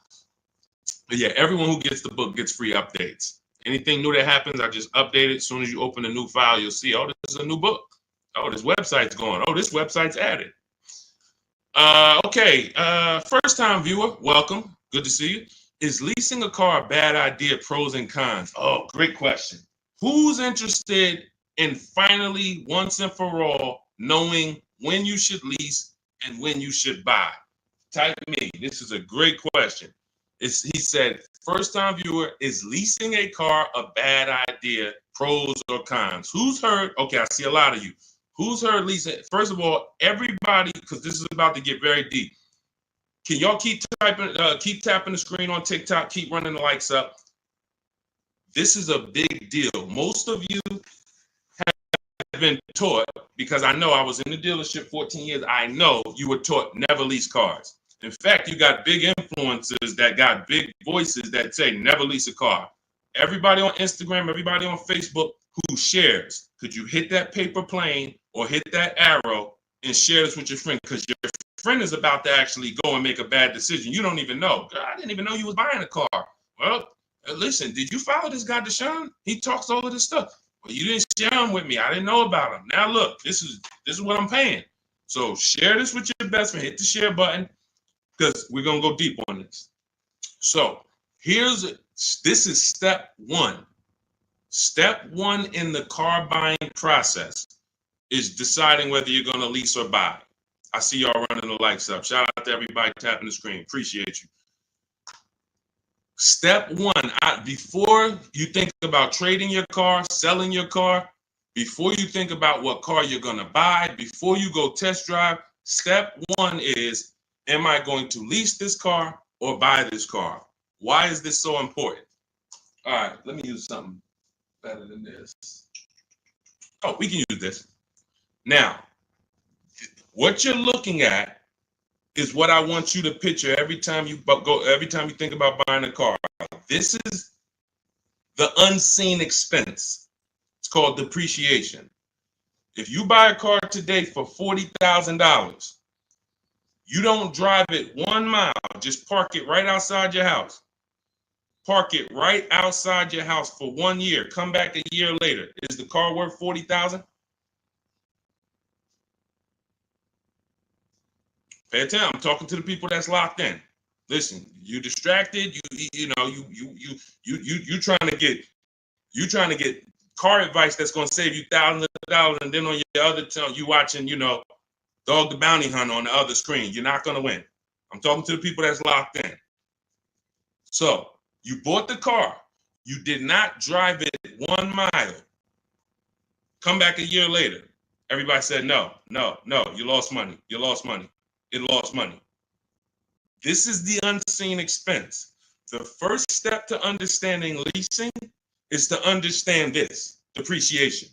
But yeah, everyone who gets the book gets free updates. Anything new that happens, I just update it. As soon as you open a new file, you'll see, oh, this is a new book. Oh, this website's going. Oh, this website's added. Okay, first-time viewer, welcome. Good to see you. Is leasing a car a bad idea? Pros and cons. Oh, great question. Who's interested in finally, once and for all, knowing when you should lease and when you should buy? Type me. This is a great question. He said, first-time viewer, is leasing a car a bad idea? Pros or cons? Who's heard? Okay, I see a lot of you. Who's heard leasing? First of all, everybody, because this is about to get very deep. Can y'all keep tapping the screen on TikTok? Keep running the likes up. This is a big deal. Most of you have been taught, because I know I was in the dealership 14 years. I know you were taught never lease cars. In fact, you got big influencers that got big voices that say never lease a car. Everybody on Instagram, everybody on Facebook who shares, could you hit that paper plane or hit that arrow and share this with your friend? Because your friend is about to actually go and make a bad decision. You don't even know. God, I didn't even know you was buying a car. Well, listen, did you follow this guy, Deshone? He talks all of this stuff. Well, you didn't share him with me. I didn't know about him. Now look, this is what I'm paying. So share this with your best friend. Hit the share button because we're gonna go deep on this. So this is step 1. Step 1 in the car buying process is deciding whether you're gonna lease or buy. I see y'all running the likes up. Shout out to everybody tapping the screen. Appreciate you. Step 1, before you think about trading your car, selling your car, before you think about what car you're going to buy, before you go test drive, step 1 is, am I going to lease this car or buy this car? Why is this so important? All right, let me use something better than this. Oh, we can use this. Now, what you're looking at is what I want you to picture every time you think about buying a car. This is the unseen expense. It's called depreciation. If you buy a car today for $40,000, you don't drive it 1 mile, just park it right outside your house. Park it right outside your house for 1 year. Come back a year later. Is the car worth $40,000? Pay attention. I'm talking to the people that's locked in. Listen, you distracted. You trying to get car advice that's going to save you thousands of dollars, and then on your other tongue you watching, Dog the Bounty Hunter on the other screen. You're not going to win. I'm talking to the people that's locked in. So you bought the car. You did not drive it 1 mile. Come back a year later. Everybody said no. You lost money. You lost money. It lost money. This is the unseen expense. The first step to understanding leasing is to understand this, depreciation.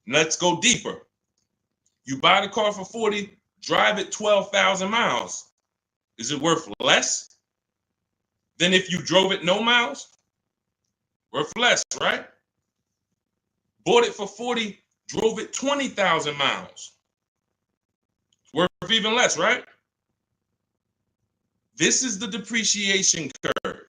Let's go deeper. You buy the car for 40, drive it 12,000 miles. Is it worth less than if you drove it no miles? Worth less, right? Bought it for 40, drove it 20,000 miles. Worth even less, right? This is the depreciation curve.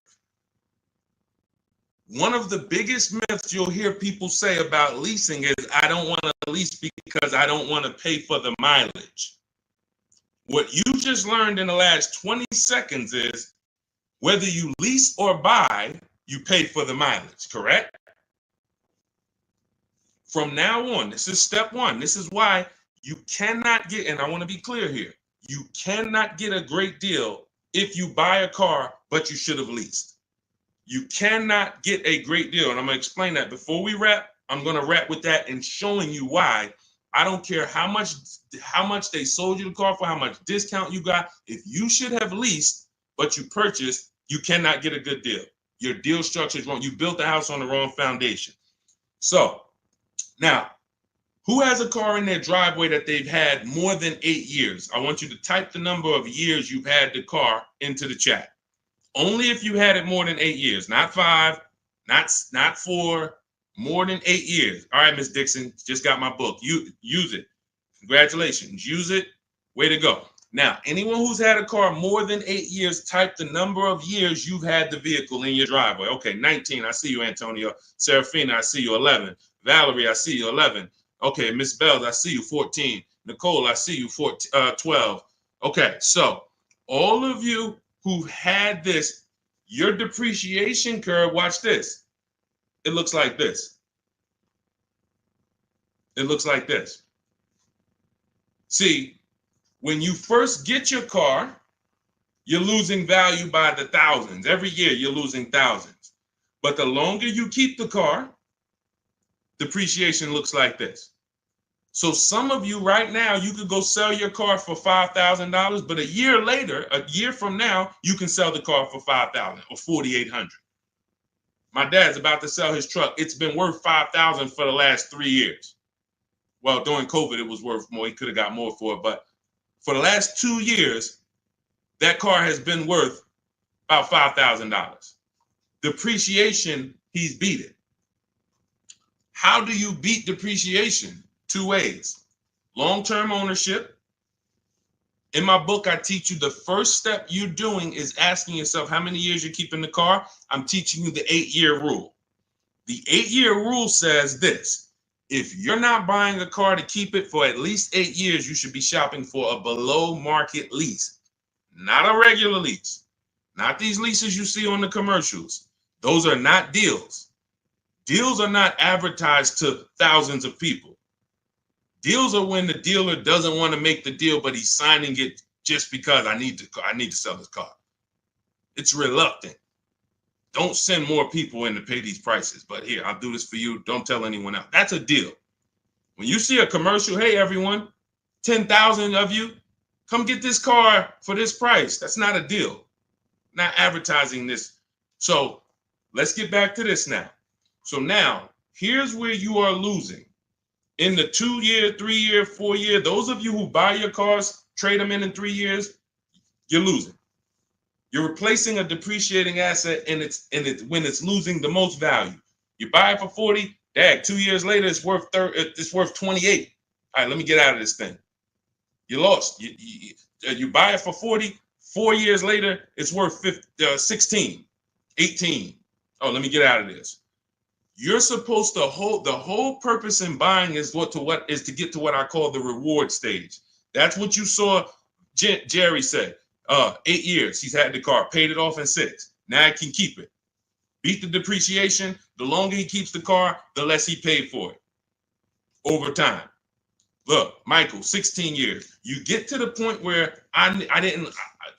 One of the biggest myths you'll hear people say about leasing is, I don't want to lease because I don't want to pay for the mileage. What you just learned in the last 20 seconds is, whether you lease or buy, you pay for the mileage, correct? From now on, this is step one. This is why you cannot get, and I want to be clear here, you cannot get a great deal if you buy a car, but you should have leased. You cannot get a great deal. And I'm going to explain that. Before we wrap, I'm going to wrap with that and showing you why. I don't care how much they sold you the car for, how much discount you got. If you should have leased, but you purchased, you cannot get a good deal. Your deal structure is wrong. You built the house on the wrong foundation. So now, who has a car in their driveway that they've had more than 8 years? I want you to type the number of years you've had the car into the chat. Only if you had it more than 8 years, not 5, not 4, more than 8 years. All right, Miss Dixon, just got my book. You use it. Congratulations. Use it. Way to go. Now, anyone who's had a car more than 8 years, type the number of years you've had the vehicle in your driveway. Okay, 19. I see you, Antonio. Serafina, I see you, 11. Valerie, I see you, 11. Okay, Miss Bells, I see you, 14. Nicole, I see you, 12. Okay, so all of you who had this, your depreciation curve, watch this. It looks like this. It looks like this. See, when you first get your car, you're losing value by the thousands. Every year you're losing thousands. But the longer you keep the car, depreciation looks like this. So some of you right now, you could go sell your car for $5,000, but a year later, a year from now, you can sell the car for $5,000 or $4,800. My dad's about to sell his truck. It's been worth $5,000 for the last 3 years. Well, during COVID, it was worth more. He could have got more for it, but for the last 2 years, that car has been worth about $5,000. Depreciation, he's beat it. How do you beat depreciation? 2 ways. Long-term ownership. In my book, I teach you the first step you're doing is asking yourself how many years you're keeping the car. I'm teaching you the 8-year rule. The 8-year rule says this: if you're not buying a car to keep it for at least 8 years, you should be shopping for a below market lease, not a regular lease, not these leases you see on the commercials. Those are not deals. Deals are not advertised to thousands of people. Deals are when the dealer doesn't want to make the deal, but he's signing it just because I need to sell this car. It's reluctant. Don't send more people in to pay these prices, but here, I'll do this for you. Don't tell anyone else. That's a deal. When you see a commercial, hey, everyone, 10,000 of you, come get this car for this price. That's not a deal. Not advertising this. So let's get back to this now. So now, here's where you are losing. In the 2-year, 3-year, 4-year, those of you who buy your cars, trade them in 3 years, you're losing. You're replacing a depreciating asset and when it's losing the most value. You buy it for 40, 2 years later, it's worth 28. All right, let me get out of this thing. You lost. You buy it for 40, 4 years later, it's worth 16, 18. Oh, let me get out of this. You're supposed to the whole purpose in buying is to get to what I call the reward stage. That's what you saw Jerry said. 8 years he's had the car, paid it off in 6. Now he can keep it. Beat the depreciation. The longer he keeps the car, the less he paid for it over time. Look, Michael, 16 years. You get to the point where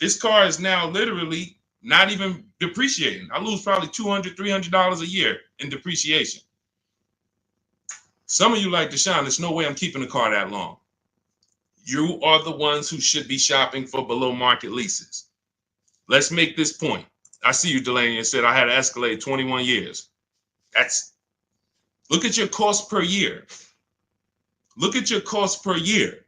this car is now literally not even depreciating. I lose probably $200, $300 a year in depreciation. Some of you like, Deshone, there's no way I'm keeping the car that long. You are the ones who should be shopping for below market leases. Let's make this point. I see you, Delaney, and said I had an Escalade 21 years. Look at your cost per year. Look at your cost per year.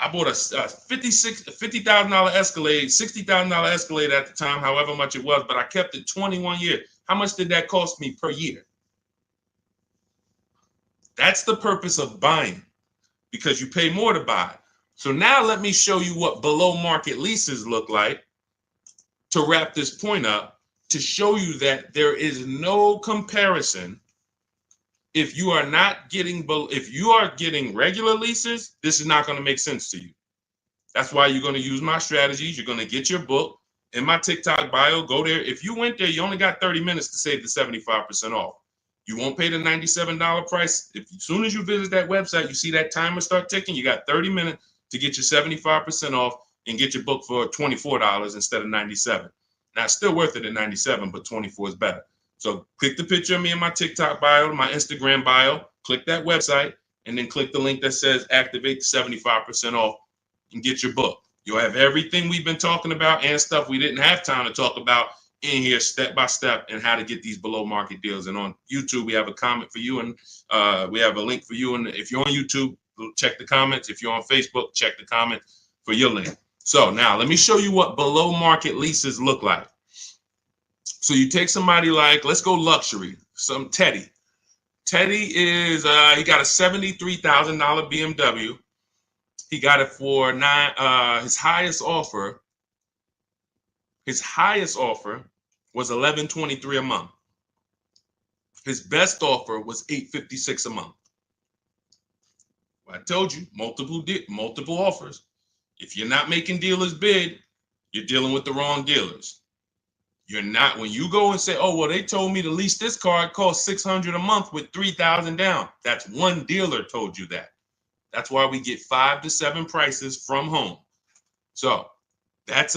I bought a $50,000 Escalade, $60,000 Escalade at the time, however much it was, but I kept it 21 years. How much did that cost me per year? That's the purpose of buying, because you pay more to buy. So now let me show you what below market leases look like to wrap this point up, to show you that there is no comparison. If you are getting regular leases, this is not going to make sense to you. That's why you're going to use my strategies. You're going to get your book in my TikTok bio. Go there. If you went there, you only got 30 minutes to save the 75% off. You won't pay the $97 price. As soon as you visit that website, you see that timer start ticking. You got 30 minutes to get your 75% off and get your book for $24 instead of $97. Now, it's still worth it at $97, but $24 is better. So click the picture of me in my TikTok bio, my Instagram bio, click that website, and then click the link that says activate the 75% off and get your book. You'll have everything we've been talking about and stuff we didn't have time to talk about in here step by step, and how to get these below market deals. And on YouTube, we have a comment for you, and we have a link for you. And if you're on YouTube, check the comments. If you're on Facebook, check the comment for your link. So now let me show you what below market leases look like. So you take somebody like, let's go luxury, some Teddy. Teddy is, he got a $73,000 BMW. He got it for his highest offer was $1,123 a month. His best offer was $856 a month. Well, I told you, multiple offers. If you're not making dealers bid, you're dealing with the wrong dealers. You're not, when you go and say, oh, well, they told me to lease this car, it costs $600 a month with $3,000 down. That's one dealer told you that. That's why we get 5 to 7 prices from home. So that's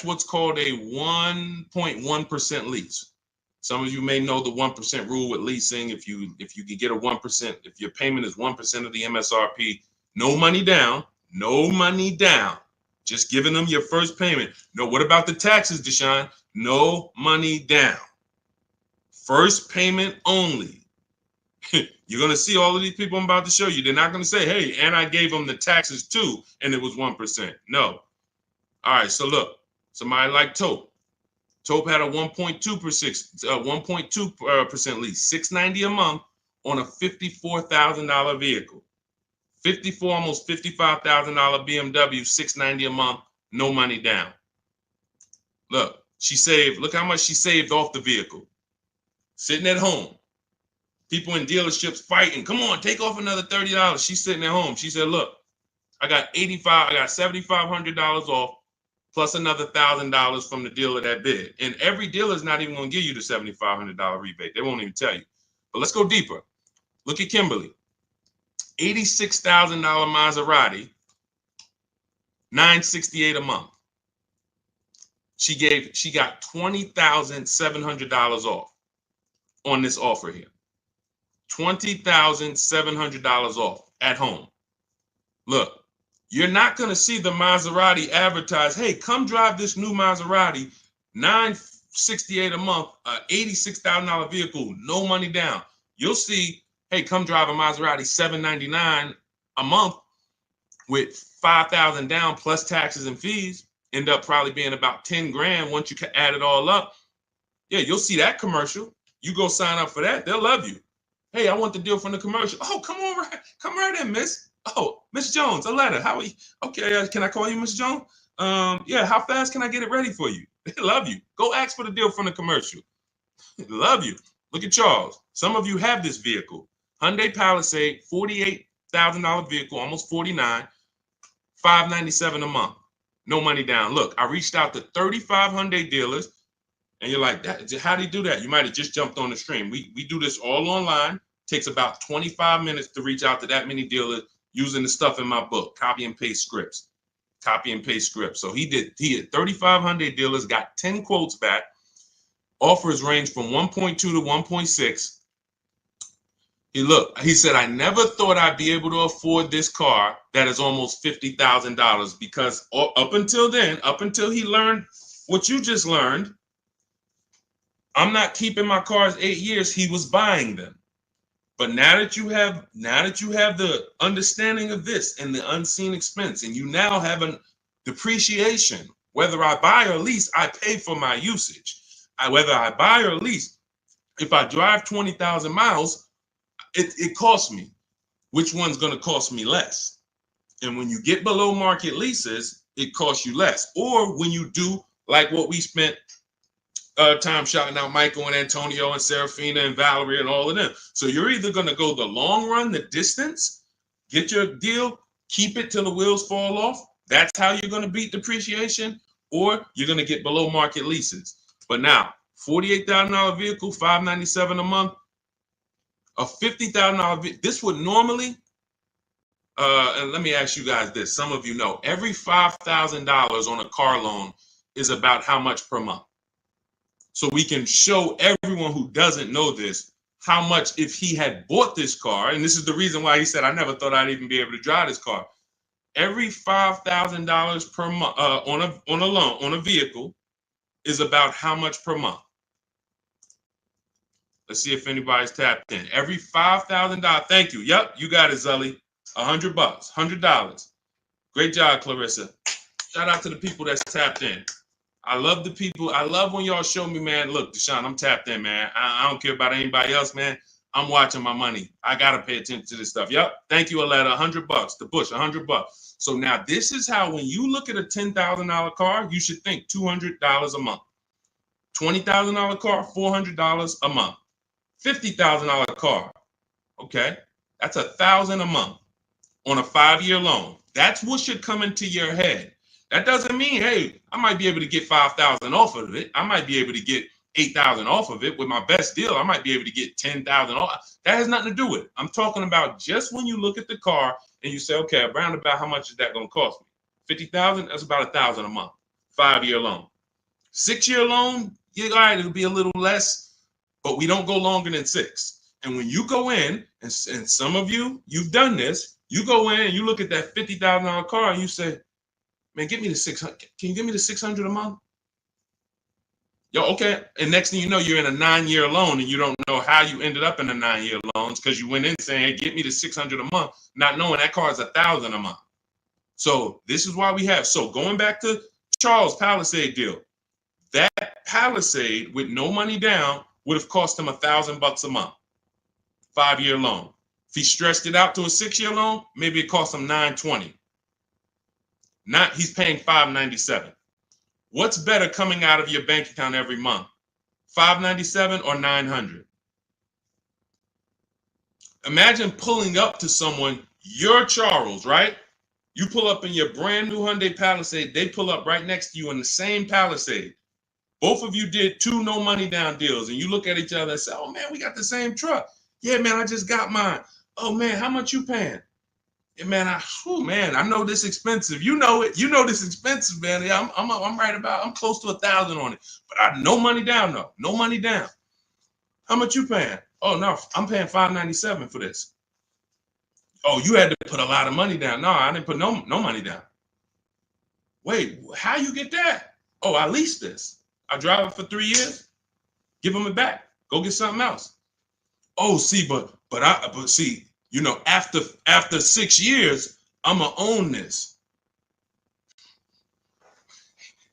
what's called a 1.1% lease. Some of you may know the 1% rule with leasing. If you can get a 1%, if your payment is 1% of the MSRP, no money down, just giving them your first payment. No, what about the taxes, Deshone? No money down. First payment only. You're going to see all of these people I'm about to show you. They're not going to say, hey, and I gave them the taxes too, and it was 1%. No. All right, so look, somebody like Tope. Tope had a 1.2% lease, $690 a month on a $54,000 vehicle. Almost $55,000 BMW, $690 a month, no money down. Look, look how much she saved off the vehicle. Sitting at home. People in dealerships fighting. Come on, take off another $30. She's sitting at home. She said, look, I got $7,500 off plus another $1,000 from the dealer that bid. And every dealer is not even going to give you the $7,500 rebate. They won't even tell you. But let's go deeper. Look at Kimberly. $86,000 Maserati, $968 a month. She got $20,700 off on this offer here. $20,700 off at home. Look, you're not going to see the Maserati advertise, hey, come drive this new Maserati, $968 a month, $86,000 vehicle, no money down. You'll see, hey, come drive a Maserati, $799 a month with $5,000 down plus taxes and fees. End up probably being about 10 grand once you add it all up. Yeah, you'll see that commercial. You go sign up for that, they'll love you. Hey, I want the deal from the commercial. Oh, come right in, miss. Oh, Miss Jones, a letter. How are you? Okay, can I call you Miss Jones? Yeah, how fast can I get it ready for you? They love you. Go ask for the deal from the commercial. They love you. Look at Charles. Some of you have this vehicle. Hyundai Palisade, $48,000 vehicle, almost $49,000, $597 a month. No money down. Look, I reached out to 35 Hyundai dealers, and you're like, how do you do that? You might have just jumped on the stream. We do this all online. Takes about 25 minutes to reach out to that many dealers using the stuff in my book, copy and paste scripts. So he had 35 Hyundai dealers, got 10 quotes back. Offers range from 1.2 to 1.6. He said, I never thought I'd be able to afford this car that is almost $50,000, because up until he learned what you just learned, I'm not keeping my cars 8 years. He was buying them. But now that you have the understanding of this and the unseen expense, and you now have a depreciation, whether I buy or lease, I pay for my usage. Whether I buy or lease, if I drive 20,000 miles, it costs me. Which one's going to cost me less? And when you get below market leases, it costs you less. Or when you do like what we spent time shouting out Michael and Antonio and Serafina and Valerie and all of them. So you're either going to go the long run, the distance, get your deal, keep it till the wheels fall off. That's how you're going to beat depreciation, or you're going to get below market leases. But now, $48,000 vehicle, $597 a month, a $50,000 vehicle. This would normally, and let me ask you guys this. Some of you know, every $5,000 on a car loan is about how much per month? So we can show everyone who doesn't know this how much if he had bought this car, and this is the reason why he said, I never thought I'd even be able to drive this car. Every $5,000 per month on a loan, on a vehicle, is about how much per month? Let's see if anybody's tapped in. Every $5,000. Thank you. Yep, you got it, Zully. $100, $100. Great job, Clarissa. Shout out to the people that's tapped in. I love the people. I love when y'all show me, man. Look, Deshone, I'm tapped in, man. I don't care about anybody else, man. I'm watching my money. I gotta pay attention to this stuff. Yep. Thank you, Aletta. $100. The Bush, $100. So now this is how, when you look at a $10,000 car, you should think $200 a month. $20,000 car, $400 a month. $50,000 car, okay, that's $1,000 a month on a 5-year loan. That's what should come into your head. That doesn't mean, hey, I might be able to get 5,000 off of it. I might be able to get 8,000 off of it with my best deal. I might be able to get 10,000 off. That has nothing to do with it. I'm talking about just when you look at the car and you say, okay, around about how much is that going to cost me? 50,000. That's about $1,000 a month. 5-year loan. 6-year loan, yeah, all right, it'll be a little less, but we don't go longer than 6. And when you go in, and some of you, you've done this, you go in and you look at that $50,000 car and you say, man, get me the 600. Can you give me the 600 a month? Yo, okay. And next thing you know, you're in a 9-year loan and you don't know how you ended up in a 9-year loans because you went in saying, hey, get me the 600 a month, not knowing that car is $1,000 a month. So this is why we have. So going back to Charles' Palisade deal, that Palisade with no money down would have cost him $1,000 a month, 5-year loan. If he stretched it out to a 6-year loan, maybe it cost him $920. Not he's paying $597. What's better coming out of your bank account every month? $597 or $900? Imagine pulling up to someone, you're Charles, right? You pull up in your brand new Hyundai Palisade, they pull up right next to you in the same Palisade. Both of you did 2 no money down deals, and you look at each other and say, oh man, we got the same truck. Yeah, man, I just got mine. Oh man, how much you paying? Yeah, man, I know this expensive. You know it. You know this expensive, man. Yeah, I'm right about. I'm close to $1,000 on it, but I no money down though. No money down. How much you paying? Oh no, I'm paying $597 for this. Oh, you had to put a lot of money down. No, I didn't put no money down. Wait, how you get that? Oh, I leased this. I drive it for 3 years. Give them it back. Go get something else. Oh, see, but see. You know, after 6 years, I'm gonna own this.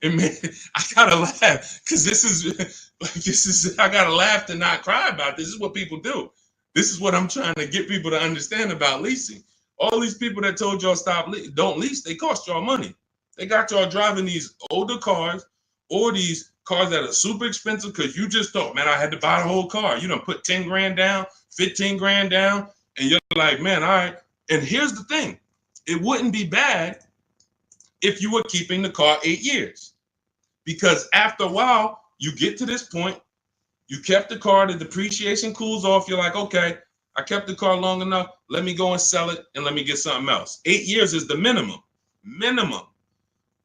And man, I gotta laugh because this is I gotta laugh to not cry about. This is what people do. This is what I'm trying to get people to understand about leasing. All these people that told y'all don't lease, they cost y'all money. They got y'all driving these older cars or these cars that are super expensive because you just thought, man, I had to buy the whole car. You done put 10 grand down, 15 grand down. And you're like, man, all right. And here's the thing. It wouldn't be bad if you were keeping the car 8 years. Because after a while, you get to this point, you kept the car, the depreciation cools off. You're like, okay, I kept the car long enough. Let me go and sell it and let me get something else. 8 years is the minimum.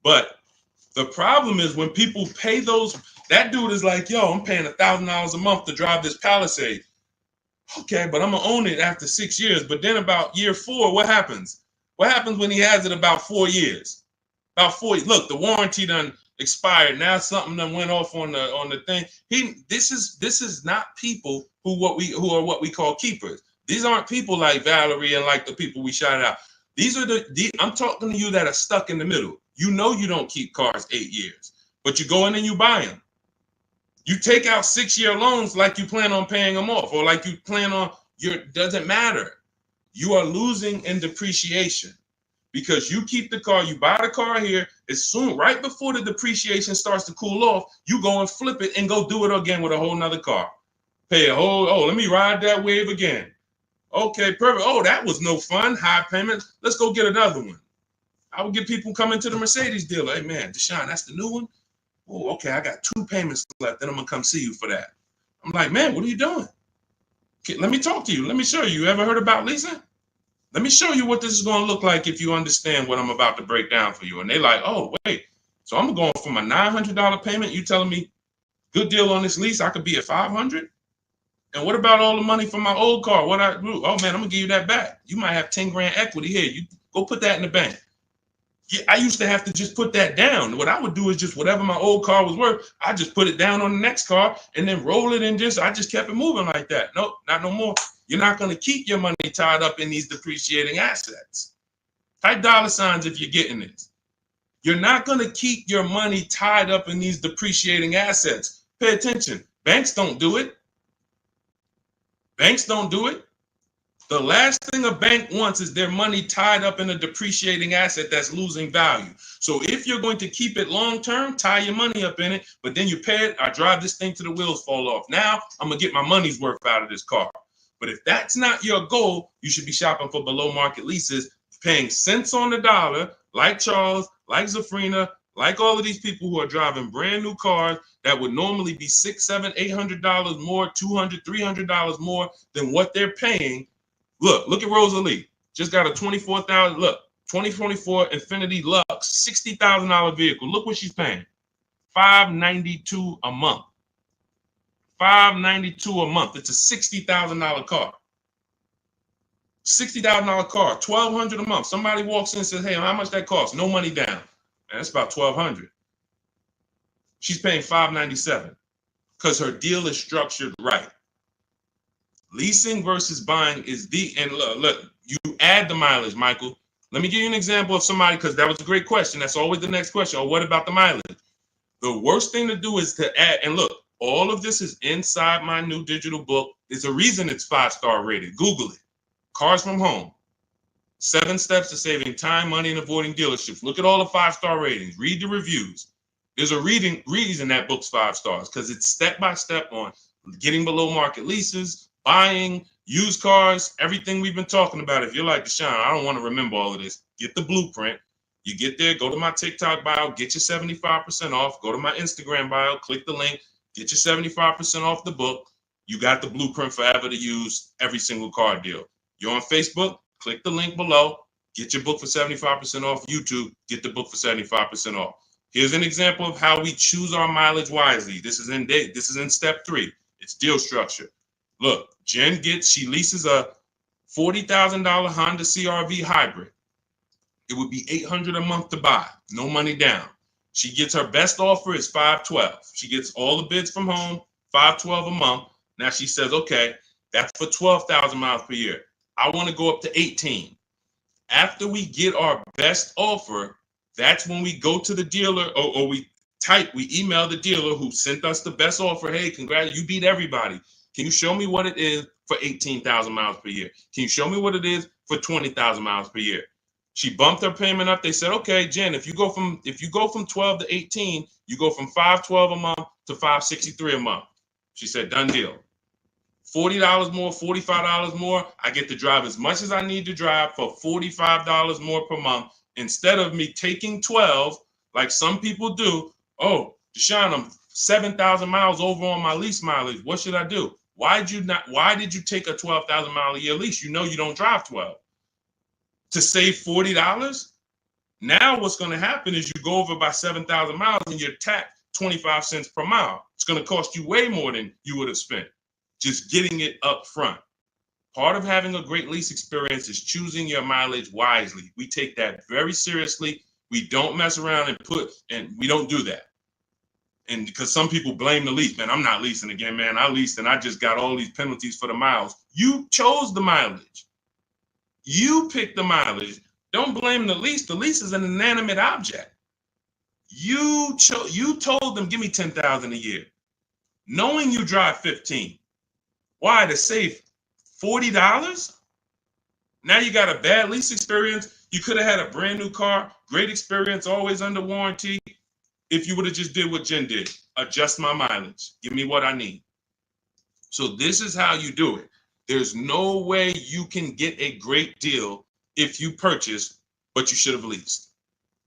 But the problem is when people pay those, that dude is like, yo, I'm paying $1,000 a month to drive this Palisade. Okay, but I'm gonna own it after 6 years. But then about year 4, what happens? What happens when he has it about 4 years? About 4. Look, the warranty done expired. Now something done went off on the thing. This is not people who are what we call keepers. These aren't people like Valerie and like the people we shouted out. These are I'm talking to you that are stuck in the middle. You know you don't keep cars 8 years, but you go in and you buy them. You take out 6-year loans like you plan on paying them off, or like you plan on doesn't matter. You are losing in depreciation because you keep the car, you buy the car here, as soon, right before the depreciation starts to cool off, you go and flip it and go do it again with a whole nother car. Pay a whole, let me ride that wave again. Okay, perfect. Oh, that was no fun. High payment. Let's go get another one. I would get people coming to the Mercedes dealer. Hey, man, Deshone, that's the new one? Oh, okay, I got 2 payments left. Then I'm going to come see you for that. I'm like, man, what are you doing? Okay, let me talk to you. Let me show you. You ever heard about leasing? Let me show you what this is going to look like if you understand what I'm about to break down for you. And they like, oh, wait. So I'm going from a $900 payment. You telling me good deal on this lease, I could be at $500? And what about all the money from my old car? What I do? Oh, man, I'm going to give you that back. You might have 10 grand equity here. You go put that in the bank. Yeah, I used to have to just put that down. What I would do is just whatever my old car was worth, I just put it down on the next car and then roll it and I just kept it moving like that. Nope, not no more. You're not going to keep your money tied up in these depreciating assets. Type dollar signs if you're getting this. You're not going to keep your money tied up in these depreciating assets. Pay attention. Banks don't do it. Banks don't do it. The last thing a bank wants is their money tied up in a depreciating asset that's losing value. So if you're going to keep it long term, tie your money up in it, but then you pay it, I drive this thing till the wheels fall off. Now I'm going to get my money's worth out of this car. But if that's not your goal, you should be shopping for below market leases, paying cents on the dollar, like Charles, like Zafrina, like all of these people who are driving brand new cars that would normally be $600, $700, $800 more, $200, $300 more than what they're paying. Look at Rosalie. Just got a 2024 Infiniti Lux, $60,000 vehicle. Look what she's paying. $592 a month. $592 a month. It's a $60,000 car. $60,000 car, $1,200 a month. Somebody walks in and says, hey, how much that costs? No money down. Man, that's about $1,200. She's paying $597 because her deal is structured right. Leasing versus buying is and look, you add the mileage, Michael. Let me give you an example of somebody, because that was a great question. That's always the next question. Oh, what about the mileage? The worst thing to do is to add, and look, all of this is inside my new digital book. There's a reason it's 5-star rated. Google it. Cars from Home. 7 steps to saving time, money, and avoiding dealerships. Look at all the 5-star ratings. Read the reviews. There's a reason that book's 5 stars, because it's step-by-step on getting below market leases, buying, used cars, everything we've been talking about. If you're like, Deshone, I don't want to remember all of this, get the blueprint. You get there, go to my TikTok bio, get your 75% off. Go to my Instagram bio, click the link, get your 75% off the book. You got the blueprint forever to use every single car deal. You're on Facebook, click the link below, get your book for 75% off. YouTube, get the book for 75% off. Here's an example of how we choose our mileage wisely. This is in step 3. It's deal structure. Look, Jen she leases a $40,000 Honda CR-V hybrid. It would be $800 a month to buy, no money down. She gets her best offer is $512. She gets all the bids from home, $512 a month. Now she says, okay, that's for 12,000 miles per year. I want to go up to 18. After we get our best offer, that's when we go to the dealer, or we email the dealer who sent us the best offer. Hey, congrats, you beat everybody. Can you show me what it is for 18,000 miles per year? Can you show me what it is for 20,000 miles per year? She bumped her payment up. They said, okay, Jen, if you go from 12 to 18, you go from $512 a month to $563 a month. She said, done deal. $40 more, $45 more. I get to drive as much as I need to drive for $45 more per month, instead of me taking 12 like some people do. Oh, Deshone, I'm 7,000 miles over on my lease mileage. What should I do? Why did you take a 12,000 mile a year lease? You know you don't drive 12. To save $40? Now what's going to happen is you go over by 7,000 miles and you're taxed 25 cents per mile. It's going to cost you way more than you would have spent just getting it up front. Part of having a great lease experience is choosing your mileage wisely. We take that very seriously. We don't mess around and we don't do that. And because some people blame the lease, man, I'm not leasing again, man. I leased and I just got all these penalties for the miles. You chose the mileage. You picked the mileage. Don't blame the lease. The lease is an inanimate object. You told them, give me $10,000 a year, knowing you drive 15. Why? To save $40? Now you got a bad lease experience. You could have had a brand new car, great experience, always under warranty. If you would have just did what Jen did, adjust my mileage, give me what I need. So this is how you do it. There's no way you can get a great deal if you purchase, but you should have leased.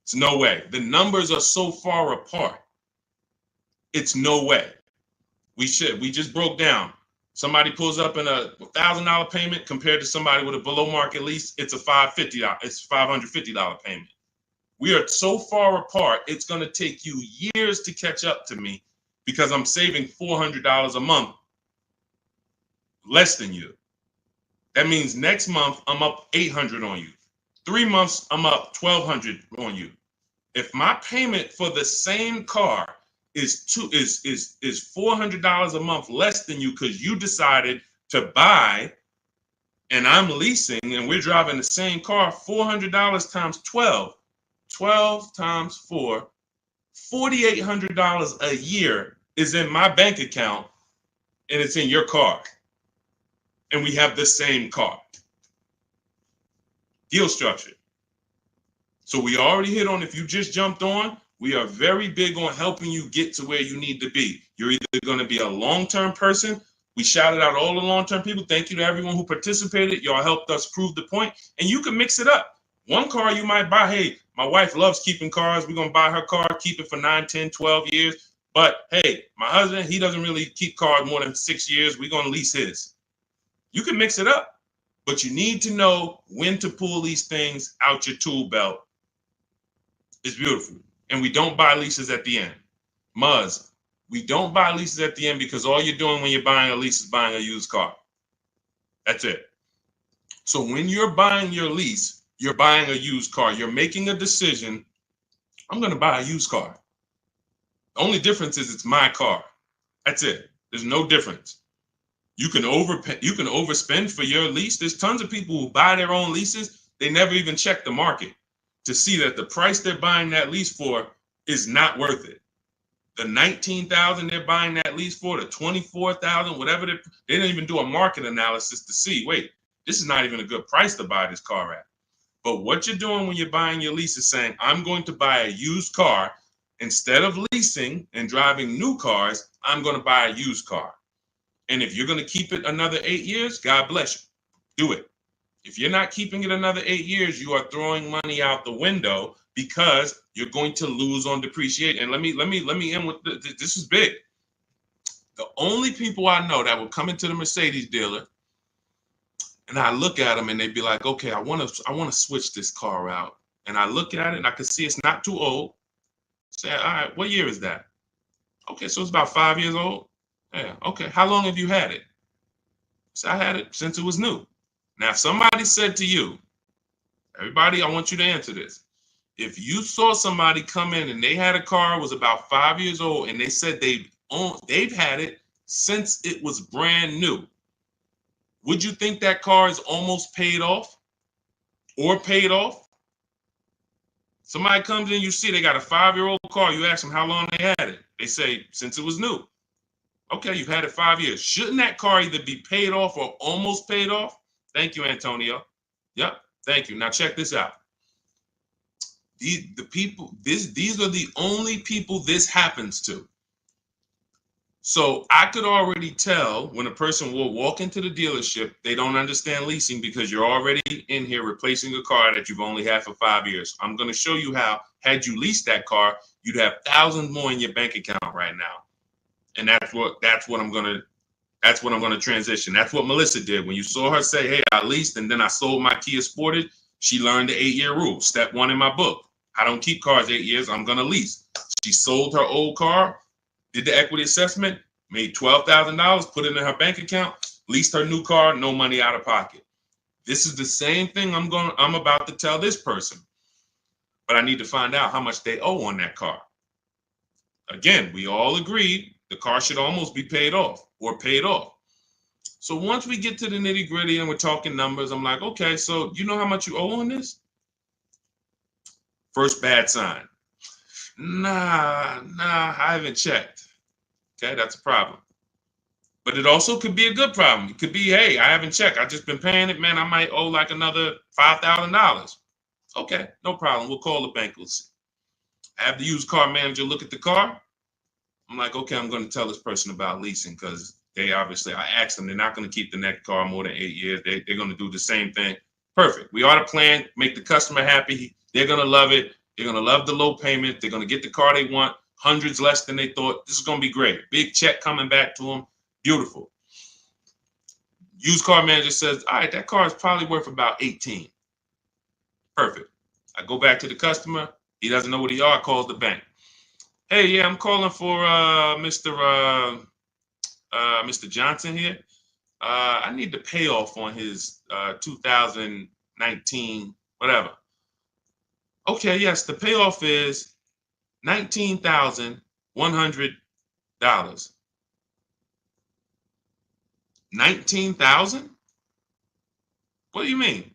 It's no way. The numbers are so far apart. It's no way. We just broke down. Somebody pulls up in a $1,000 payment compared to somebody with a below market lease. It's a $550 payment. We are so far apart. It's going to take you years to catch up to me because I'm saving $400 a month less than you. That means next month I'm up $800 on you. 3 months I'm up $1,200 on you. If my payment for the same car is $400 a month less than you because you decided to buy and I'm leasing and we're driving the same car, $400 times 12 times 4, $4,800 a year is in my bank account and it's in your car. And we have the same car. Deal structure. So we already hit on, if you just jumped on, we are very big on helping you get to where you need to be. You're either going to be a long-term person. We shouted out all the long-term people. Thank you to everyone who participated. Y'all helped us prove the point. And you can mix it up. One car you might buy, hey, my wife loves keeping cars. We're going to buy her car, keep it for 9, 10, 12 years. But hey, my husband, he doesn't really keep cars more than 6 years. We're going to lease his. You can mix it up. But you need to know when to pull these things out your tool belt. It's beautiful. And we don't buy leases at the end. Muzz, we don't buy leases at the end because all you're doing when you're buying a lease is buying a used car. That's it. So when you're buying your lease, you're buying a used car. You're making a decision. I'm going to buy a used car. The only difference is it's my car. That's it. There's no difference. You can overspend for your lease. There's tons of people who buy their own leases. They never even check the market to see that the price they're buying that lease for is not worth it. The $19,000 they're buying that lease for, the $24,000, whatever, they didn't even do a market analysis to see, wait, this is not even a good price to buy this car at. But what you're doing when you're buying your lease is saying, I'm going to buy a used car. Instead of leasing and driving new cars, I'm going to buy a used car. And if you're going to keep it another 8 years, God bless you. Do it. If you're not keeping it another 8 years, you are throwing money out the window because you're going to lose on depreciation. And let me end with this is big. The only people I know that will come into the Mercedes dealer and I look at them and they'd be like, okay, I want to switch this car out. And I look at it and I can see it's not too old. Say, all right, what year is that? Okay, so it's about 5 years old. Yeah, okay. How long have you had it? So I had it since it was new. Now, if somebody said to you, everybody, I want you to answer this. If you saw somebody come in and they had a car, was about 5 years old, and they said they've had it since it was brand new, would you think that car is almost paid off or paid off? Somebody comes in, you see they got a 5-year-old car. You ask them how long they had it. They say, since it was new. Okay, you've had it 5 years. Shouldn't that car either be paid off or almost paid off? Thank you, Antonio. Yep, thank you. Now check this out. These are the only people this happens to. So I could already tell when a person will walk into the dealership, they don't understand leasing because you're already in here replacing a car that you've only had for 5 years. I'm going to show you how, had you leased that car, you'd have thousands more in your bank account right now. And that's what I'm going to transition. That's what Melissa did. When you saw her say, hey, I leased and then I sold my Kia Sportage, she learned the 8-year rule. Step 1 in my book. I don't keep cars 8 years. I'm going to lease. She sold her old car, did the equity assessment, made $12,000, put it in her bank account, leased her new car, no money out of pocket. This is the same thing I'm about to tell this person. But I need to find out how much they owe on that car. Again, we all agreed the car should almost be paid off or paid off. So once we get to the nitty gritty and we're talking numbers, I'm like, okay, so you know how much you owe on this? First bad sign. Nah, I haven't checked. Okay, that's a problem. But it also could be a good problem. It could be, hey, I haven't checked. I've just been paying it, man. I might owe like another $5,000. Okay, no problem. We'll call the bank. We'll see. I have the used car manager look at the car. I'm like, okay, I'm going to tell this person about leasing because they obviously, I asked them, they're not going to keep the next car more than 8 years. They're going to do the same thing. Perfect. We ought to plan, make the customer happy. They're going to love it. They're going to love the low payment. They're going to get the car they want, hundreds less than they thought. This is going to be great. Big check coming back to them. Beautiful. Used car manager says, all right, that car is probably worth about 18. Perfect. I go back to the customer. He doesn't know what he are. Calls the bank. Hey, yeah, I'm calling for Mr. Johnson here. I need the payoff on his 2019 whatever. Okay, yes, the payoff is $19,100. 19,000? What do you mean?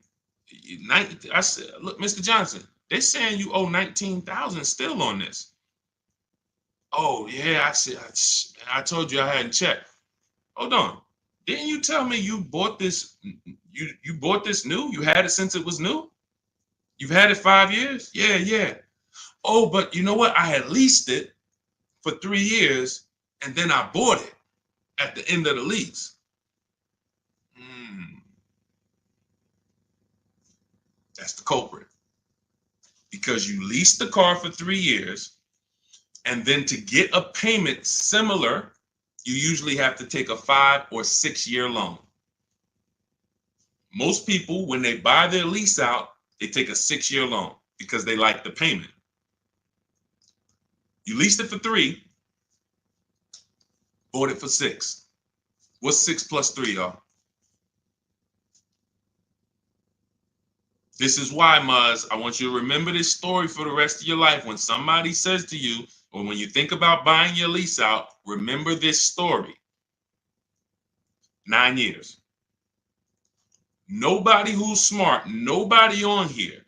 I said, look, Mr. Johnson, they're saying you owe 19,000 still on this. Oh yeah, I said, I told you I hadn't checked. Hold on. Didn't you tell me you bought this? You bought this new? You had it since it was new? You've had it 5 years? Yeah. Oh, but you know what? I had leased it for 3 years and then I bought it at the end of the lease. That's the culprit. Because you leased the car for 3 years, and then to get a payment similar, you usually have to take a 5 or 6 year loan. Most people, when they buy their lease out, they take a 6 year loan because they like the payment. You leased it for 3, bought it for 6. What's 6 plus 3, y'all? This is why, Muzz, I want you to remember this story for the rest of your life. When somebody says to you, or when you think about buying your lease out, remember this story. 9 years. Nobody who's smart, nobody on here.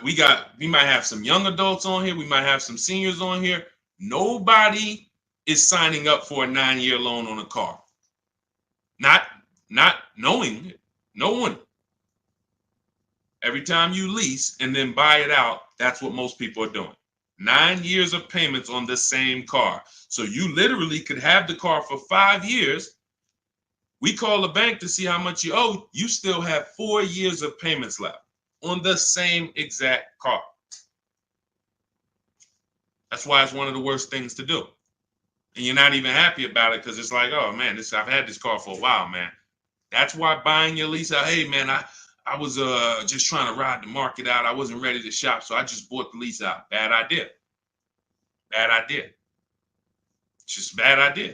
We might have some young adults on here. We might have some seniors on here. Nobody is signing up for a 9-year loan on a car. Not knowing it. No one. Every time you lease and then buy it out, that's what most people are doing. 9 years of payments on the same car. So you literally could have the car for 5 years. We call the bank to see how much you owe. You still have 4 years of payments left on the same exact car. That's why it's one of the worst things to do. And you're not even happy about it because it's like, oh man, I've had this car for a while, man. That's why buying your lease out, hey man, I was just trying to ride the market out. I wasn't ready to shop, so I just bought the lease out. Bad idea. Bad idea. It's just a bad idea.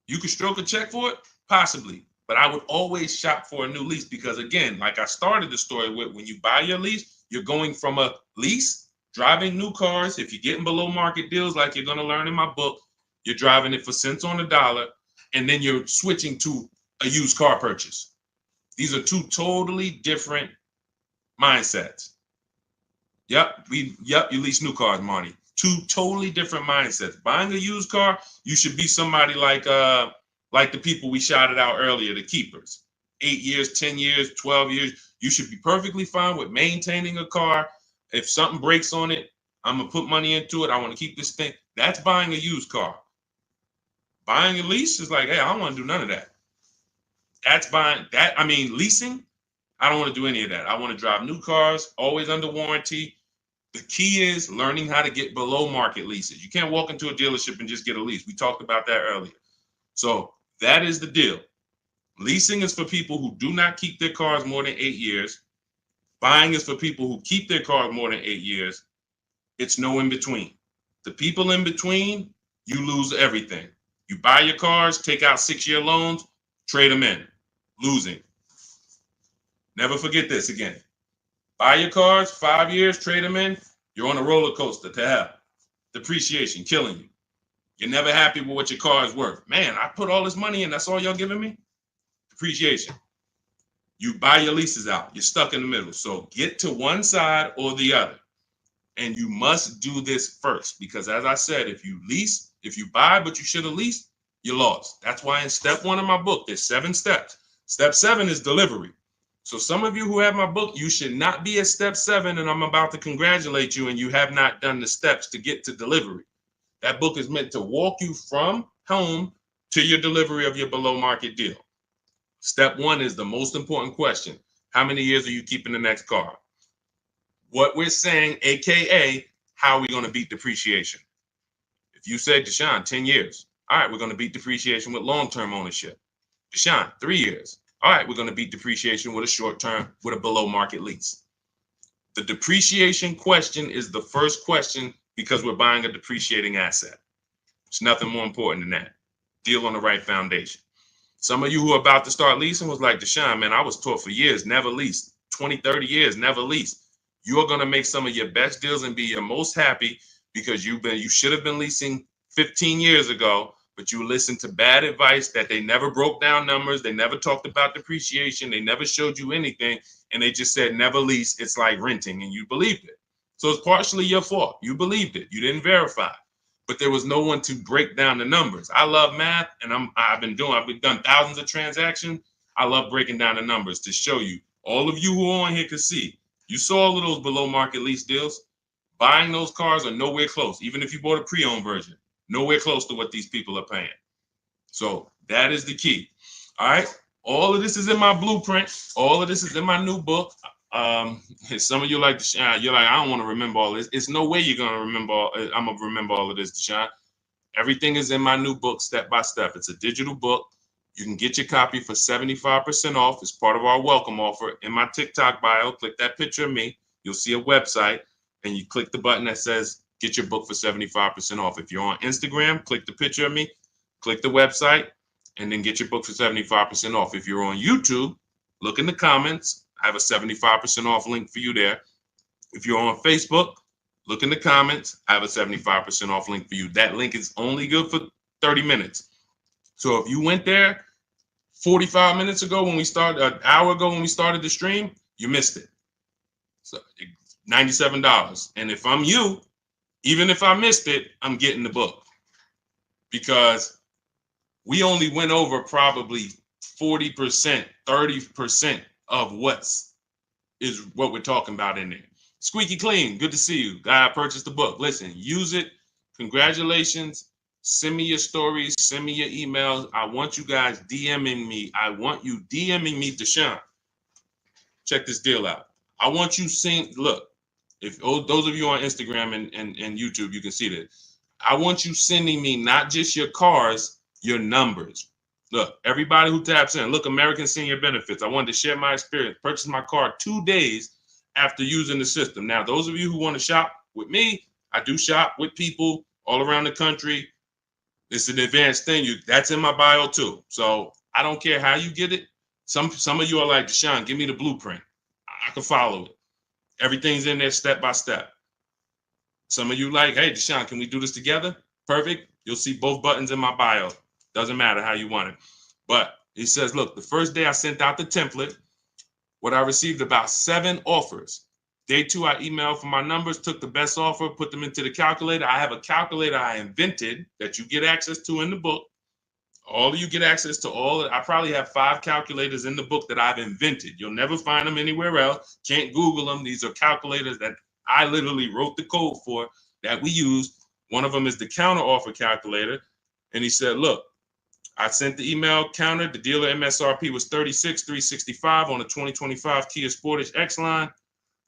You could stroke a check for it? Possibly. But I would always shop for a new lease because, again, like I started the story with, when you buy your lease, you're going from a lease, driving new cars. If you're getting below market deals, like you're going to learn in my book, you're driving it for cents on the dollar, and then you're switching to a used car purchase. These are two totally different mindsets. Yep, you lease new cars, Marty. Two totally different mindsets. Buying a used car, you should be somebody like the people we shouted out earlier, the keepers. 8 years, 10 years, 12 years. You should be perfectly fine with maintaining a car. If something breaks on it, I'm gonna put money into it. I want to keep this thing. That's buying a used car. Buying a lease is like, hey, I don't want to do none of that. That's buying that. I mean, leasing, I don't want to do any of that. I want to drive new cars, always under warranty. The key is learning how to get below market leases. You can't walk into a dealership and just get a lease. We talked about that earlier. So that is the deal. Leasing is for people who do not keep their cars more than 8 years. Buying is for people who keep their cars more than 8 years. It's no in between. The people in between, you lose everything. You buy your cars, take out 6-year loans, trade them in. Losing. Never forget this again. Buy your cars, 5 years, trade them in. You're on a roller coaster to hell. Depreciation, killing you. You're never happy with what your car is worth. Man, I put all this money in, that's all y'all giving me? Depreciation. You buy your leases out. You're stuck in the middle. So get to one side or the other. And you must do this first, because as I said, if you buy, but you should have leased, you lost. That's why in step 1 of my book, there's 7 steps. Step 7 is delivery. So some of you who have my book, you should not be at step 7, and I'm about to congratulate you, and you have not done the steps to get to delivery. That book is meant to walk you from home to your delivery of your below market deal. Step 1 is the most important question. How many years are you keeping the next car? What we're saying, AKA, how are we going to beat depreciation? If you say, Deshone, 10 years. All right, we're going to beat depreciation with long-term ownership. Deshone, 3 years. All right, we're going to beat depreciation with a short-term, with a below market lease. The depreciation question is the first question because we're buying a depreciating asset. It's nothing more important than that. Deal on the right foundation. Some of you who are about to start leasing was like, Deshone, man, I was taught for years, never lease. 20, 30 years, never lease. You're going to make some of your best deals and be your most happy because you should have been leasing 15 years ago, but you listened to bad advice that they never broke down numbers. They never talked about depreciation. They never showed you anything. And they just said, never lease. It's like renting. And you believed it. So it's partially your fault. You believed it. You didn't verify. But there was no one to break down the numbers. I love math, and I've done thousands of transactions. I love breaking down the numbers to show you. All of you who are on here can see. You saw all of those below market lease deals. Buying those cars are nowhere close. Even if you bought a pre-owned version, nowhere close to what these people are paying. So that is the key. All right. All of this is in my blueprint. All of this is in my new book. Some of you like, you're like, I don't want to remember all this. It's no way you're going to remember. I'm going to remember all of this, Deshone. Everything is in my new book, step by step. It's a digital book. You can get your copy for 75% off. It's part of our welcome offer. In my TikTok bio, click that picture of me. You'll see a website, and you click the button that says get your book for 75% off. If you're on Instagram, click the picture of me, click the website, and then get your book for 75% off. If you're on YouTube, look in the comments. I have a 75% off link for you there. If you're on Facebook, look in the comments. I have a 75% off link for you. That link is only good for 30 minutes. So if you went there 45 minutes ago when we started, an hour ago when we started the stream, you missed it. So $97. And if I'm you, even if I missed it, I'm getting the book, because we only went over probably 40%, 30% of what we're talking about in there. Squeaky Clean, good to see you. Guy purchased the book. Listen, use it. Congratulations. Send me your stories. Send me your emails. I want you guys DMing me. I want you DMing me, Deshone. Check this deal out. I want you seeing, look, if those of you on Instagram and YouTube, you can see this. I want you sending me not just your cars, your numbers. Look, everybody who taps in, look, American Senior Benefits. I wanted to share my experience. Purchased my car 2 days after using the system. Now, those of you who want to shop with me, I do shop with people all around the country. It's an advanced thing. That's in my bio too. So I don't care how you get it. Some of you are like, Deshone, give me the blueprint. I can follow it. Everything's in there step by step. Some of you like, hey, Deshone, can we do this together? Perfect. You'll see both buttons in my bio. Doesn't matter how you want it. But he says, look, the first day I sent out the template, I received about 7 offers. Day 2, I emailed for my numbers, took the best offer, put them into the calculator. I have a calculator I invented that you get access to in the book. All of you get access to all. I probably have 5 calculators in the book that I've invented. You'll never find them anywhere else. Can't Google them. These are calculators that I literally wrote the code for that we use. One of them is the counter offer calculator. And he said, look, I sent the email counter. The dealer MSRP was $36,365 on the 2025 Kia Sportage X line.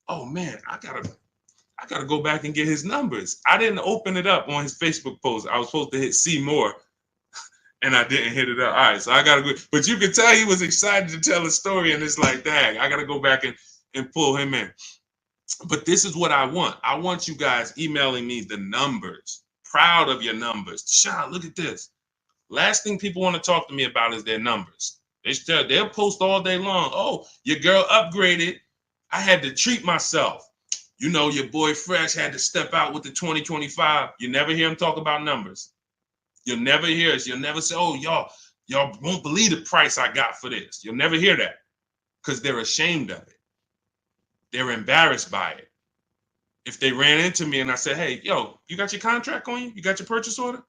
Oh man, I gotta go back and get his numbers. I didn't open it up on his Facebook post. I was supposed to hit see more, and I didn't hit it up. All right, so I gotta go. But you can tell he was excited to tell a story, and it's like, dang, I gotta go back and pull him in. But this is what I want. I want you guys emailing me the numbers. Proud of your numbers. Deshone, look at this. Last thing people want to talk to me about is their numbers. They'll post all day long. Oh, your girl upgraded. I had to treat myself. You know, your boy Fresh had to step out with the 2025. You never hear him talk about numbers. You'll never hear us. You'll never say, oh, y'all won't believe the price I got for this. You'll never hear that because they're ashamed of it. They're embarrassed by it. If they ran into me and I said, hey, yo, you got your contract on you? You got your purchase order?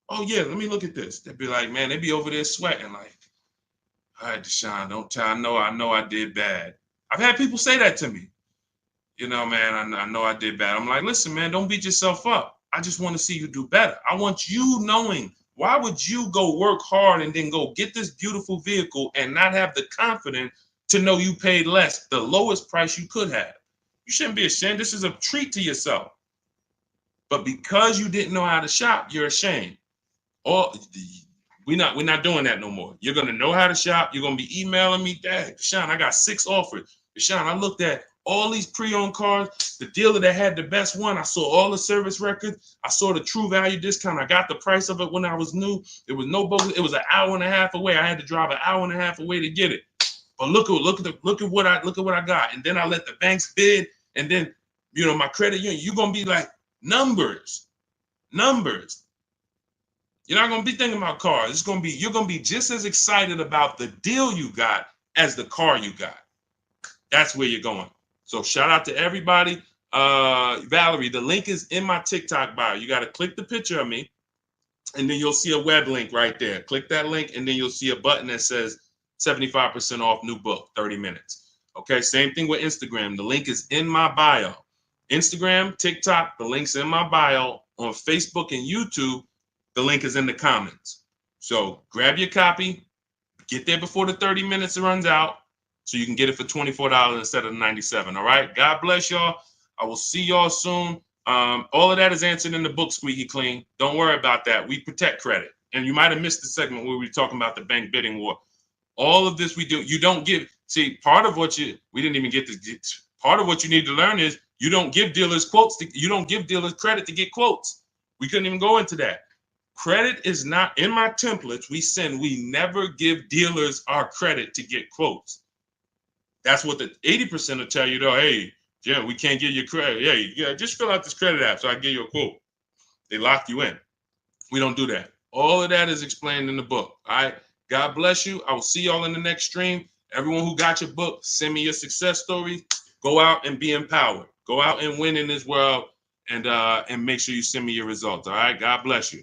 Oh, yeah, let me look at this. They'd be like, man, they'd be over there sweating like, all right, Deshone, don't tell. I know I did bad. I've had people say that to me. You know, man, I know I did bad. I'm like, listen, man, don't beat yourself up. I just want to see you do better. I want you knowing, why would you go work hard and then go get this beautiful vehicle and not have the confidence to know you paid less, the lowest price you could have? You shouldn't be ashamed. This is a treat to yourself. But because you didn't know how to shop, you're ashamed. Or we're not doing that no more. You're gonna know how to shop. You're gonna be emailing me, Dad, Deshone, I got 6 offers. Deshone, I looked at all these pre-owned cars. The dealer that had the best one, I saw all the service records. I saw the true value discount. I got the price of it when I was new. It was no bogus. It was an hour and a half away. I had to drive an hour and a half away to get it. But look at what I got. And then I let the banks bid. And then, you know, my credit union, you're gonna be like, numbers. You're not gonna be thinking about cars. You're gonna be just as excited about the deal you got as the car you got. That's where you're going. So shout out to everybody. Valerie, the link is in my TikTok bio. You got to click the picture of me, and then you'll see a web link right there. Click that link, and then you'll see a button that says 75% off new book, 30 minutes. Okay, same thing with Instagram. The link is in my bio. Instagram, TikTok, the link's in my bio. On Facebook and YouTube, the link is in the comments. So grab your copy, get there before the 30 minutes runs out, so you can get it for $24 instead of $97. All right. God bless y'all. I will see y'all soon. All of that is answered in the book, Squeaky Clean. Don't worry about that. We protect credit. And you might have missed the segment where we were talking about the bank bidding war. All of this we do. You don't give. See, part of what we didn't even get this. Part of what you need to learn is you don't give dealers quotes. You don't give dealers credit to get quotes. We couldn't even go into that. Credit is not in my templates. We never give dealers our credit to get quotes. That's what the 80% will tell you, though. Hey, Jim, we can't give you credit. Yeah, just fill out this credit app so I can give you a quote. They lock you in. We don't do that. All of that is explained in the book. All right. God bless you. I will see y'all in the next stream. Everyone who got your book, send me your success stories. Go out and be empowered. Go out and win in this world, and make sure you send me your results. All right. God bless you.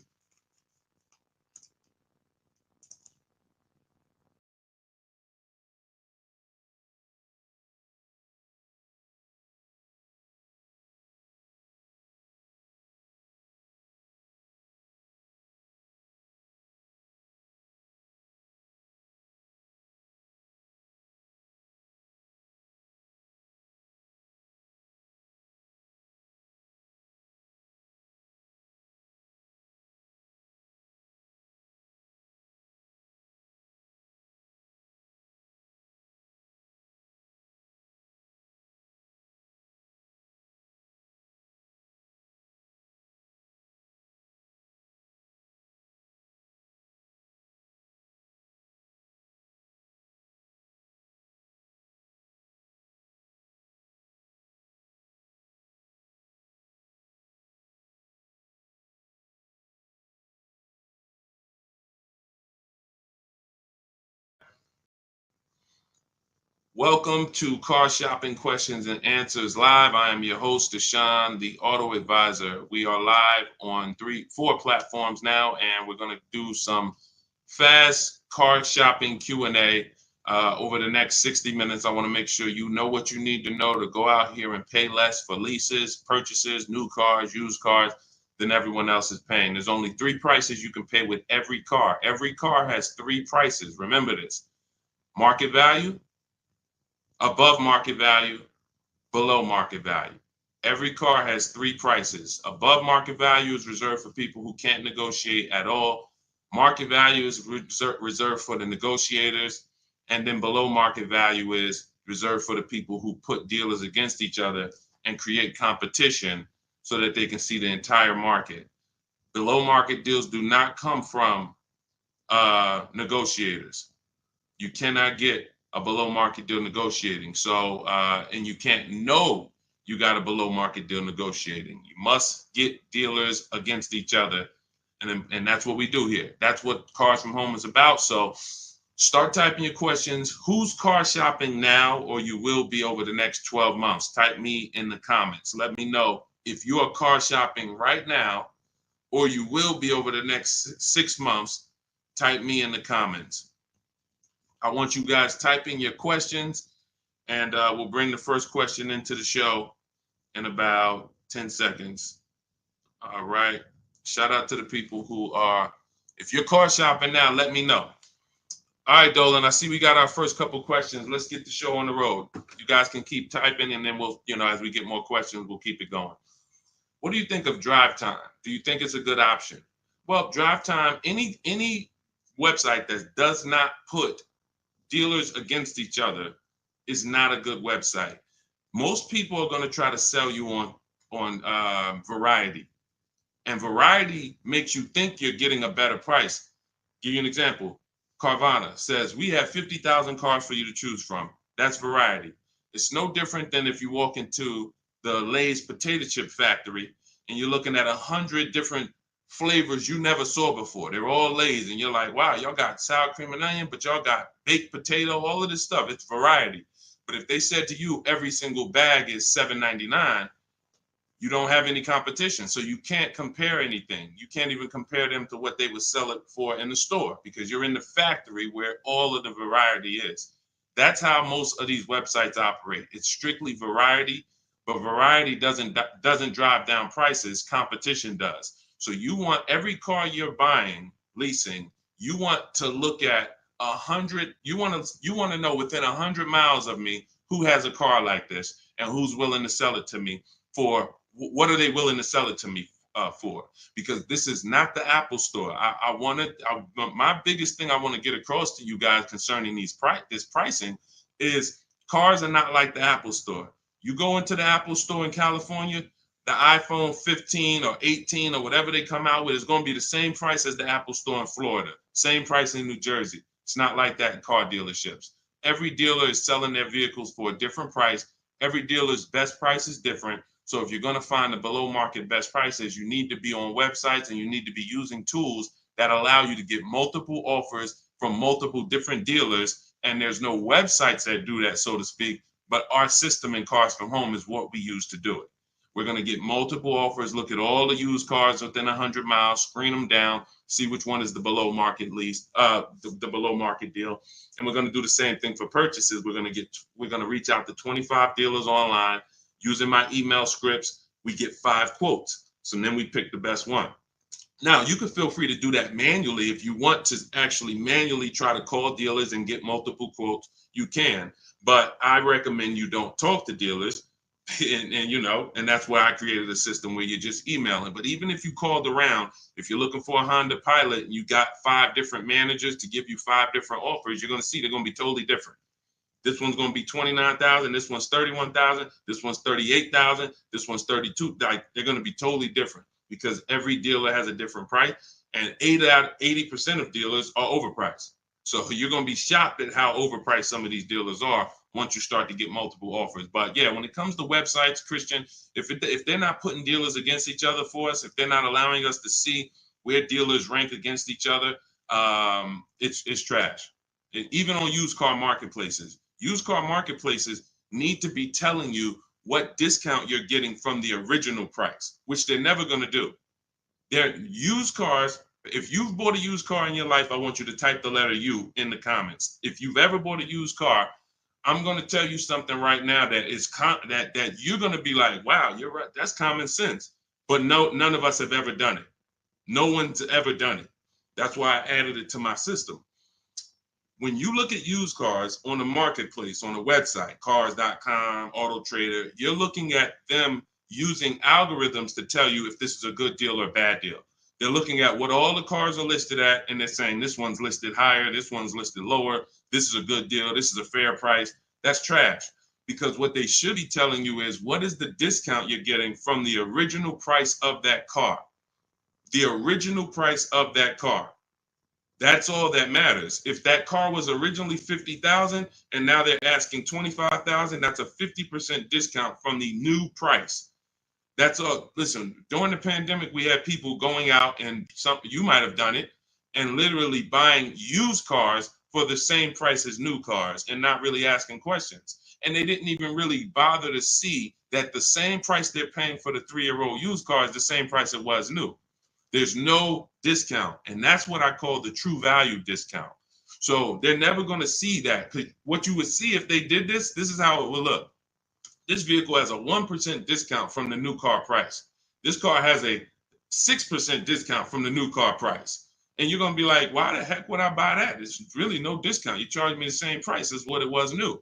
Welcome to Car Shopping Questions and Answers Live. I am your host, Deshone, the Auto Advisor. We are live on 4 platforms now, and we're going to do some fast car shopping Q&A over the next 60 minutes. I want to make sure you know what you need to know to go out here and pay less for leases, purchases, new cars, used cars than everyone else is paying. There's only 3 prices you can pay with every car. Every car has 3 prices. Remember this: market value, above market value, below market value. Every car has 3 prices. Above market value is reserved for people who can't negotiate at all. Market value is reserved for the negotiators. And then below market value is reserved for the people who put dealers against each other and create competition so that they can see the entire market. Below market deals do not come from negotiators. You cannot get a below market deal negotiating. So, and you you got a below market deal negotiating. You must get dealers against each other. And that's what we do here. That's what Cars from Home is about. So start typing your questions. Who's car shopping now, or you will be over the next 12 months? Type me in the comments. Let me know if you are car shopping right now, or you will be over the next 6 months. Type me in the comments. I want you guys typing your questions, and we'll bring the first question into the show in about 10 seconds. All right. Shout out to the people who are, if you're car shopping now, let me know. All right, Dolan, I see we got our first couple questions. Let's get the show on the road. You guys can keep typing, and then we'll, as we get more questions, we'll keep it going. What do you think of drive time? Do you think it's a good option? Well, drive time, any website that does not put dealers against each other is not a good website. Most people are going to try to sell you on variety. And variety makes you think you're getting a better price. Give you an example. Carvana says, we have 50,000 cars for you to choose from. That's variety. It's no different than if you walk into the Lay's potato chip factory and you're looking at 100 different flavors you never saw before. They're all Lay's, and you're like, wow, y'all got sour cream and onion, but y'all got baked potato, all of this stuff. It's variety. But if they said to you, every single bag is $7.99, you don't have any competition. So you can't compare anything. You can't even compare them to what they would sell it for in the store, because you're in the factory where all of the variety is. That's how most of these websites operate. It's strictly variety, but variety doesn't drive down prices. Competition does. So you want every car you're buying, leasing, you want to look at 100. You want to know within 100 miles of me who has a car like this and who's willing to sell it to me for. What are they willing to sell it to me for? Because this is not the Apple store. My biggest thing I want to get across to you guys concerning this pricing is cars are not like the Apple store. You go into the Apple store in California, the iPhone 15 or 18 or whatever they come out with is going to be the same price as the Apple store in Florida, same price in New Jersey. It's not like that in car dealerships. Every dealer is selling their vehicles for a different price. Every dealer's best price is different. So if you're going to find the below market best prices, you need to be on websites and you need to be using tools that allow you to get multiple offers from multiple different dealers. And there's no websites that do that, so to speak, but our system in Cars from Home is what we use to do it. We're going to get multiple offers, look at all the used cars within 100 miles, screen them down, see which one is the below market lease, the below market deal. And we're going to do the same thing for purchases. We're going to reach out to 25 dealers online. Using my email scripts, we get 5 quotes. So then we pick the best one. Now, you can feel free to do that manually. If you want to actually manually try to call dealers and get multiple quotes, you can. But I recommend you don't talk to dealers. And that's why I created a system where you're just emailing. But even if you called around, if you're looking for a Honda Pilot and you got 5 different managers to give you 5 different offers, you're going to see they're going to be totally different. This one's going to be $29,000. This one's $31,000. This one's $38,000. This one's $32,000. Like, they're going to be totally different because every dealer has a different price, and 80% of dealers are overpriced. So you're going to be shocked at how overpriced some of these dealers are once you start to get multiple offers. But yeah, when it comes to websites, Christian, if they're not putting dealers against each other for us, if they're not allowing us to see where dealers rank against each other, it's trash. Even on used car marketplaces. Used car marketplaces need to be telling you what discount you're getting from the original price, which they're never going to do. They're used cars. If you've bought a used car in your life, I want you to type the letter U in the comments. If you've ever bought a used car, I'm going to tell you something right now that is that you're going to be like, wow, you're right. That's common sense. But no, none of us have ever done it. No one's ever done it. That's why I added it to my system. When you look at used cars on the marketplace, on the website, cars.com, Auto Trader, you're looking at them using algorithms to tell you if this is a good deal or a bad deal. They're looking at what all the cars are listed at, and they're saying this one's listed higher, this one's listed lower, this is a good deal, this is a fair price. That's trash, because what they should be telling you is what is the discount you're getting from the original price of that car. The original price of that car. That's all that matters. If that car was originally 50,000 and now they're asking 25,000, that's a 50% discount from the new price. That's all. Listen, during the pandemic, we had people going out, and you might have done it, and literally buying used cars for the same price as new cars and not really asking questions. And they didn't even really bother to see that the same price they're paying for the 3-year-old used car is the same price it was new. There's no discount. And that's what I call the true value discount. So they're never going to see that. What you would see if they did this is how it would look. This vehicle has a 1% discount from the new car price. This car has a 6% discount from the new car price. And you're going to be like, why the heck would I buy that? It's really no discount. You charge me the same price as what it was new.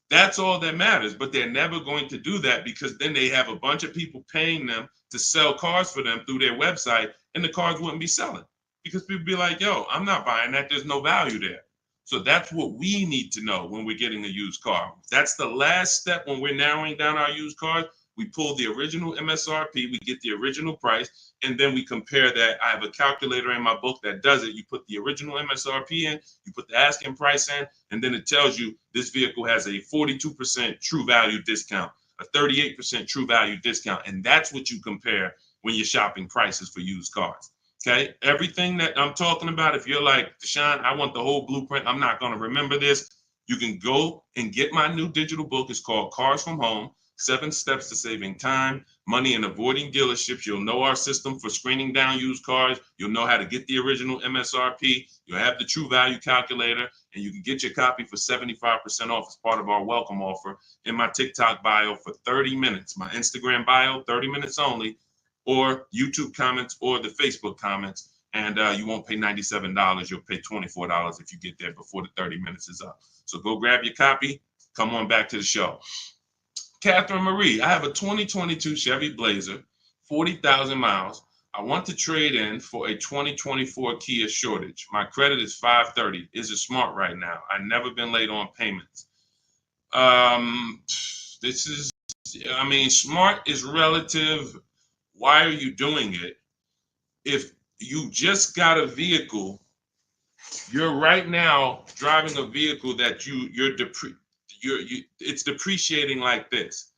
That's all that matters. But they're never going to do that, because then they have a bunch of people paying them to sell cars for them through their website, and the cars wouldn't be selling because people be like, yo, I'm not buying that. There's no value there. So that's what we need to know when we're getting a used car. That's the last step when we're narrowing down our used cars. We pull the original MSRP, we get the original price, and then we compare that. I have a calculator in my book that does it. You put the original MSRP in, you put the asking price in, and then it tells you this vehicle has a 42% true value discount, a 38% true value discount. And that's what you compare when you're shopping prices for used cars. Okay, everything that I'm talking about, if you're like, Deshone, I want the whole blueprint, I'm not going to remember this, you can go and get my new digital book. It's called Cars from Home, 7 Steps to Saving Time, Money, and Avoiding Dealerships. You'll know our system for screening down used cars. You'll know how to get the original MSRP. You'll have the true value calculator, and you can get your copy for 75% off as part of our welcome offer in my TikTok bio for 30 minutes, my Instagram bio, 30 minutes only, or YouTube comments or the Facebook comments. And you won't pay $97. You'll pay $24 if you get there before the 30 minutes is up. So go grab your copy. Come on back to the show. Catherine Marie, I have a 2022 Chevy Blazer, 40,000 miles. I want to trade in for a 2024 Kia Sportage. My credit is 530. Is it smart right now? I've never been late on payments. Smart is relative. Why are you doing it? If you just got a vehicle, you're right now driving a vehicle that it's depreciating like this.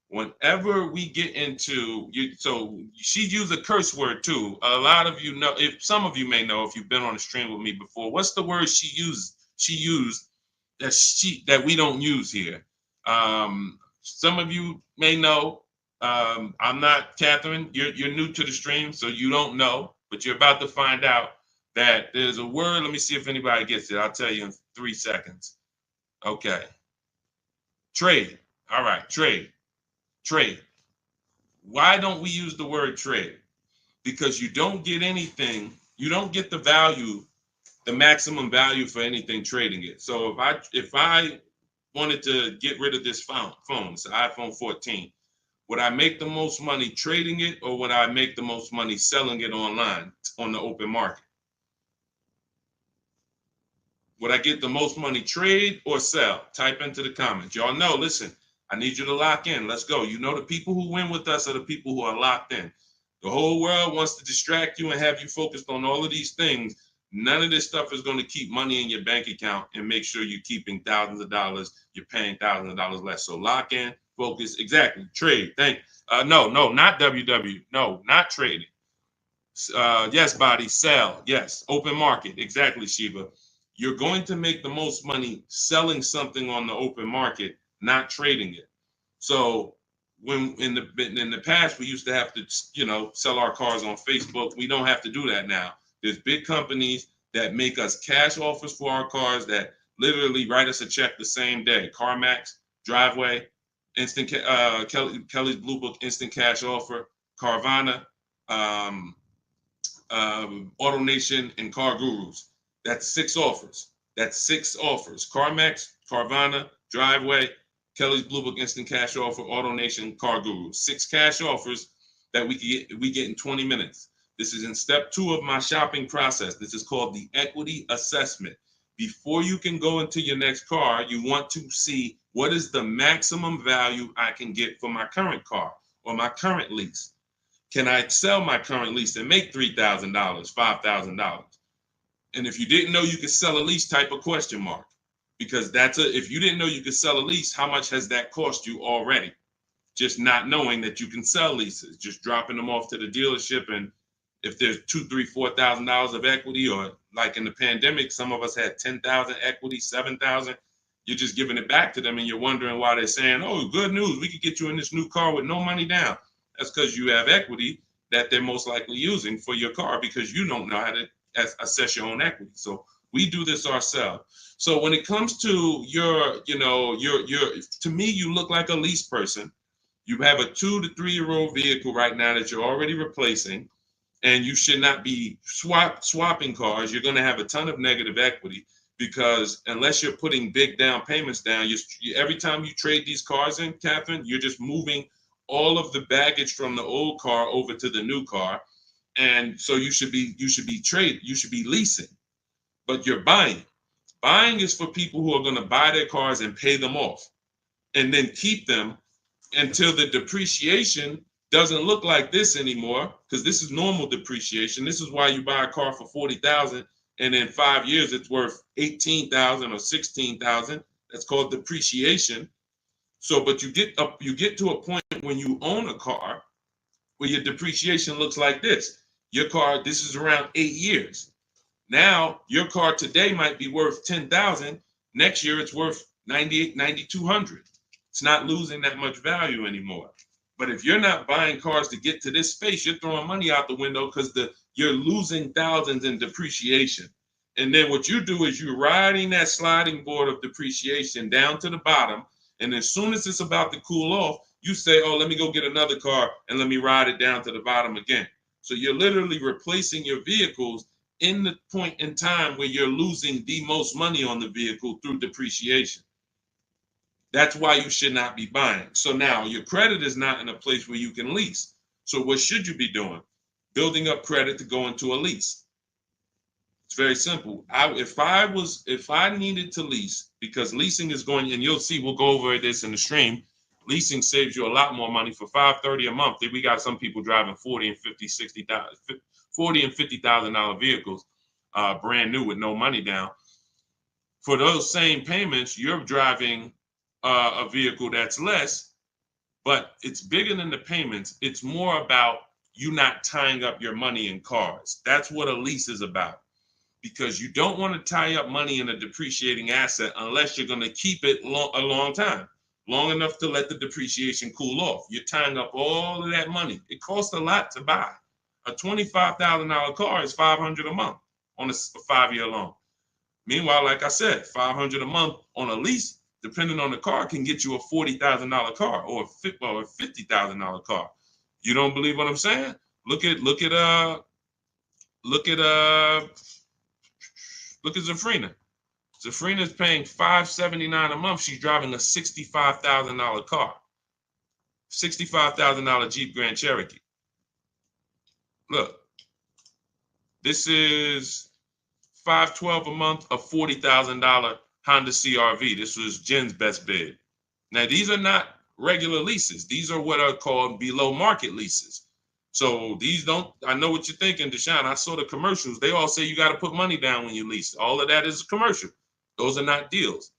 Whenever we get into so she used a curse word too. A lot of you know, if some of you may know if you've been on a stream with me before, what's the word she used that we don't use here? Some of you may know. I'm not, Catherine, you're new to the stream, so you don't know, but you're about to find out that there's a word. Let me see if anybody gets it. I'll tell you in 3 seconds. Okay. Trade. All right, trade. Why don't we use the word trade? Because you don't get anything, you don't get the value, the maximum value for anything trading it. So if I wanted to get rid of this phone, it's an iPhone 14, would I make the most money trading it, or would I make the most money selling it online on the open market? Would I get the most money trade or sell? Type into the comments. Y'all know, listen, I need you to lock in. Let's go. You know, the people who win with us are the people who are locked in. The whole world wants to distract you and have you focused on all of these things. None of this stuff is going to keep money in your bank account and make sure you're keeping thousands of dollars. You're paying thousands of dollars less. So lock in, focus, exactly. Trade. No, not WW. No, not trading. Yes, body, sell. Yes, open market. Exactly, Shiva. You're going to make the most money selling something on the open market, not trading it. So when in the past we used to have to, sell our cars on Facebook. We don't have to do that now. There's big companies that make us cash offers for our cars that literally write us a check the same day. CarMax, Driveway, Instant Kelly's Blue Book, Instant Cash Offer, Carvana, Auto Nation, and Car Gurus. That's 6 offers. CarMax, Carvana, Driveway, Kelly's Blue Book, Instant Cash Offer, Auto Nation, Car Gurus. 6 cash offers that we get in 20 minutes. This is in step 2 of my shopping process. This is called the equity assessment. Before you can go into your next car, you want to see what is the maximum value I can get for my current car or my current lease. Can I sell my current lease and make $3,000, $5,000? And if you didn't know you could sell a lease, type a question mark, because if you didn't know you could sell a lease, how much has that cost you already? Just not knowing that you can sell leases, just dropping them off to the dealership. And if there's $2,000, $3,000, $4,000 of equity, or like in the pandemic, some of us had 10,000 equity, 7,000, you're just giving it back to them, and you're wondering why they're saying, "Oh, good news, we could get you in this new car with no money down." That's because you have equity that they're most likely using for your car, because you don't know how to assess your own equity. So we do this ourselves. So when it comes to your, to me, you look like a lease person. You have a 2 to 3 year old vehicle right now that you're already replacing, and you should not be swapping cars. You're going to have a ton of negative equity, because unless you're putting big down payments down, every time you trade these cars in, Catherine, you're just moving all of the baggage from the old car over to the new car. And so you should be leasing, but you're buying. Buying is for people who are going to buy their cars and pay them off and then keep them until the depreciation doesn't look like this anymore, because this is normal depreciation. This is why you buy a car for $40,000 and in 5 years it's worth $18,000 or $16,000. That's called depreciation. So, but you get to a point when you own a car where your depreciation looks like this. Your car, this is around 8 years. Now, your car today might be worth $10,000. Next year, it's worth $9,800, $9,200. It's not losing that much value anymore. But if you're not buying cars to get to this space, you're throwing money out the window, because you're losing thousands in depreciation. And then what you do is you're riding that sliding board of depreciation down to the bottom. And as soon as it's about to cool off, you say, "Oh, let me go get another car and let me ride it down to the bottom again." So you're literally replacing your vehicles in the point in time where you're losing the most money on the vehicle through depreciation. That's why you should not be buying. So now your credit is not in a place where you can lease. So what should you be doing? Building up credit to go into a lease. It's very simple. If I needed to lease, because leasing is going, and you'll see, we'll go over this in the stream. Leasing saves you a lot more money. For $530 a month, we got some people driving $40 and $50,000 vehicles, brand new with no money down. For those same payments, you're driving a vehicle that's less, but it's bigger than the payments. It's more about you not tying up your money in cars. That's what a lease is about, because you don't want to tie up money in a depreciating asset unless you're going to keep it a long time, long enough to let the depreciation cool off. You're tying up all of that money. It costs a lot to buy. A $25,000 car is $500 a month on a 5-year loan. Meanwhile, like I said, $500 a month on a lease, depending on the car, can get you a $40,000 car or a $50,000 car. You don't believe what I'm saying? Look at Zafrina. Zafrina is paying $579 a month. She's driving a $65,000 car, $65,000 Jeep Grand Cherokee. Look, this is $512 a month, a $40,000 Honda CRV. This was Jen's best bid. Now, these are not regular leases. These are what are called below market leases. So these don't, I know what you're thinking, Deshone. I saw the commercials. They all say you got to put money down when you lease. All of that is a commercial. Those are not deals.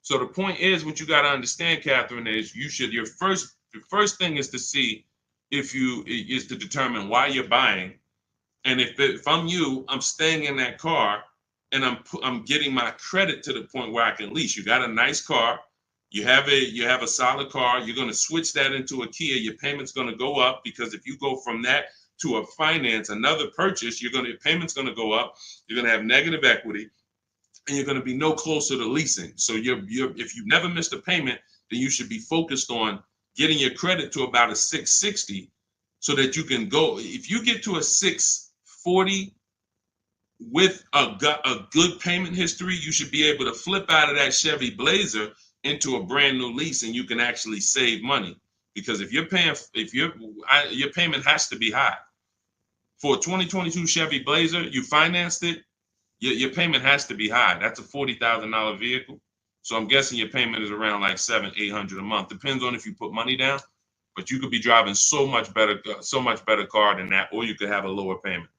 So the point is, what you got to understand, Catherine, is your first thing is to see is to determine why you're buying. And if I'm you, I'm staying in that car, and I'm getting my credit to the point where I can lease. You got a nice car, you have a solid car. You're going to switch that into a Kia. Your payment's going to go up, because if you go from that to a finance, another purchase, your payment's going to go up. You're going to have negative equity, and you're going to be no closer to leasing. So if you've never missed a payment, then you should be focused on getting your credit to about a 660, so that you can go. If you get to a 640 with a good payment history, you should be able to flip out of that Chevy Blazer into a brand new lease, and you can actually save money. Because if your payment has to be high. For a 2022 Chevy Blazer, you financed it, your payment has to be high. That's a $40,000 vehicle. So I'm guessing your payment is around like $700-800 a month. Depends on if you put money down, but you could be driving so much better car than that, or you could have a lower payment.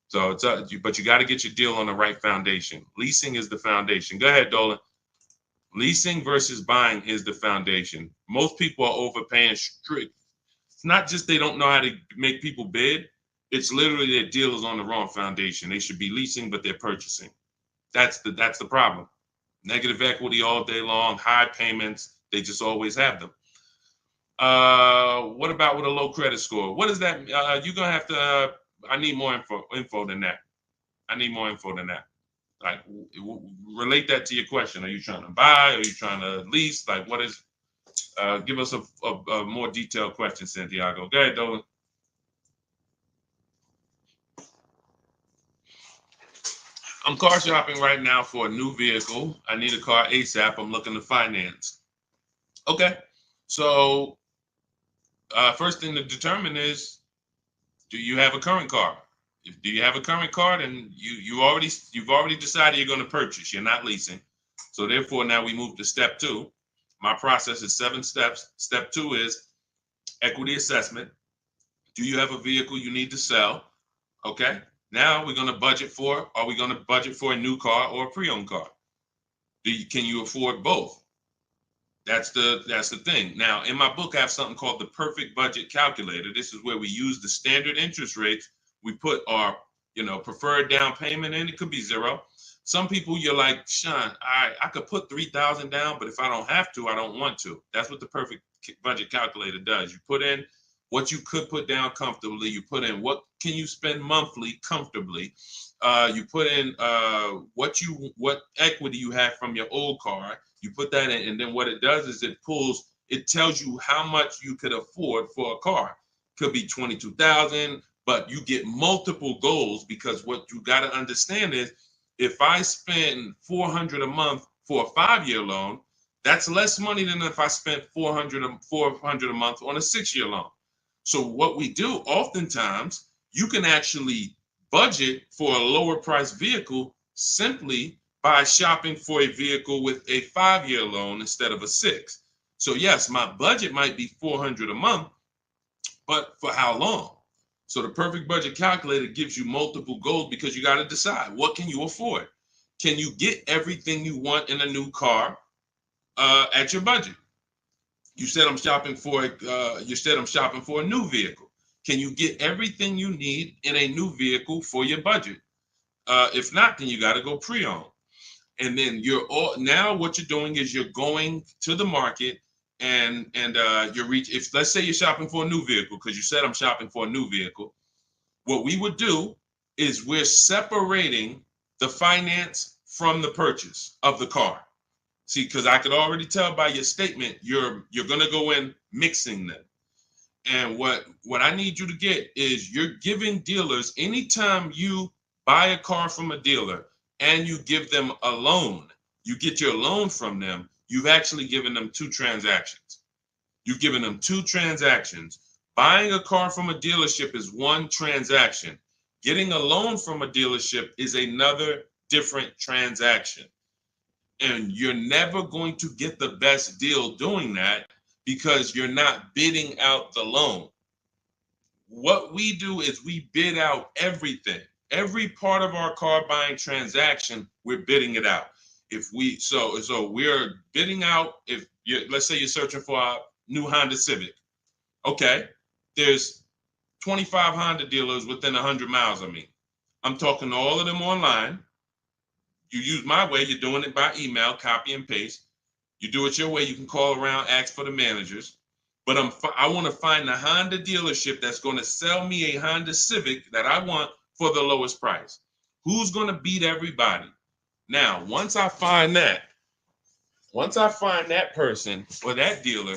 So it's but you got to get your deal on the right foundation. Leasing is the foundation. Go ahead, Dolan. Leasing versus buying is the foundation. Most people are overpaying strict. It's not just they don't know how to make people bid. It's literally their deal is on the wrong foundation. They should be leasing, but they're purchasing. That's the problem. Negative equity all day long, high payments. They just always have them. What about with a low credit score? What is that? You're gonna have to. I need more info than that. I need more info than that. Like, relate that to your question. Are you trying to buy? Are you trying to lease? Like, what is? Give us a more detailed question, Santiago. Go ahead, Dolan. I'm car shopping right now for a new vehicle. I need a car ASAP. I'm looking to finance. Okay, so first thing to determine is, do you have a current car? If do you have a current car, then you've already decided you're going to purchase. You're not leasing. So therefore, now we move to step two. My process is 7 steps. Step 2 is equity assessment. Do you have a vehicle you need to sell? Okay. Now we're going to budget for. Are we going to budget for a new car or a pre-owned car? Can you afford both? That's the thing. Now, in my book, I have something called the perfect budget calculator. This is where we use the standard interest rates. We put our, preferred down payment in. It could be 0. Some people, you're like, Sean, I could put 3,000 down, but if I don't have to, I don't want to. That's what the perfect budget calculator does. You put in what you could put down comfortably. You put in what can you spend monthly comfortably. You put in what equity you have from your old car. You put that in, and then what it does is it tells you how much you could afford for a car. Could be 22,000, but you get multiple goals, because what you got to understand is, if I spend $400 a month for a 5-year loan, that's less money than if I spent $400 a month on a 6-year loan. So what we do oftentimes, you can actually budget for a lower price vehicle simply by shopping for a vehicle with a 5-year loan instead of a 6. So yes, my budget might be $400 a month, but for how long? So the perfect budget calculator gives you multiple goals, because you got to decide, what can you afford? Can you get everything you want in a new car at your budget? You said I'm shopping for a new vehicle. Can you get everything you need in a new vehicle for your budget? If not, then you got to go pre-owned. And then now what you're doing is you're going to the market and if let's say you're shopping for a new vehicle, because you said I'm shopping for a new vehicle, what we would do is we're separating the finance from the purchase of the car. See, because I could already tell by your statement, you're going to go in mixing them. And what I need you to get is, you're giving dealers, anytime you buy a car from a dealer and you give them a loan, you get your loan from them, you've actually given them 2 transactions. You've given them 2 transactions. Buying a car from a dealership is one transaction. Getting a loan from a dealership is another different transaction. And you're never going to get the best deal doing that, because you're not bidding out the loan. What we do is we bid out everything. Every part of our car buying transaction, we're bidding it out. So we're bidding out, let's say you're searching for a new Honda Civic. Okay, there's 25 Honda dealers within 100 miles of me. I'm talking to all of them online. You use my way, you're doing it by email, copy and paste. You do it your way, you can call around, ask for the managers. But I want to find the Honda dealership that's going to sell me a Honda Civic that I want for the lowest price. Who's going to beat everybody? Now, once I find that person or that dealer,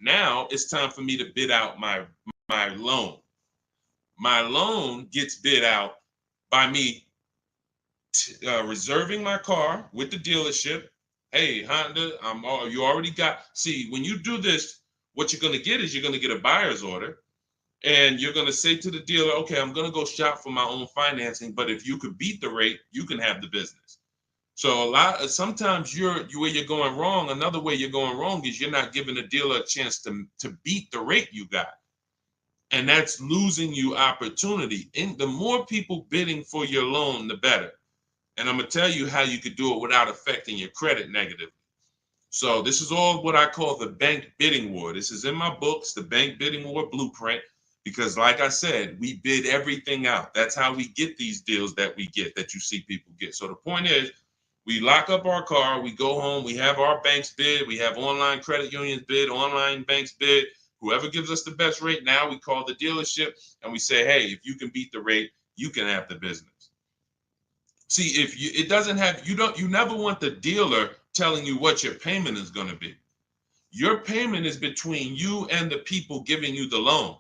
now it's time for me to bid out my loan. My loan gets bid out by me reserving my car with the dealership. Hey, Honda, you already got. See, when you do this, what you're going to get is you're going to get a buyer's order, and you're going to say to the dealer, okay, I'm going to go shop for my own financing, but if you could beat the rate, you can have the business. So sometimes where you're going wrong. Another way you're going wrong is you're not giving the dealer a chance to beat the rate you got. And that's losing you opportunity. And the more people bidding for your loan, the better. And I'm going to tell you how you could do it without affecting your credit negatively. So this is all what I call the bank bidding war. This is in my books, the bank bidding war blueprint, because like I said, we bid everything out. That's how we get these deals that we get, that you see people get. So the point is, we lock up our car, we go home, we have our banks bid, we have online credit unions bid, online banks bid. Whoever gives us the best rate, now we call the dealership and we say, hey, if you can beat the rate, you can have the business. See, if you, it doesn't have, you never want the dealer telling you what your payment is going to be. Your payment is between you and the people giving you the loan.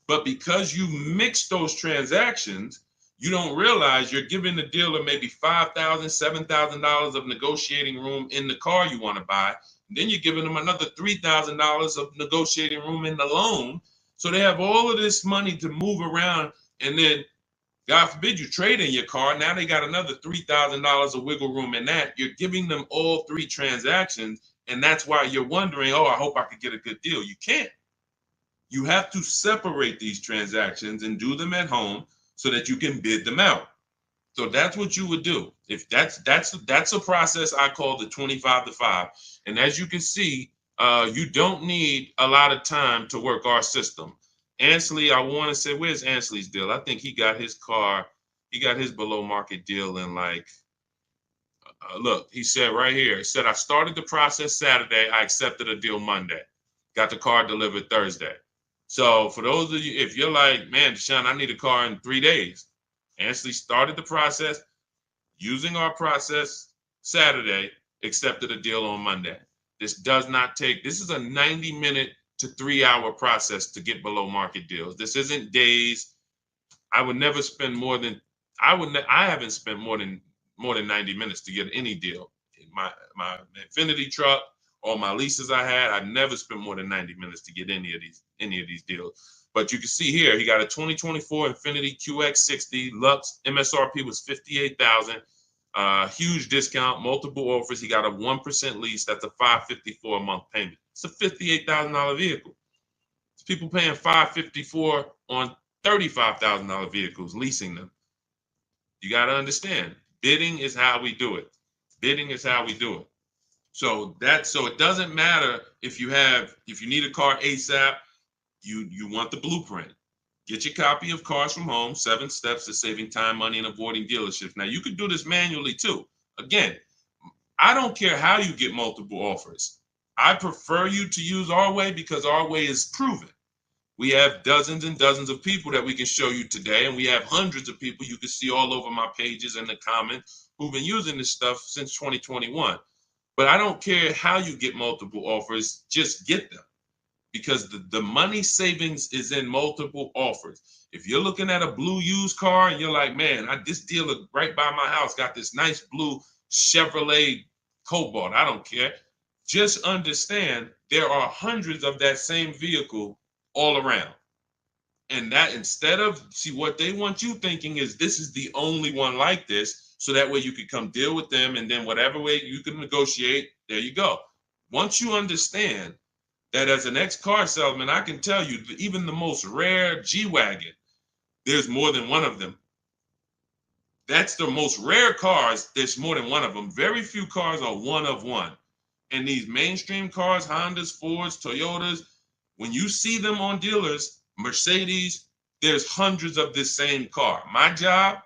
But because you mix those transactions, you don't realize you're giving the dealer maybe $5,000, $7,000 of negotiating room in the car you want to buy. And then you're giving them another $3,000 of negotiating room in the loan. So they have all of this money to move around, and then God forbid you trade in your car. Now they got another $3,000 of wiggle room in that. You're giving them all three transactions. And that's why you're wondering, oh, I hope I could get a good deal. You can't. You have to separate these transactions and do them at home so that you can bid them out. So that's what you would do. If that's a process I call the 25 to 5. And as you can see, you don't need a lot of time to work our system. Ansley, I want to say, where's Ansley's deal? I think he got his car, he got his below market deal in like, look, he said right here, he said, I started the process Saturday. I accepted a deal Monday. Got the car delivered Thursday. So for those of you, if you're like, man, Deshaun, I need a car in 3 days. Ansley started the process using our process Saturday, accepted a deal on Monday. This does not take, this is a 90-minute to 3-hour process to get below market deals. This isn't days. I would never spend more than, I haven't spent more than 90 minutes to get any deal. My Infinity truck, all my leases I had, I never spent more than 90 minutes to get any of these deals. But you can see here, he got a 2024 Infinity QX60 Lux. MSRP was $58,000. Huge discount, multiple offers. He got a 1% lease. That's a $554 a month payment. It's a $58,000 vehicle. It's people paying $554 on $35,000 vehicles, leasing them. You got to understand, bidding is how we do it. Bidding is how we do it. So it doesn't matter if you need a car ASAP, you want the blueprint. Get your copy of Cars from Home, 7 Steps to Saving Time, Money, and Avoiding Dealerships. Now, you could do this manually too. Again, I don't care how you get multiple offers. I prefer you to use our way because our way is proven. We have dozens and dozens of people that we can show you today, and we have hundreds of people you can see all over my pages and the comments who've been using this stuff since 2021. But I don't care how you get multiple offers, just get them. Because the money savings is in multiple offers. If you're looking at a blue used car and you're like, man, this dealer right by my house got this nice blue Chevrolet Cobalt, I don't care. Just understand there are hundreds of that same vehicle all around. And that instead of, see, what they want you thinking is this is the only one like this, so that way you can come deal with them, and then whatever way you can negotiate, there you go. Once you understand that as an ex-car salesman, I can tell you, even the most rare G-Wagon, there's more than one of them. That's the most rare cars, there's more than one of them. Very few cars are one of one. And these mainstream cars, Hondas, Fords, Toyotas, when you see them on dealers, Mercedes, there's hundreds of this same car. My job,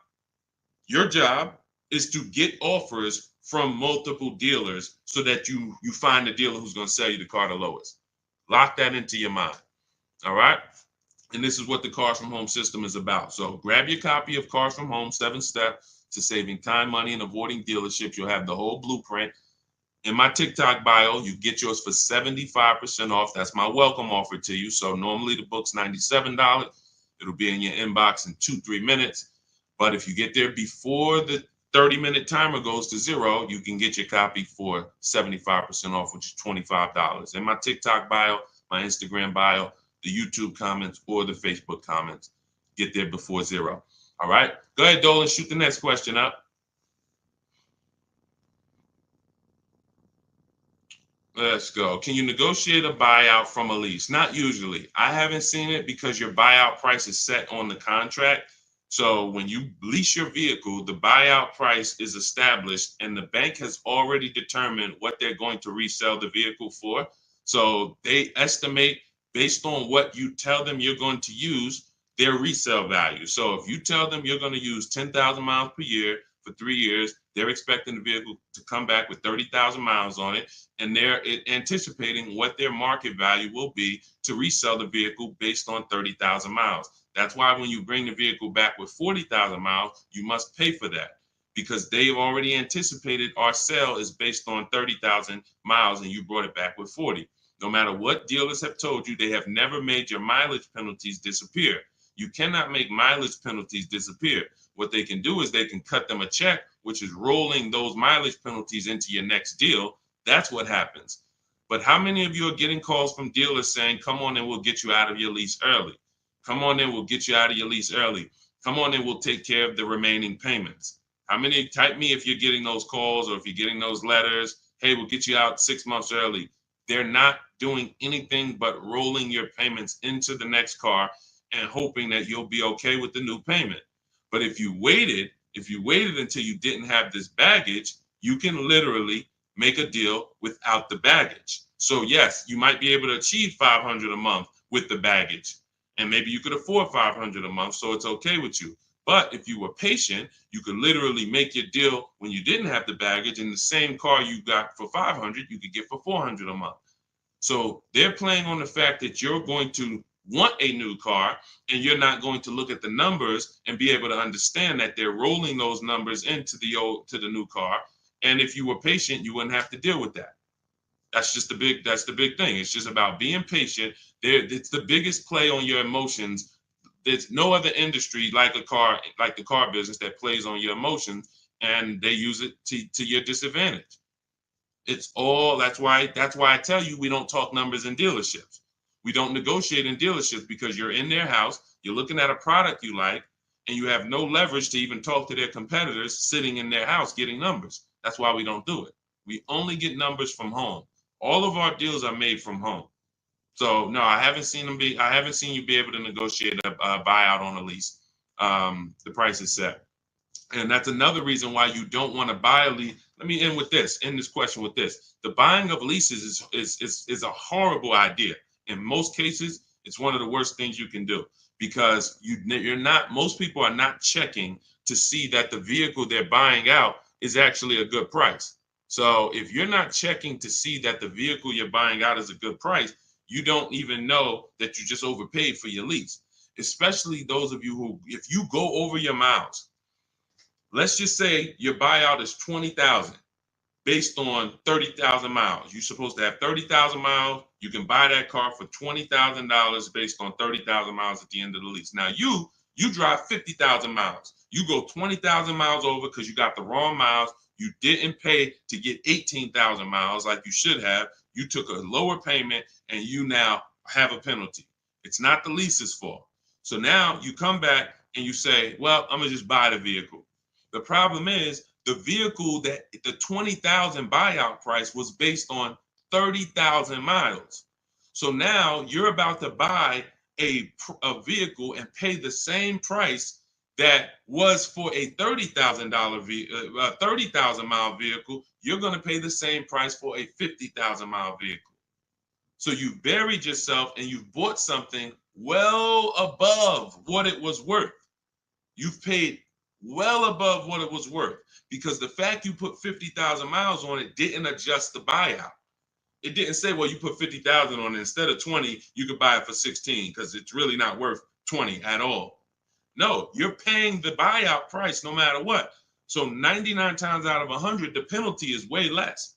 your job, is to get offers from multiple dealers so that you find the dealer who's going to sell you the car the lowest. Lock that into your mind. All right. And this is what the Cars from Home system is about. So grab your copy of Cars from Home, 7 Steps to Saving Time, Money, and Avoiding Dealerships. You'll have the whole blueprint. In my TikTok bio, you get yours for 75% off. That's my welcome offer to you. So normally the book's $97. It'll be in your inbox in 2-3 minutes. But if you get there before the 30-minute timer goes to 0, you can get your copy for 75% off, which is $25. In my TikTok bio, my Instagram bio, the YouTube comments, or the Facebook comments, get there before 0. All right? Go ahead, Dolan, shoot the next question up. Let's go. Can you negotiate a buyout from a lease? Not usually. I haven't seen it because your buyout price is set on the contract. So when you lease your vehicle, the buyout price is established and the bank has already determined what they're going to resell the vehicle for. So they estimate based on what you tell them you're going to use their resale value. So if you tell them you're going to use 10,000 miles per year for 3 years, they're expecting the vehicle to come back with 30,000 miles on it, and they're anticipating what their market value will be to resell the vehicle based on 30,000 miles. That's why when you bring the vehicle back with 40,000 miles, you must pay for that because they've already anticipated our sale is based on 30,000 miles and you brought it back with 40. No matter what dealers have told you, they have never made your mileage penalties disappear. You cannot make mileage penalties disappear. What they can do is they can cut them a check, which is rolling those mileage penalties into your next deal. That's what happens. But how many of you are getting calls from dealers saying, come on and we'll get you out of your lease early? Come on and we'll get you out of your lease early. Come on and we'll take care of the remaining payments. How many? Type me if you're getting those calls or if you're getting those letters. Hey, we'll get you out 6 months early. They're not doing anything but rolling your payments into the next car and hoping that you'll be okay with the new payment. But if you waited until you didn't have this baggage, you can literally make a deal without the baggage. So yes, you might be able to achieve 500 a month with the baggage, and maybe you could afford 500 a month, so it's okay with you. But if you were patient, you could literally make your deal when you didn't have the baggage, and the same car you got for 500, you could get for 400 a month. So they're playing on the fact that you're going to want a new car and you're not going to look at the numbers and be able to understand that they're rolling those numbers into the new car. And if you were patient, you wouldn't have to deal with that. That's the big thing. It's just about being patient. It's the biggest play on your emotions. There's no other industry like the car business that plays on your emotions, and they use it to your disadvantage. It's all that's why I tell you we don't talk numbers in dealerships. We don't negotiate in dealerships because you're in their house, you're looking at a product you like, and you have no leverage to even talk to their competitors sitting in their house getting numbers. That's why we don't do it. We only get numbers from home. All of our deals are made from home. So no, I haven't seen you be able to negotiate a buyout on a lease. The price is set. And that's another reason why you don't want to buy a lease. Let me end this question with this. The buying of leases is a horrible idea. In most cases, it's one of the worst things you can do because most people are not checking to see that the vehicle they're buying out is actually a good price. So if you're not checking to see that the vehicle you're buying out is a good price, you don't even know that you just overpaid for your lease. Especially those of you who, if you go over your miles, let's just say your buyout is 20,000 based on 30,000 miles. You're supposed to have 30,000 miles. You can buy that car for $20,000 based on 30,000 miles at the end of the lease. Now you drive 50,000 miles. You go 20,000 miles over because you got the wrong miles. You didn't pay to get 18,000 miles like you should have. You took a lower payment and you now have a penalty. It's not the lease's fault. So now you come back and you say, well, I'm going to just buy the vehicle. The problem is the vehicle that the 20,000 buyout price was based on 30,000 miles. So now you're about to buy a vehicle and pay the same price that was for a $30,000 30,000 mile vehicle. You're going to pay the same price for a 50,000 mile vehicle. So you buried yourself and you've bought something well above what it was worth. You've paid well above what it was worth because the fact you put 50,000 miles on it didn't adjust the buyout. It didn't say, well, you put 50,000 on it. Instead of 20, you could buy it for 16 because it's really not worth 20 at all. No, you're paying the buyout price no matter what. So 99 times out of 100, the penalty is way less.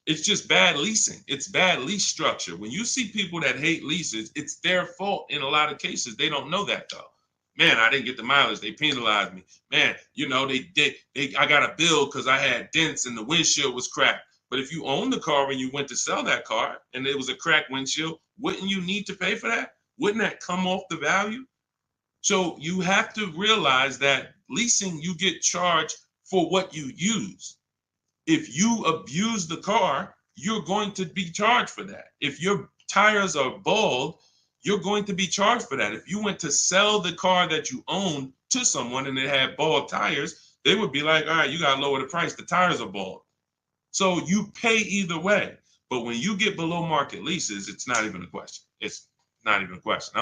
It's just bad leasing. It's bad lease structure. When you see people that hate leases, it's their fault in a lot of cases. They don't know that though. Man, I didn't get the mileage. They penalized me. Man, I got a bill because I had dents and the windshield was cracked. But if you own the car and you went to sell that car and it was a cracked windshield, wouldn't you need to pay for that? Wouldn't that come off the value? So you have to realize that leasing, you get charged for what you use. If you abuse the car, you're going to be charged for that. If your tires are bald, you're going to be charged for that. If you went to sell the car that you own to someone and it had bald tires, they would be like, all right, you got to lower the price. The tires are bald. So you pay either way. But when you get below market leases, it's not even a question. It's not even a question.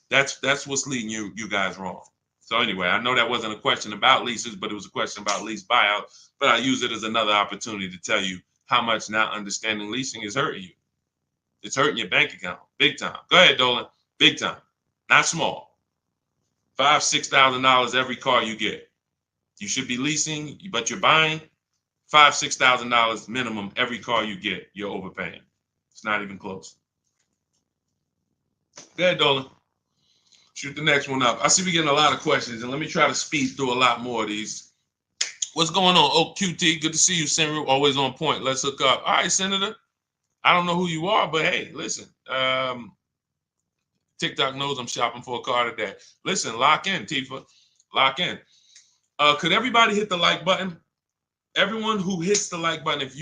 That's what's leading you guys wrong. So anyway, I know that wasn't a question about leases, but it was a question about lease buyout. But I use it as another opportunity to tell you how much not understanding leasing is hurting you. It's hurting your bank account big time. Go ahead, Dolan. Big time, not small. $5,000-$6,000 every car you get. You should be leasing, but you're buying. $5,000-$6,000 minimum every car you get. You're overpaying. It's not even close. Go ahead, Dolan. Shoot the next one up. I see we're getting a lot of questions, and let me try to speed through a lot more of these. What's going on? Oh, QT, good to see you, Senator. Always on point. Let's hook up. All right, Senator. I don't know who you are, but hey, listen. TikTok knows I'm shopping for a car today. Listen, lock in, Tifa. Lock in. Could everybody hit the like button? Everyone who hits the like button, if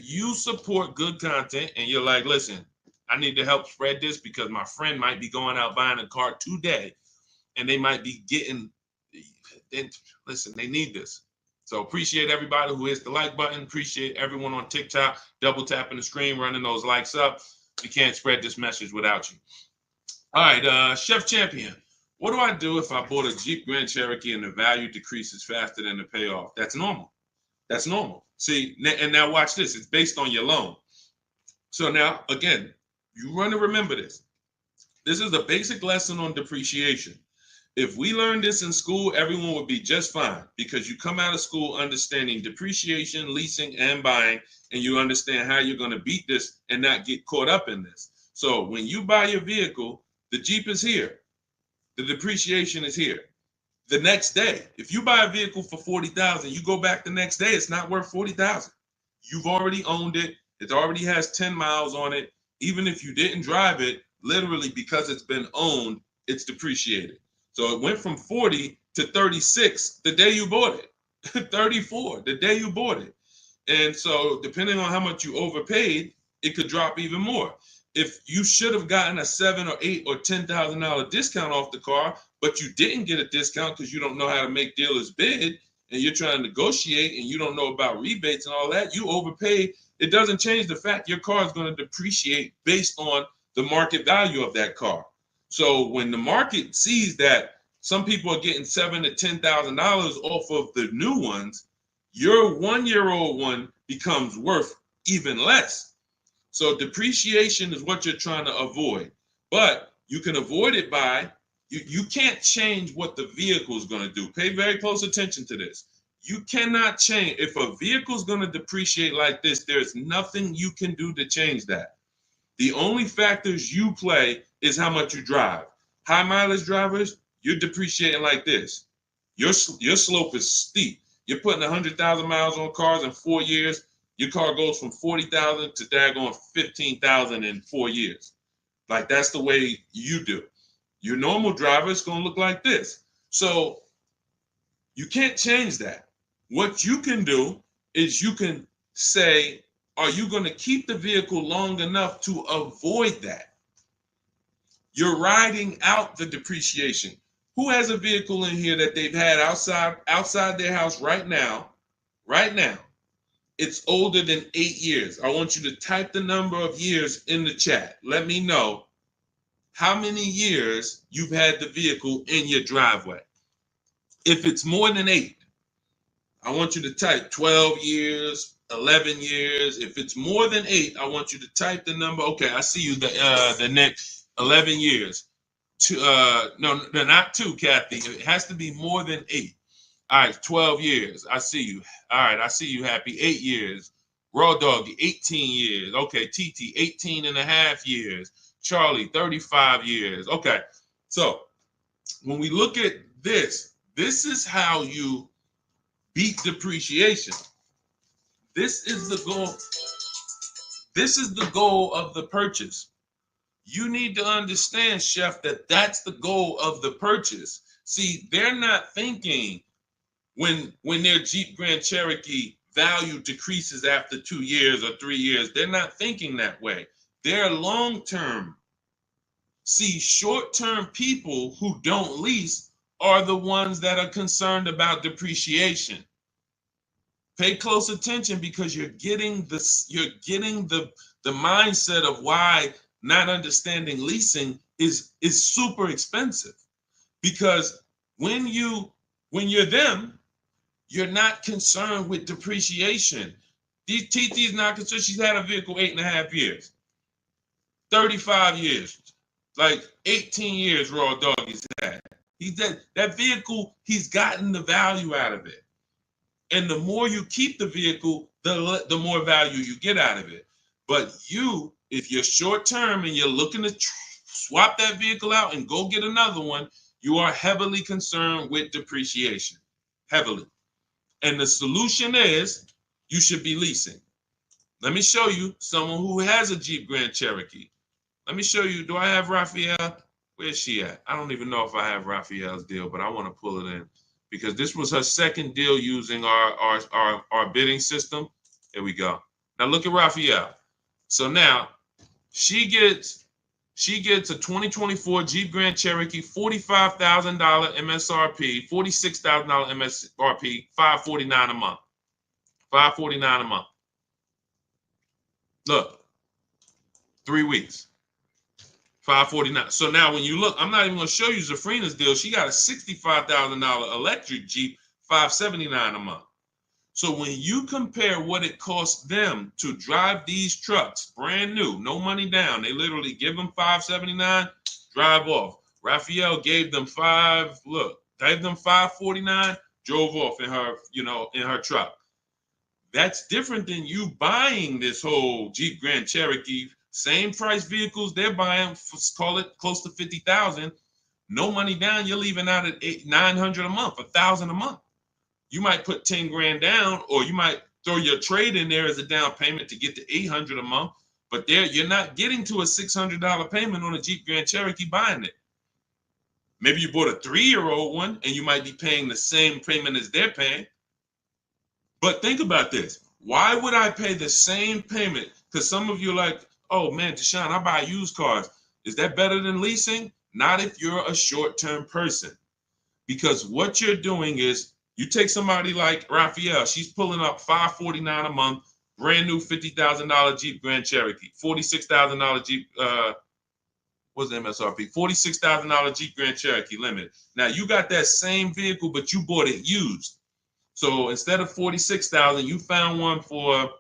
you support good content and you're like, listen, I need to help spread this because my friend might be going out buying a car today and they might be getting, listen, they need this. So appreciate everybody who hits the like button. Appreciate everyone on TikTok, double tapping the screen, running those likes up. We can't spread this message without you. All right, Chef Champion. What do I do if I bought a Jeep Grand Cherokee and the value decreases faster than the payoff? That's normal. That's normal. See, and now watch this. It's based on your loan. So now, again, you want to remember this. This is a basic lesson on depreciation. If we learned this in school, everyone would be just fine because you come out of school understanding depreciation, leasing, and buying, and you understand how you're going to beat this and not get caught up in this. So when you buy your vehicle, the Jeep is here. The depreciation is here. The next day, if you buy a vehicle for $40,000, you go back the next day, it's not worth $40,000. You've already owned it. It already has 10 miles on it. Even if you didn't drive it, literally because it's been owned, it's depreciated. So it went from 40 to 36 the day you bought it, 34 the day you bought it. And so depending on how much you overpaid, it could drop even more. If you should have gotten a $7,000 or $8,000 or $10,000 discount off the car, but you didn't get a discount because you don't know how to make dealers bid and you're trying to negotiate and you don't know about rebates and all that, you overpaid. It doesn't change the fact your car is going to depreciate based on the market value of that car. So when the market sees that some people are getting $7,000 to $10,000 off of the new ones, your 1-year-old one becomes worth even less. So depreciation is what you're trying to avoid, but you can avoid it by, you can't change what the vehicle is going to do. Pay very close attention to this. You cannot change. If a vehicle is going to depreciate like this, there's nothing you can do to change that. The only factors you play is how much you drive. High mileage drivers, you're depreciating like this. Your slope is steep. You're putting 100,000 miles on cars in 4 years. Your car goes from 40,000 to daggone 15,000 in 4 years. Like that's the way you do. Your normal driver is going to look like this. So you can't change that. What you can do is you can say, are you going to keep the vehicle long enough to avoid that? You're riding out the depreciation. Who has a vehicle in here that they've had outside their house right now? Right now. It's older than 8 years. I want you to type the number of years in the chat. Let me know how many years you've had the vehicle in your driveway. If it's more than 8, I want you to type 12 years, 11 years. If it's more than 8, I want you to type the number. Okay, I see you. The next 11 years. No, not 2, Kathy. It has to be more than 8. All right, 12 years. I see you. All right, I see you, Happy. 8 years. Raw Doggy, 18 years. Okay, TT, 18 and a half years. Charlie, 35 years. Okay, so when we look at this, this is how you beat depreciation. This is the goal. This is the goal of the purchase. You need to understand, Chef, that that's the goal of the purchase. See, they're not thinking when their Jeep Grand Cherokee value decreases after 2 years or 3 years. They're not thinking that way. They're long-term. See, short-term people who don't lease are the ones that are concerned about depreciation. Pay close attention, because you're getting the mindset of why not understanding leasing is super expensive. Because when you're them, you're not concerned with depreciation. TT's not concerned. She's had a vehicle 8.5 years, 35 years, like 18 years raw dog he's had. That vehicle, he's gotten the value out of it. And the more you keep the vehicle, the more value you get out of it. But if you're short term and you're looking to swap that vehicle out and go get another one, you are heavily concerned with depreciation, heavily. And the solution is you should be leasing. Let me show you someone who has a Jeep Grand Cherokee. Let me show you. Do I have Raphael? Where's she at? I don't even know if I have Raphael's deal, but I want to pull it in, because this was her second deal using our bidding system. Here we go. Now look at Raphael. So now she gets a 2024 Jeep Grand Cherokee, $45,000 MSRP, $46,000 MSRP, $549 a month. $549 a month. Look, 3 weeks. $549. So now when you look, I'm not even going to show you Zafrina's deal. She got a $65,000 electric Jeep, $579 a month. So when you compare what it costs them to drive these trucks, brand new, no money down, they literally give them $579, drive off. Raphael gave them $549, drove off in her truck. That's different than you buying this whole Jeep Grand Cherokee. Same price vehicles they're buying, call it close to $50,000. No money down, you're leaving out at $900 a month, $1,000 a month. You might put 10 grand down, or you might throw your trade in there as a down payment to get to $800 a month. But you're not getting to a $600 payment on a Jeep Grand Cherokee buying it. Maybe you bought a 3-year-old one and you might be paying the same payment as they're paying. But think about this. Why would I pay the same payment? Because some of you are like, oh man, Deshone, I buy used cars. Is that better than leasing? Not if you're a short-term person. Because what you're doing is, you take somebody like Raphael, she's pulling up $549 a month, brand new $50,000 Jeep Grand Cherokee, $46,000 Jeep, what's the MSRP? $46,000 Jeep Grand Cherokee Limited. Now you got that same vehicle, but you bought it used. So instead of $46,000, you found one for,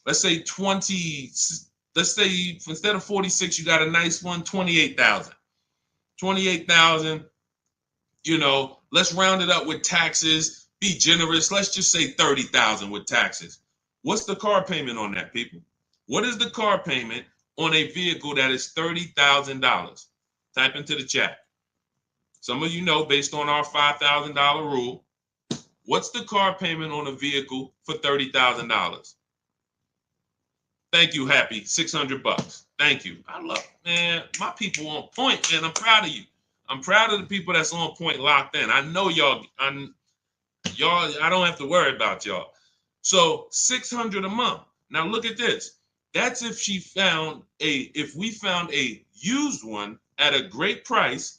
let's say 20. Let's say instead of 46, you got a nice one, 28,000. 28,000. Let's round it up with taxes. Be generous. Let's just say 30,000 with taxes. What's the car payment on that, people? What is the car payment on a vehicle that is $30,000? Type into the chat. Some of you know, based on our $5,000 rule, what's the car payment on a vehicle for $30,000? Thank you, Happy. $600. Thank you. I love, man, my people on point, man. I'm proud of you. I'm proud of the people that's on point, locked in. I know y'all. I don't have to worry about y'all. So $600 a month. Now look at this. That's if we found a used one at a great price,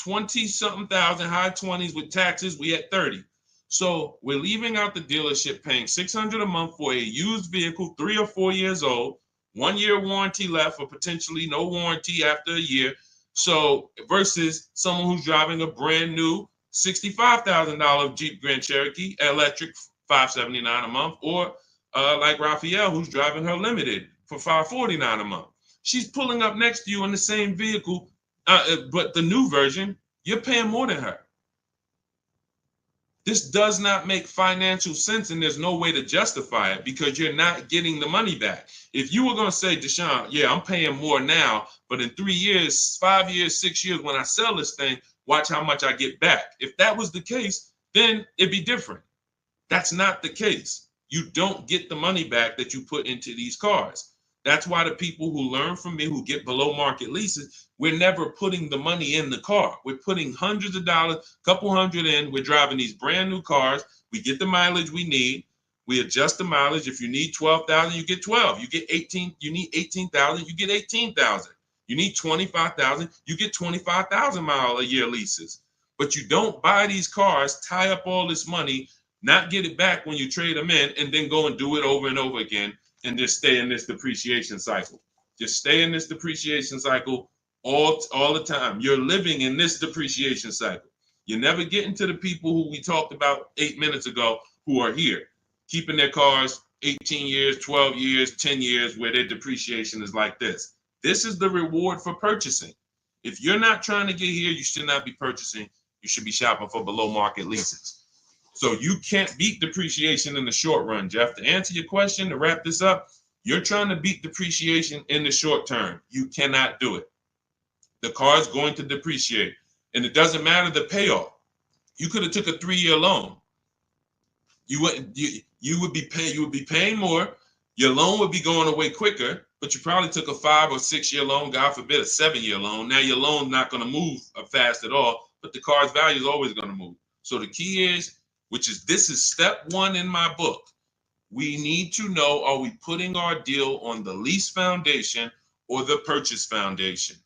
20-something thousand, high 20s with taxes. We at 30. So we're leaving out the dealership paying $600 a month for a used vehicle, 3 or 4 years old, 1 year warranty left, or potentially no warranty after a year. So versus someone who's driving a brand new $65,000 Jeep Grand Cherokee electric, $579 a month, or like Raphael, who's driving her limited for $549 a month. She's pulling up next to you in the same vehicle, but the new version, you're paying more than her. This does not make financial sense, and there's no way to justify it because you're not getting the money back. If you were going to say, Deshone, yeah, I'm paying more now, but in 3 years, 5 years, 6 years, when I sell this thing, watch how much I get back. If that was the case, then it'd be different. That's not the case. You don't get the money back that you put into these cars. That's why the people who learn from me, who get below market leases, we're never putting the money in the car. We're putting hundreds of dollars, couple hundred in. We're driving these brand new cars. We get the mileage we need. We adjust the mileage. If you need 12,000, you get 12. You get 18. You need 18,000, you get 18,000. You need 25,000, you get 25,000 mile a year leases. But you don't buy these cars, tie up all this money, not get it back when you trade them in, and then go and do it over and over again and just stay in this depreciation cycle. Just stay in this depreciation cycle all the time. You're living in this depreciation cycle. You're never getting to the people who we talked about 8 minutes ago who are here, keeping their cars 18 years, 12 years, 10 years, where their depreciation is like this. This is the reward for purchasing. If you're not trying to get here, you should not be purchasing. You should be shopping for below market leases. So you can't beat depreciation in the short run, Jeff. To answer your question, to wrap this up, you're trying to beat depreciation in the short term. You cannot do it. The car is going to depreciate, and it doesn't matter the payoff. You could have took a 3-year loan. You would be paying more. Your loan would be going away quicker, but you probably took a 5 or 6 year loan, God forbid a 7-year loan. Now your loan's not going to move fast at all, but the car's value is always going to move. So the key is, this is step 1 in my book. We need to know, are we putting our deal on the lease foundation or the purchase foundation?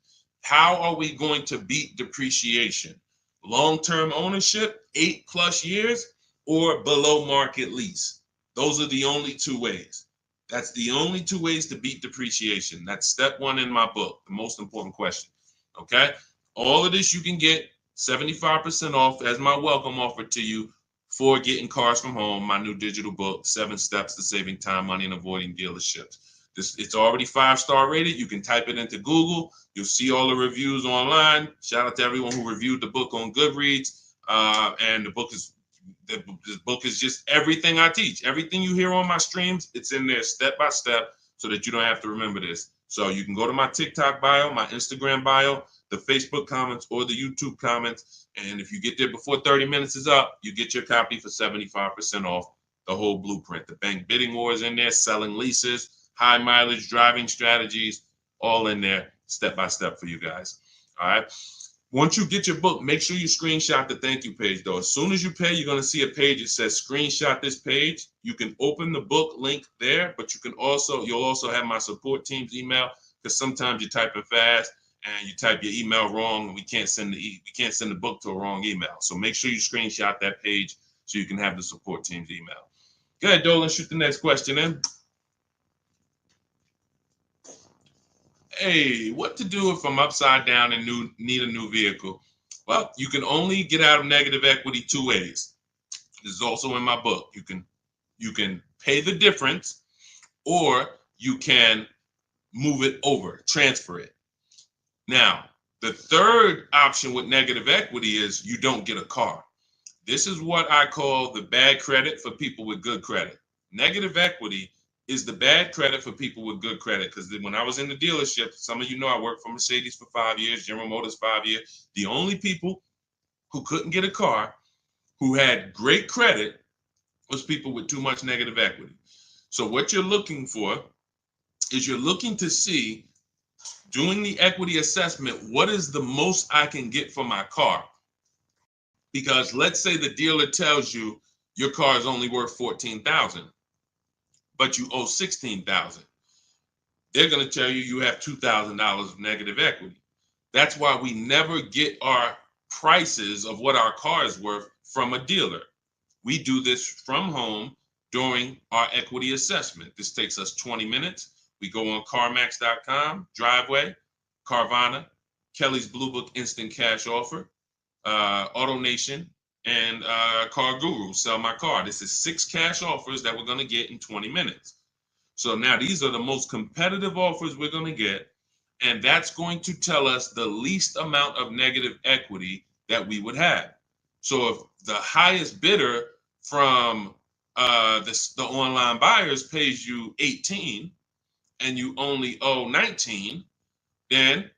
How are we going to beat depreciation? Long-term ownership, 8+ years, or below market lease? Those are the only 2 ways. That's the only 2 ways to beat depreciation. That's step 1 in my book, the most important question. Okay? All of this you can get 75% off as my welcome offer to you for getting cars from home, my new digital book, 7 Steps to Saving Time, Money, and Avoiding Dealerships. It's already 5-star rated. You can type it into Google. You'll see all the reviews online. Shout out to everyone who reviewed the book on Goodreads. And the book is just everything I teach. Everything you hear on my streams, it's in there step by step so that you don't have to remember this. So you can go to my TikTok bio, my Instagram bio, the Facebook comments, or the YouTube comments. And if you get there before 30 minutes is up, you get your copy for 75% off the whole blueprint. The bank bidding war is in there, selling leases, high mileage driving strategies, all in there step by step for you guys. All right. Once you get your book, make sure you screenshot the thank you page, though. As soon as you pay, you're going to see a page that says screenshot this page. You can open the book link there, but you'll also have my support team's email, because sometimes you're typing fast and you type your email wrong, and we can't send the book to a wrong email. So make sure you screenshot that page so you can have the support team's email. Go ahead, Dolan, shoot the next question in. Hey, what to do if I'm upside down and need a new vehicle? Well, you can only get out of negative equity 2 ways. This is also in my book. You can pay the difference, or you can move it over, transfer it. Now, the third option with negative equity is you don't get a car. This is what I call the bad credit for people with good credit. Negative equity is the bad credit for people with good credit. Because when I was in the dealership, some of you know I worked for Mercedes for 5 years, General Motors 5 years. The only people who couldn't get a car, who had great credit, was people with too much negative equity. So what you're looking for is you're looking to see, doing the equity assessment, what is the most I can get for my car? Because let's say the dealer tells you your car is only worth $14,000. but you owe $16,000. They're going to tell you you have $2,000 of negative equity. That's why we never get our prices of what our car is worth from a dealer. We do this from home during our equity assessment. This takes us 20 minutes. We go on CarMax.com, Driveway, Carvana, Kelly's Blue Book Instant Cash Offer, AutoNation, and Car Guru, Sell My Car. This is 6 cash offers that we're going to get in 20 minutes. So now these are the most competitive offers we're going to get, and that's going to tell us the least amount of negative equity that we would have. So if the highest bidder from the online buyers pays you 18 and you only owe 19, then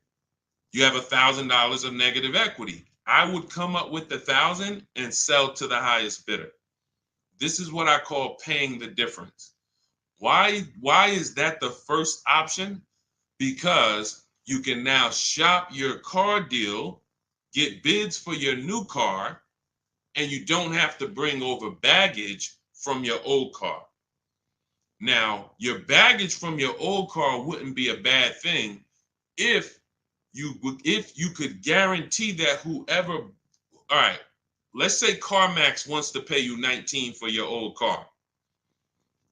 you have $1,000 of negative equity. I would come up with 1,000 and sell to the highest bidder. This is what I call paying the difference. Why is that the first option? Because you can now shop your car deal, get bids for your new car, and you don't have to bring over baggage from your old car. Now, your baggage from your old car wouldn't be a bad thing if you could guarantee that whoever, all right, let's say CarMax wants to pay you 19 for your old car,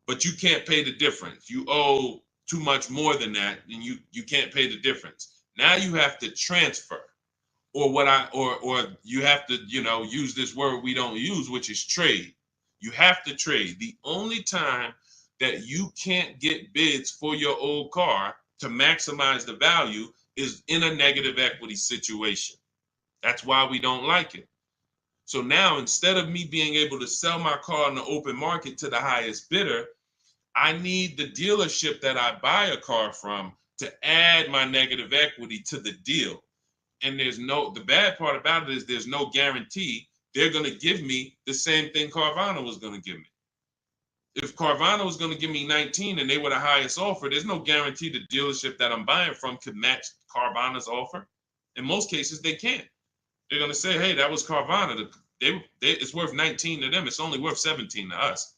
but you can't pay the difference. You owe too much more than that, and you can't pay the difference. Now you have to transfer, or you have to, use this word we don't use, which is trade. You have to trade. The only time that you can't get bids for your old car to maximize the value is in a negative equity situation. That's why we don't like it. So now, instead of me being able to sell my car in the open market to the highest bidder, I need the dealership that I buy a car from to add my negative equity to the deal. And the bad part about it is there's no guarantee they're going to give me the same thing Carvana was going to give me. If Carvana was going to give me 19 and they were the highest offer, there's no guarantee the dealership that I'm buying from could match Carvana's offer. In most cases, they can't. They're going to say, hey, that was Carvana. It's worth 19 to them. It's only worth 17 to us.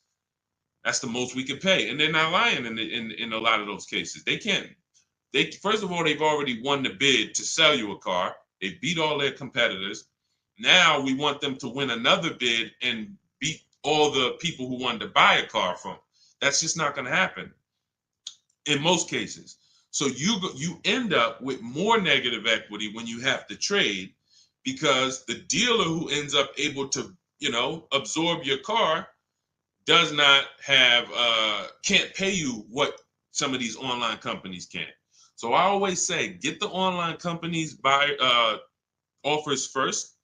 That's the most we could pay. And they're not lying in a lot of those cases. They can't. First of all, they've already won the bid to sell you a car. They beat all their competitors. Now we want them to win another bid and beat all the people who wanted to buy a car from. That's just not going to happen in most cases. So you end up with more negative equity when you have to trade, because the dealer who ends up able to, absorb your car does not can't pay you what some of these online companies can. So I always say, get the online companies offers first.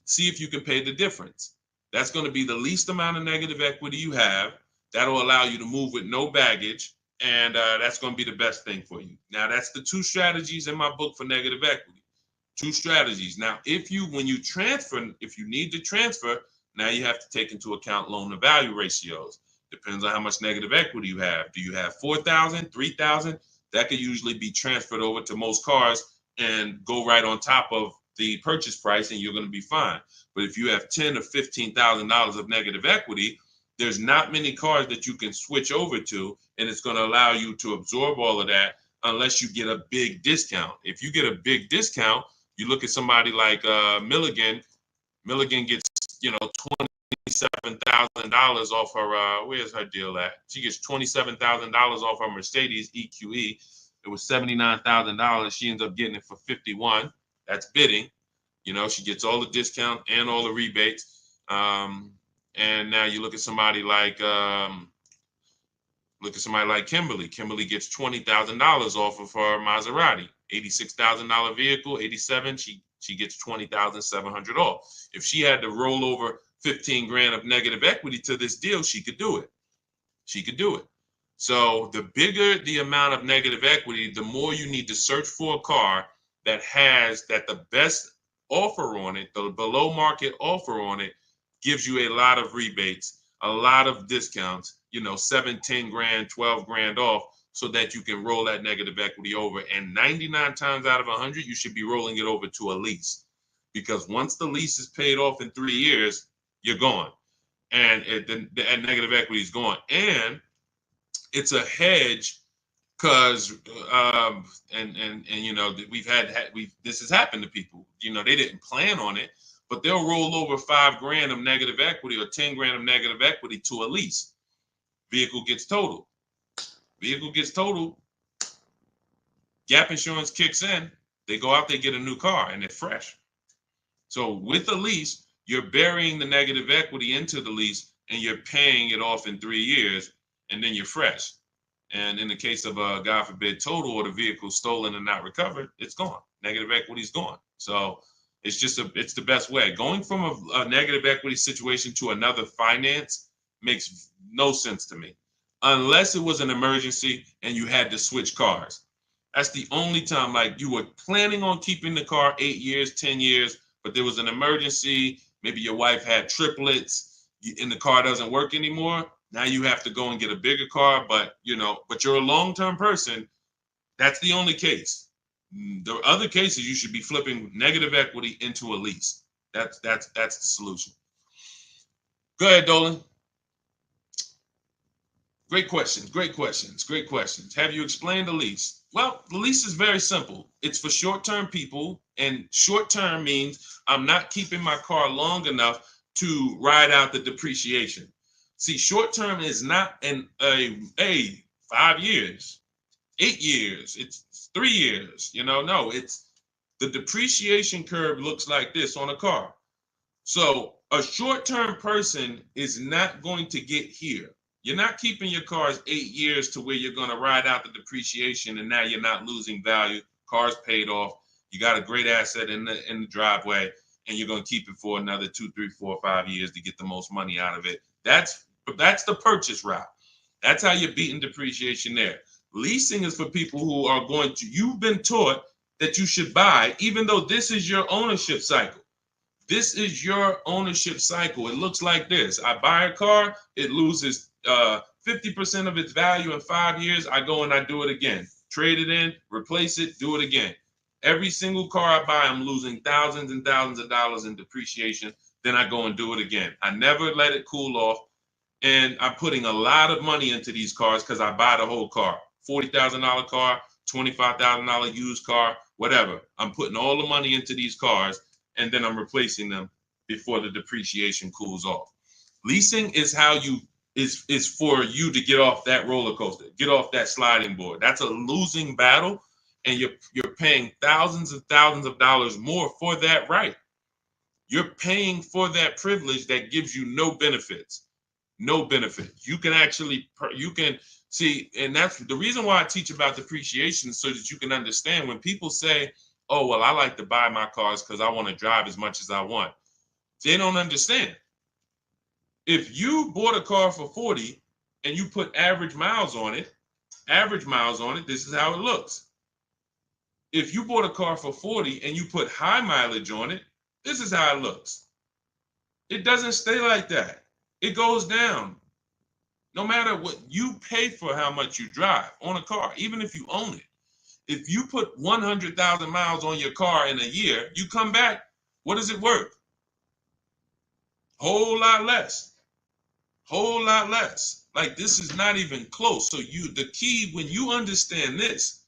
See if you can pay the difference. That's going to be the least amount of negative equity you have. That'll allow you to move with no baggage, and that's going to be the best thing for you. Now, that's the 2 strategies in my book for negative equity. 2 strategies. Now, if you need to transfer, now you have to take into account loan to value ratios. Depends on how much negative equity you have. Do you have 4,000, 3,000? That could usually be transferred over to most cars and go right on top of the purchase price, and you're going to be fine. But if you have $10,000 or $15,000 of negative equity, there's not many cars that you can switch over to, and it's going to allow you to absorb all of that unless you get a big discount. If you get a big discount, you look at somebody like Milligan. Milligan gets, $27,000 off her. Where's her deal at? She gets $27,000 off her Mercedes EQE. It was $79,000. She ends up getting it for $51,000. That's bidding. She gets all the discount and all the rebates. And now you look at somebody like Kimberly. Kimberly gets $20,000 off of her Maserati. $86,000 vehicle, 87. She gets $20,700 off. If she had to roll over 15 grand of negative equity to this deal, she could do it. So the bigger the amount of negative equity, the more you need to search for a car that has the best offer on it, the below market offer on it, gives you a lot of rebates, a lot of discounts, 7, 10 grand, 12 grand off, so that you can roll that negative equity over. And 99 times out of 100, you should be rolling it over to a lease, because once the lease is paid off in 3 years, you're gone, and the negative equity is gone. And it's a hedge, because this has happened to people. They didn't plan on it, but they'll roll over 5 grand of negative equity or 10 grand of negative equity to a lease. Vehicle gets totaled. Gap insurance kicks in. They go out, they get a new car, and it's fresh. So with a lease, you're burying the negative equity into the lease, and you're paying it off in 3 years, and then you're fresh. And in the case of a, God forbid, total, or the vehicle stolen and not recovered, it's gone. Negative equity is gone. So it's the best way. Going from a negative equity situation to another finance makes no sense to me, unless it was an emergency and you had to switch cars. That's the only time, like you were planning on keeping the car 8 years, 10 years, but there was an emergency. Maybe your wife had triplets and the car doesn't work anymore. Now you have to go and get a bigger car, but you're a long-term person. That's the only case. The other cases, you should be flipping negative equity into a lease. That's the solution. Go ahead, Dolan. Great questions, great questions, great questions. Have you explained the lease? Well, the lease is very simple. It's for short-term people, and short-term means I'm not keeping my car long enough to ride out the depreciation. See, short-term is not a 5 years, 8 years, it's 3 years, no, it's the depreciation curve looks like this on a car. So a short-term person is not going to get here. You're not keeping your cars 8 years to where you're going to ride out the depreciation and now you're not losing value. Car's paid off. You got a great asset in the driveway and you're going to keep it for another 2, 3, 4, 5 years to get the most money out of it. That's the purchase route. That's how you're beating depreciation there. Leasing is for people who are going to, you've been taught that you should buy, even though this is your ownership cycle. This is your ownership cycle. It looks like this. I buy a car, it loses 50% of its value in 5 years. I go and I do it again. Trade it in, replace it, do it again. Every single car I buy, I'm losing thousands and thousands of dollars in depreciation. Then I go and do it again. I never let it cool off. And I'm putting a lot of money into these cars because I buy the whole car. $40,000 car, $25,000 used car, whatever. I'm putting all the money into these cars and then I'm replacing them before the depreciation cools off. Leasing is how is for you to get off that roller coaster, get off that sliding board. That's a losing battle, and you're paying thousands and thousands of dollars more for that right. You're paying for that privilege that gives you no benefits. No benefits. You can see, and that's the reason why I teach about depreciation, so that you can understand when people say, oh, well, I like to buy my cars because I want to drive as much as I want. They don't understand. If you bought a car for 40 and you put average miles on it, this is how it looks. If you bought a car for 40 and you put high mileage on it, this is how it looks. It doesn't stay like that. It goes down. No matter what you pay for how much you drive on a car, even if you own it. If you put 100,000 miles on your car in a year, you come back, what is it worth? Whole lot less. Whole lot less. Like, this is not even close. So the key, when you understand this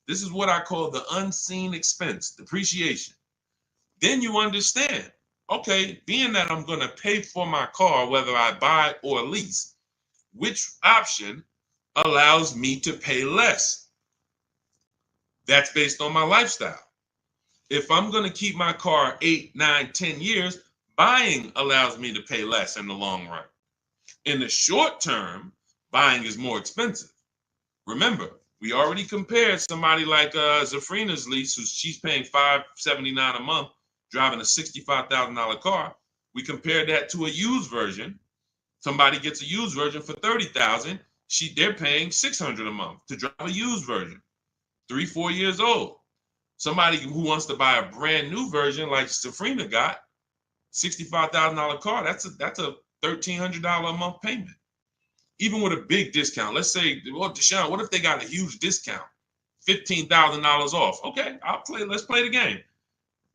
is what I call the unseen expense, depreciation. Then you understand, okay, being that I'm going to pay for my car, whether I buy or lease, which option allows me to pay less? That's based on my lifestyle. If I'm going to keep my car 8, 9, 10 years, buying allows me to pay less in the long run. In the short term, buying is more expensive. Remember, we already compared somebody like Zafrina's lease, she's paying $579 a month, driving a $65,000 car. We compared that to a used version. Somebody gets a used version for $30,000. They're paying $600 a month to drive a used version, 3, 4 years old. Somebody who wants to buy a brand new version like Zafrina got, $65,000 car, that's a $1,300 a month payment. Even with a big discount. Let's say, well, Deshone, what if they got a huge discount? $15,000 off. Okay, let's play the game.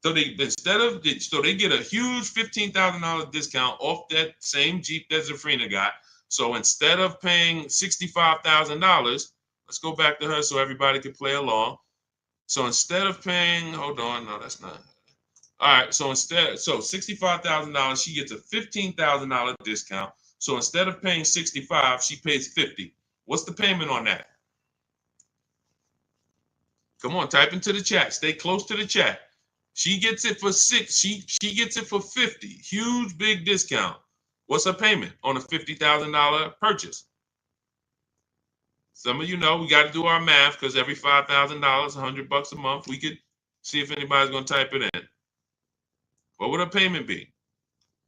So they get a huge $15,000 discount off that same Jeep that Zafrina got. So instead of paying $65,000, let's go back to her so everybody can play along. So instead of paying, hold on, no, that's not. All right, so $65,000, she gets a $15,000 discount. So instead of paying 65, she pays 50. What's the payment on that? Come on, type into the chat. Stay close to the chat. She gets it for 6. She gets it for 50. Huge, big discount. What's her payment on a $50,000 purchase? Some of you know we got to do our math, because every $5,000, $100 a month, we could see if anybody's going to type it in. What would her payment be?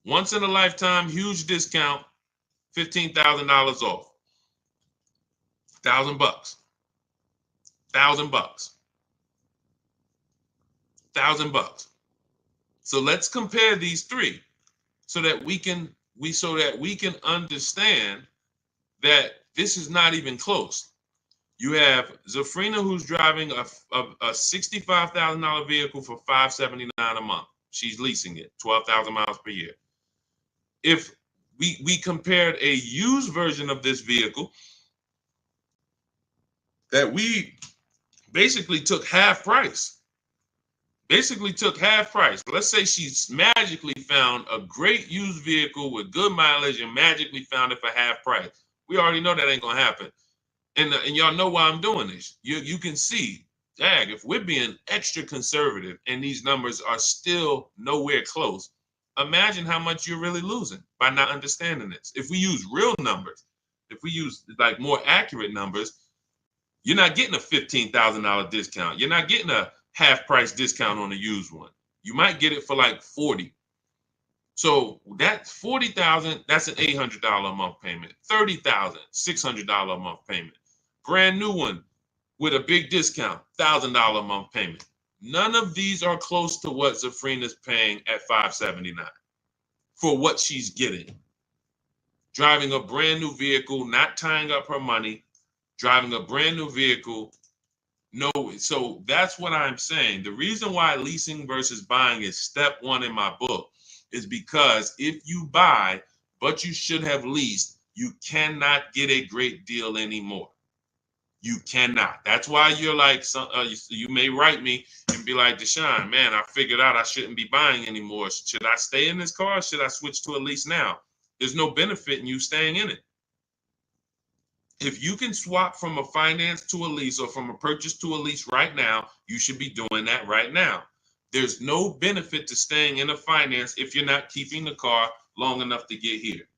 Once in a lifetime, huge discount, $15,000 off. $1,000. $1,000. $1,000. So let's compare these three so that we can understand that this is not even close. You have Zafrina, who's driving a $65,000 vehicle for $579 a month. She's leasing it, 12,000 miles per year. If we compared a used version of this vehicle that we basically took half price. Let's say she's magically found a great used vehicle with good mileage and magically found it for half price. We already know that ain't gonna happen. And y'all know why I'm doing this. You can see, dang, if we're being extra conservative and these numbers are still nowhere close, imagine how much you're really losing by not understanding this. If we use real numbers, if we use like more accurate numbers, you're not getting a $15,000 discount. You're not getting a half price discount on a used one. You might get it for like 40. So that's 40,000, that's an $800 a month payment. 30,000, $600 a month payment. Brand new one with a big discount, $1,000 a month payment. None of these are close to what Zafrina's paying at $579 for what she's getting. Driving a brand new vehicle, not tying up her money, driving a brand new vehicle. No, so that's what I'm saying. The reason why leasing versus buying is step one in my book is because if you buy, but you should have leased, you cannot get a great deal anymore. You cannot. That's why you're like, you may write me and be like, Deshone, man, I figured out I shouldn't be buying anymore. Should I stay in this car? Or should I switch to a lease now? There's no benefit in you staying in it. If you can swap from a finance to a lease or from a purchase to a lease right now, you should be doing that right now. There's no benefit to staying in a finance if you're not keeping the car long enough to get here.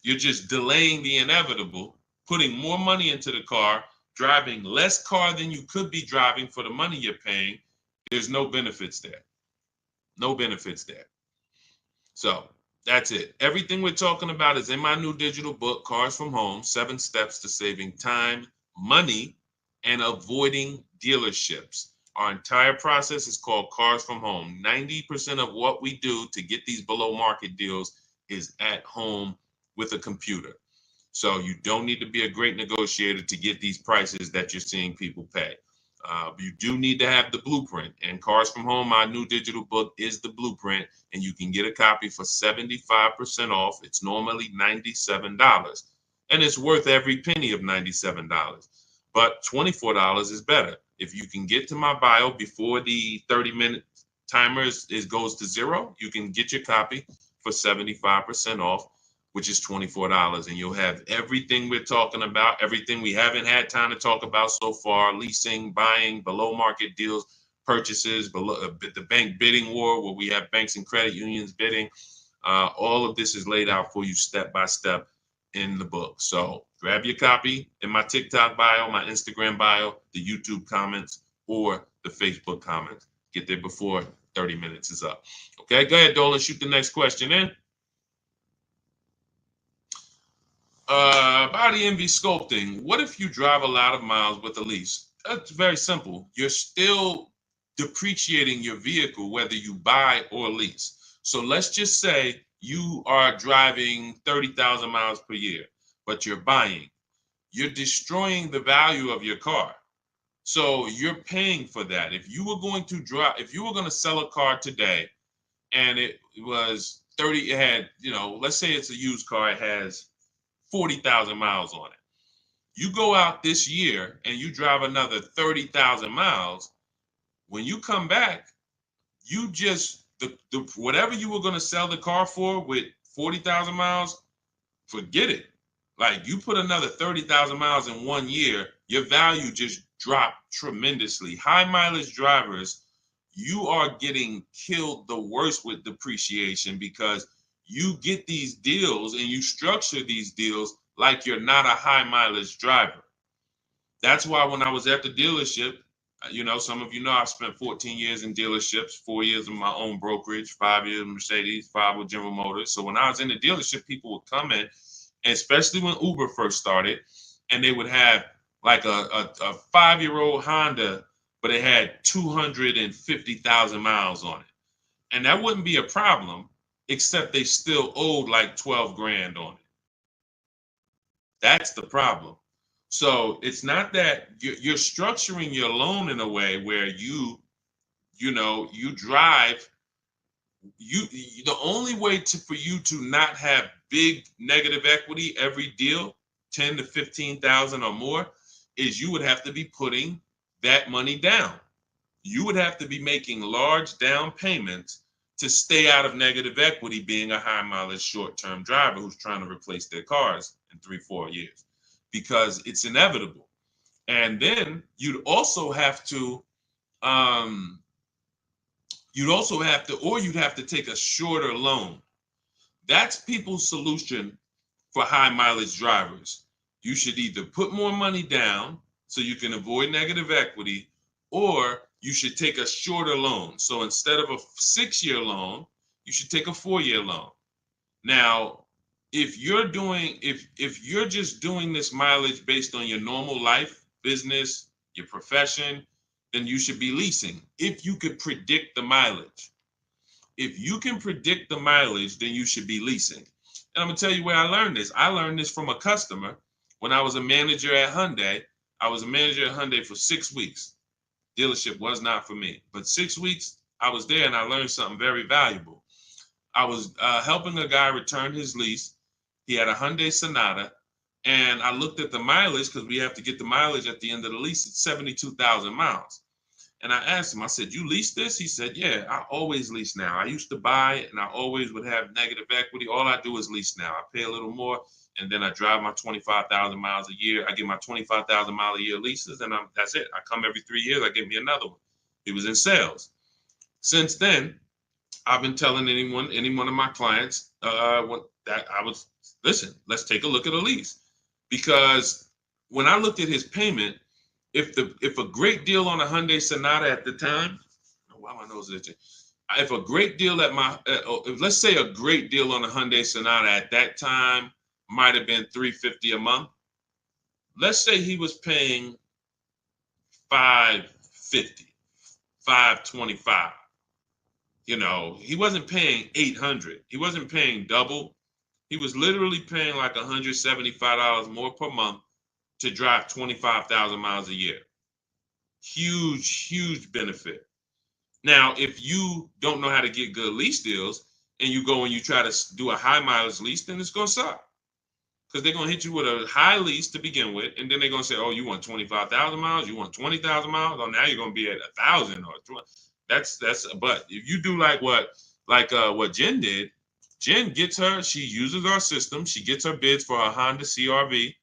You're just delaying the inevitable, putting more money into the car, driving less car than you could be driving for the money you're paying. There's no benefits there. No benefits there. So that's it. Everything we're talking about is in my new digital book, Cars from Home, 7 Steps to Saving Time, Money, and Avoiding Dealerships. Our entire process is called Cars from Home. 90% of what we do to get these below market deals is at home with a computer. So you don't need to be a great negotiator to get these prices that you're seeing people pay. You do need to have the blueprint, and Cars from Home, my new digital book, is the blueprint, and you can get a copy for 75% off. It's normally $97, and it's worth every penny of $97, but $24 is better. If you can get to my bio before the 30-minute timer goes to 0, you can get your copy for 75% off, which is $24, and you'll have everything we're talking about, everything we haven't had time to talk about so far: leasing, buying, below market deals, purchases, the bank bidding war, where we have banks and credit unions bidding. All of this is laid out for you step by step in the book. So grab your copy in my TikTok bio, my Instagram bio, the YouTube comments, or the Facebook comments. Get there before 30 minutes is up. Okay, go ahead, Dolan, shoot the next question in. Body envy sculpting. What if you drive a lot of miles with a lease? That's very simple. You're still depreciating your vehicle whether you buy or lease. So let's just say you are driving 30,000 miles per year, but you're buying. You're destroying the value of your car. So you're paying for that. If you were going to sell a car today and it was 30, it had, let's say it's a used car, it has 40,000 miles on it. You go out this year and you drive another 30,000 miles. When you come back, you just, whatever you were going to sell the car for with 40,000 miles, forget it. Like, you put another 30,000 miles in 1 year, your value just dropped tremendously. High mileage drivers, you are getting killed the worst with depreciation, because you get these deals and you structure these deals like you're not a high mileage driver. That's why when I was at the dealership, some of you know I've spent 14 years in dealerships, 4 years in my own brokerage, 5 years in Mercedes, 5 with General Motors. So when I was in the dealership, people would come in, and especially when Uber first started, and they would have like a 5-year-old Honda, but it had 250,000 miles on it. And that wouldn't be a problem, except they still owed like 12 grand on it. That's the problem. So it's not that you're structuring your loan in a way where you drive. The only way for you to not have big negative equity every deal, 10 to 15,000 or more, is you would have to be putting that money down. You would have to be making large down payments to stay out of negative equity, being a high mileage short-term driver who's trying to replace their cars in 3-4 years, because it's inevitable. And then you'd also have to or you'd have to take a shorter loan. That's people's solution for high mileage drivers. You should either put more money down so you can avoid negative equity, or you should take a shorter loan. So instead of a 6-year loan, you should take a 4-year loan. Now, if you're just doing this mileage based on your normal life, business, your profession, then you should be leasing. If you could predict the mileage. If you can predict the mileage, then you should be leasing. And I'm gonna tell you where I learned this. I learned this from a customer when I was a manager at Hyundai. I was a manager at Hyundai for 6 weeks. Dealership was not for me, but 6 weeks I was there and I learned something very valuable. I was helping a guy return his lease. He had a Hyundai Sonata, and I looked at the mileage because we have to get the mileage at the end of the lease. It's 72,000 miles. And I asked him, I said, you lease this? He said, yeah, I always lease now. I used to buy it and I always would have negative equity. All I do is lease now. I pay a little more and then I drive my 25,000 miles a year. I get my 25,000 mile a year leases and that's it. I come every 3 years, I get me another one. He was in sales. Since then, I've been telling any one of my clients listen, let's take a look at a lease. Because when I looked at his payment, if a great deal on a Hyundai Sonata at the time, why my nose itching? If a great deal let's say a great deal on a Hyundai Sonata at that time might have been $350 a month. Let's say he was paying $550, $525. You know, he wasn't paying $800. He wasn't paying double. He was literally paying like $175 more per month to drive 25,000 miles a year. Huge, huge benefit. Now, if you don't know how to get good lease deals and you go and you try to do a high mileage lease, then it's going to suck. Because they're going to hit you with a high lease to begin with. And then they're going to say, oh, you want 25,000 miles? You want 20,000 miles? Oh, now you're going to be at 1,000 or 20. But if you do like what Jen did, Jen she uses our system. She gets her bids for her Honda CRV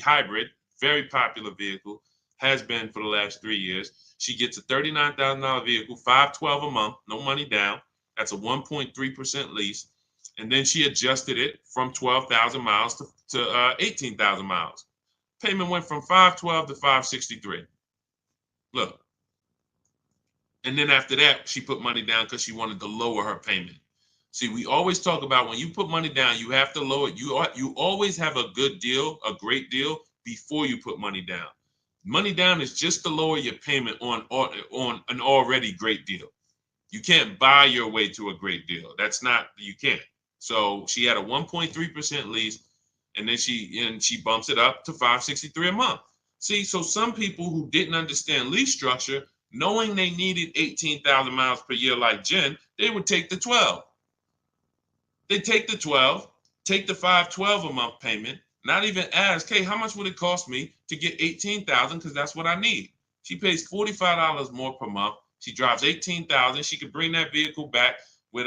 hybrid, very popular vehicle, has been for the last 3 years. She gets a $39,000 vehicle, $512 a month, no money down. That's a 1.3% lease. And then she adjusted it from 12,000 miles to 18,000 miles. Payment went from $512 to $563. Look. And then after that, she put money down because she wanted to lower her payment. See, we always talk about when you put money down, you have to lower it. You always have a good deal, a great deal, before you put money down. Money down is just to lower your payment on an already great deal. You can't buy your way to a great deal. You can't. So she had a 1.3% lease, and then she bumps it up to $563 a month. See, so some people who didn't understand lease structure, knowing they needed 18,000 miles per year like Jen, they would take the 12. They take the 12, take the $512 a month payment, not even ask, hey, how much would it cost me to get 18,000? Because that's what I need. She pays $45 more per month. She drives 18,000. She could bring that vehicle back with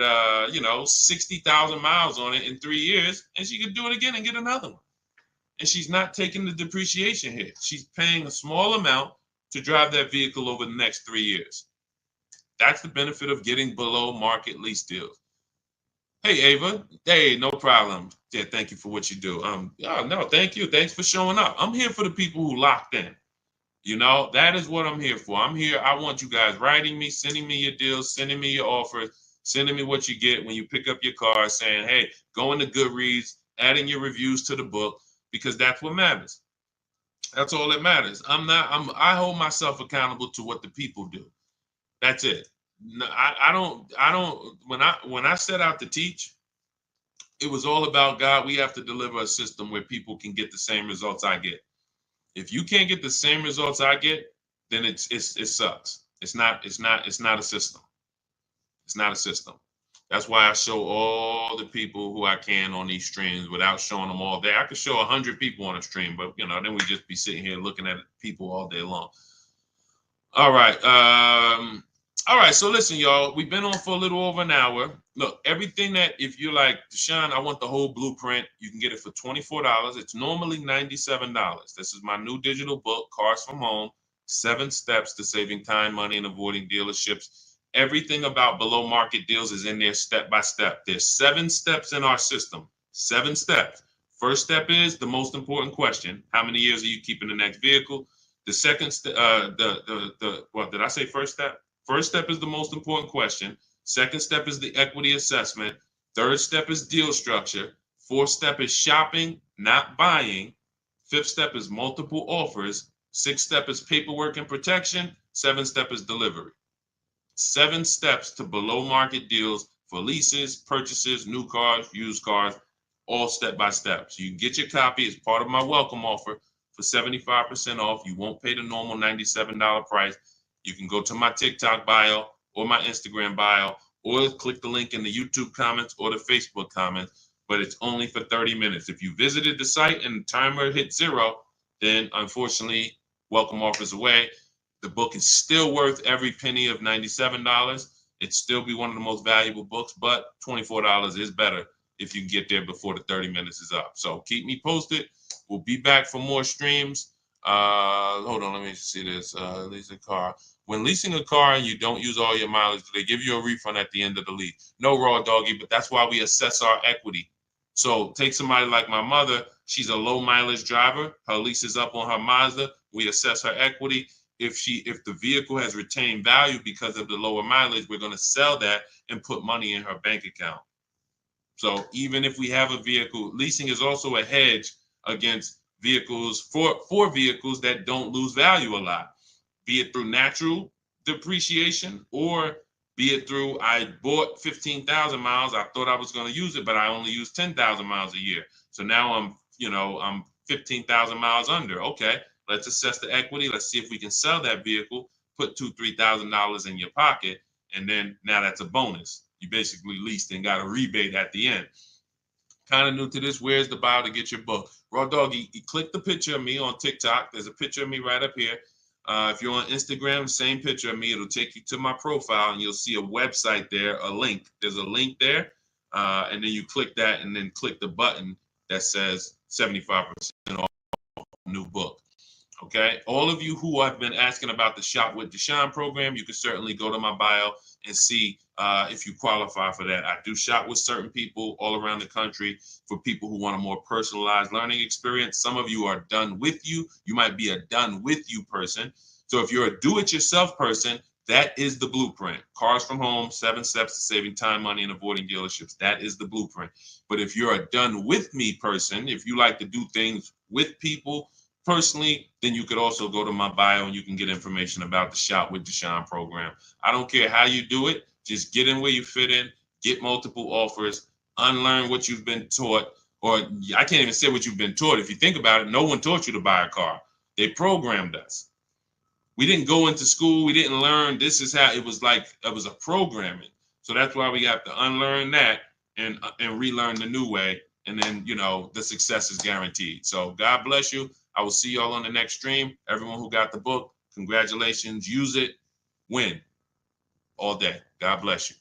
60,000 miles on it in 3 years, and she could do it again and get another one. And she's not taking the depreciation hit. She's paying a small amount to drive that vehicle over the next 3 years. That's the benefit of getting below market lease deals. Hey, Ava. Hey, no problem. Yeah, thank you for what you do. No, thank you. Thanks for showing up. I'm here for the people who locked in. You know, that is what I'm here for. I'm here. I want you guys writing me, sending me your deals, sending me your offers, sending me what you get when you pick up your car, saying, hey, go into Goodreads, adding your reviews to the book, because that's what matters. That's all that matters. I hold myself accountable to what the people do. That's it. No, I don't, when I set out to teach, it was all about, God, we have to deliver a system where people can get the same results I get. If you can't get the same results I get, then it sucks. It's not a system. It's not a system. That's why I show all the people who I can on these streams without showing them all day. I could show 100 people on a stream, but then we just be sitting here looking at people all day long. All right. All right. So listen, y'all, we've been on for a little over an hour. Look, everything that if you're like, Deshaun, I want the whole blueprint, you can get it for $24. It's normally $97. This is my new digital book, Cars from Home, 7 Steps to Saving Time, Money, and Avoiding Dealerships. Everything about below market deals is in there step by step. There's 7 steps in our system. 7 steps. First step is the most important question. How many years are you keeping the next vehicle? The second step, what did I say? First step? First step is the most important question. Second step is the equity assessment. Third step is deal structure. Fourth step is shopping, not buying. Fifth step is multiple offers. Sixth step is paperwork and protection. Seventh step is delivery. 7 steps to below market deals for leases, purchases, new cars, used cars, all step by step. So you can get your copy as part of my welcome offer for 75% off. You won't pay the normal $97 price. You can go to my TikTok bio or my Instagram bio, or click the link in the YouTube comments or the Facebook comments, but it's only for 30 minutes. If you visited the site and the timer hit 0, then unfortunately, welcome offers away. The book is still worth every penny of $97. It'd still be one of the most valuable books, but $24 is better if you can get there before the 30 minutes is up. So keep me posted. We'll be back for more streams. Hold on, let me see this. Lease a car. When leasing a car and you don't use all your mileage, do they give you a refund at the end of the lease? No, Raw Doggy, but that's why we assess our equity. So take somebody like my mother. She's a low mileage driver. Her lease is up on her Mazda. We assess her equity. If the vehicle has retained value because of the lower mileage, we're going to sell that and put money in her bank account. So even if we have a vehicle, leasing is also a hedge against vehicles for vehicles that don't lose value a lot, be it through natural depreciation or be it through I bought 15,000 miles. I thought I was going to use it, but I only use 10,000 miles a year. So now I'm 15,000 miles under. Okay. Let's assess the equity. Let's see if we can sell that vehicle, put $2,000-$3,000 in your pocket, and then now that's a bonus. You basically leased and got a rebate at the end. Kind of new to this, where's the bio to get your book? Raw Doggy, you click the picture of me on TikTok. There's a picture of me right up here. If you're on Instagram, same picture of me. It'll take you to my profile, and you'll see a website there, a link. There's a link there, and then you click that, and then click the button that says 75% off new book. Okay, all of you who have been asking about the Shop with Deshaun program, you can certainly go to my bio and see if you qualify for that. I do shop with certain people all around the country for people who want a more personalized learning experience. Some of you are done with you. You might be a done with you person. So if you're a do-it-yourself person, that is the blueprint. Cars from Home, 7 steps to saving time, money, and avoiding dealerships. That is the blueprint. But if you're a done with me person, if you like to do things with people, personally, then you could also go to my bio and you can get information about the Shop with Deshaun program. I don't care how you do it. Just get in where you fit in, get multiple offers, unlearn what you've been taught, or I can't even say what you've been taught. If you think about it, no one taught you to buy a car. They programmed us. We didn't go into school. We didn't learn. This is how it was like. It was a programming. So that's why we have to unlearn that and relearn the new way. And then, the success is guaranteed. So God bless you. I will see y'all on the next stream. Everyone who got the book, congratulations. Use it. Win all day. God bless you.